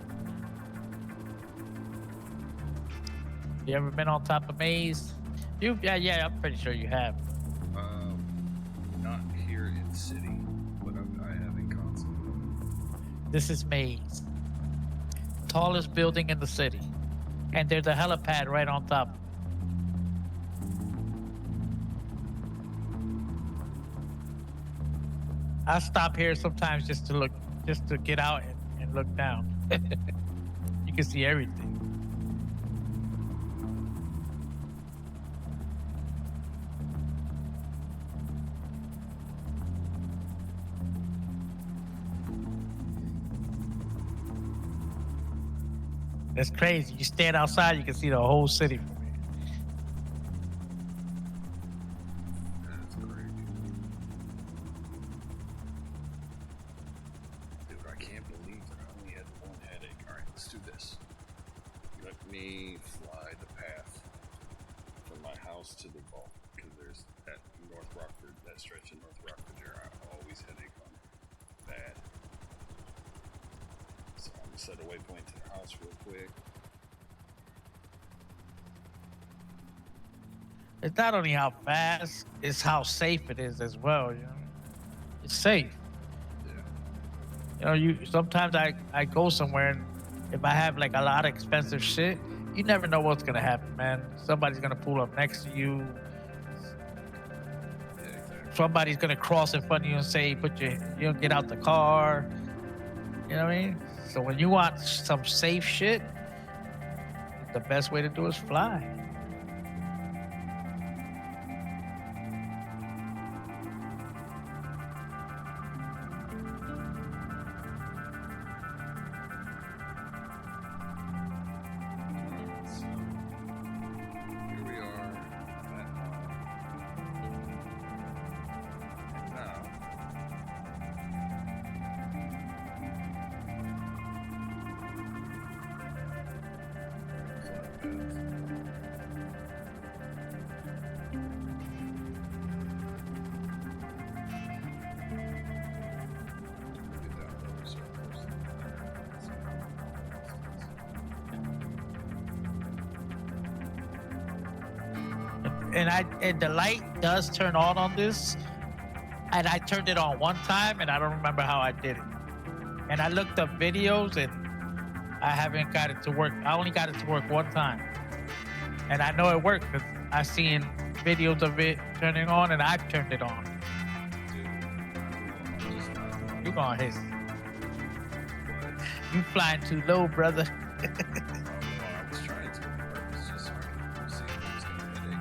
You ever been on top of Maze? Yeah. I'm pretty sure you have. Not here in city, but I have in console. This is Maze, tallest building in the city, and there's a helipad right on top. I stop here sometimes just to get out and look down. You can see everything. That's crazy. You stand outside, you can see the whole city from here. That's crazy. Dude, I can't believe that I only had one headache. Alright, let's do this. Let me fly the path from my house to the vault. Because there's that North Rockford, that stretch in North Rockford there, I always headache on. Bad. So I'm gonna set a waypoint to the house real quick. It's not only how fast, it's how safe it is as well. It's safe. Yeah. You sometimes I go somewhere and if I have like a lot of expensive shit, you never know what's gonna happen, man. Somebody's gonna pull up next to you. Yeah, exactly. Somebody's gonna cross in front of you and say, get out the car. You know what I mean? So when you want some safe shit, the best way to do is fly. Alright, so here we are at and now flat path. Get down over circles. And the light does turn on this, and I turned it on one time, and I don't remember how I did it. And I looked up videos, and I haven't got it to work. I only got it to work one time, and I know it worked because I seen videos of it turning on, and I turned it on. You gonna hit? You flying too low, brother. I was trying to. It's just hard to see if it's gonna headache.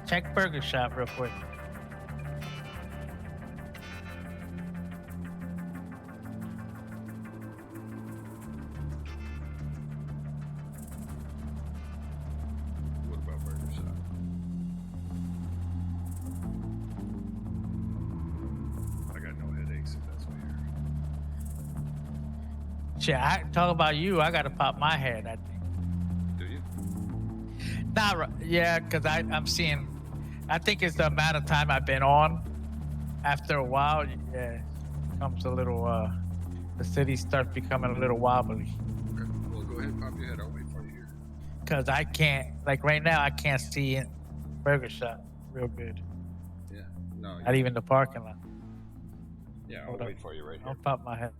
Check Burger Shop real quick. What about Burger Shop? I got no headaches if that's what you're. Shit, I talk about you. I gotta pop my head. I think. Do you? Yeah, because I'm seeing. I think it's the amount of time I've been on. After a while, yeah, it becomes a little. The city starts becoming a little wobbly. Okay. Well, go ahead and pop your head. I'll wait for you here. Cause I can't, like right now, I can't see Burger Shop real good. Yeah. No. Not even the parking lot. Yeah, I'll Hold up. wait for you right here. I'll pop my head.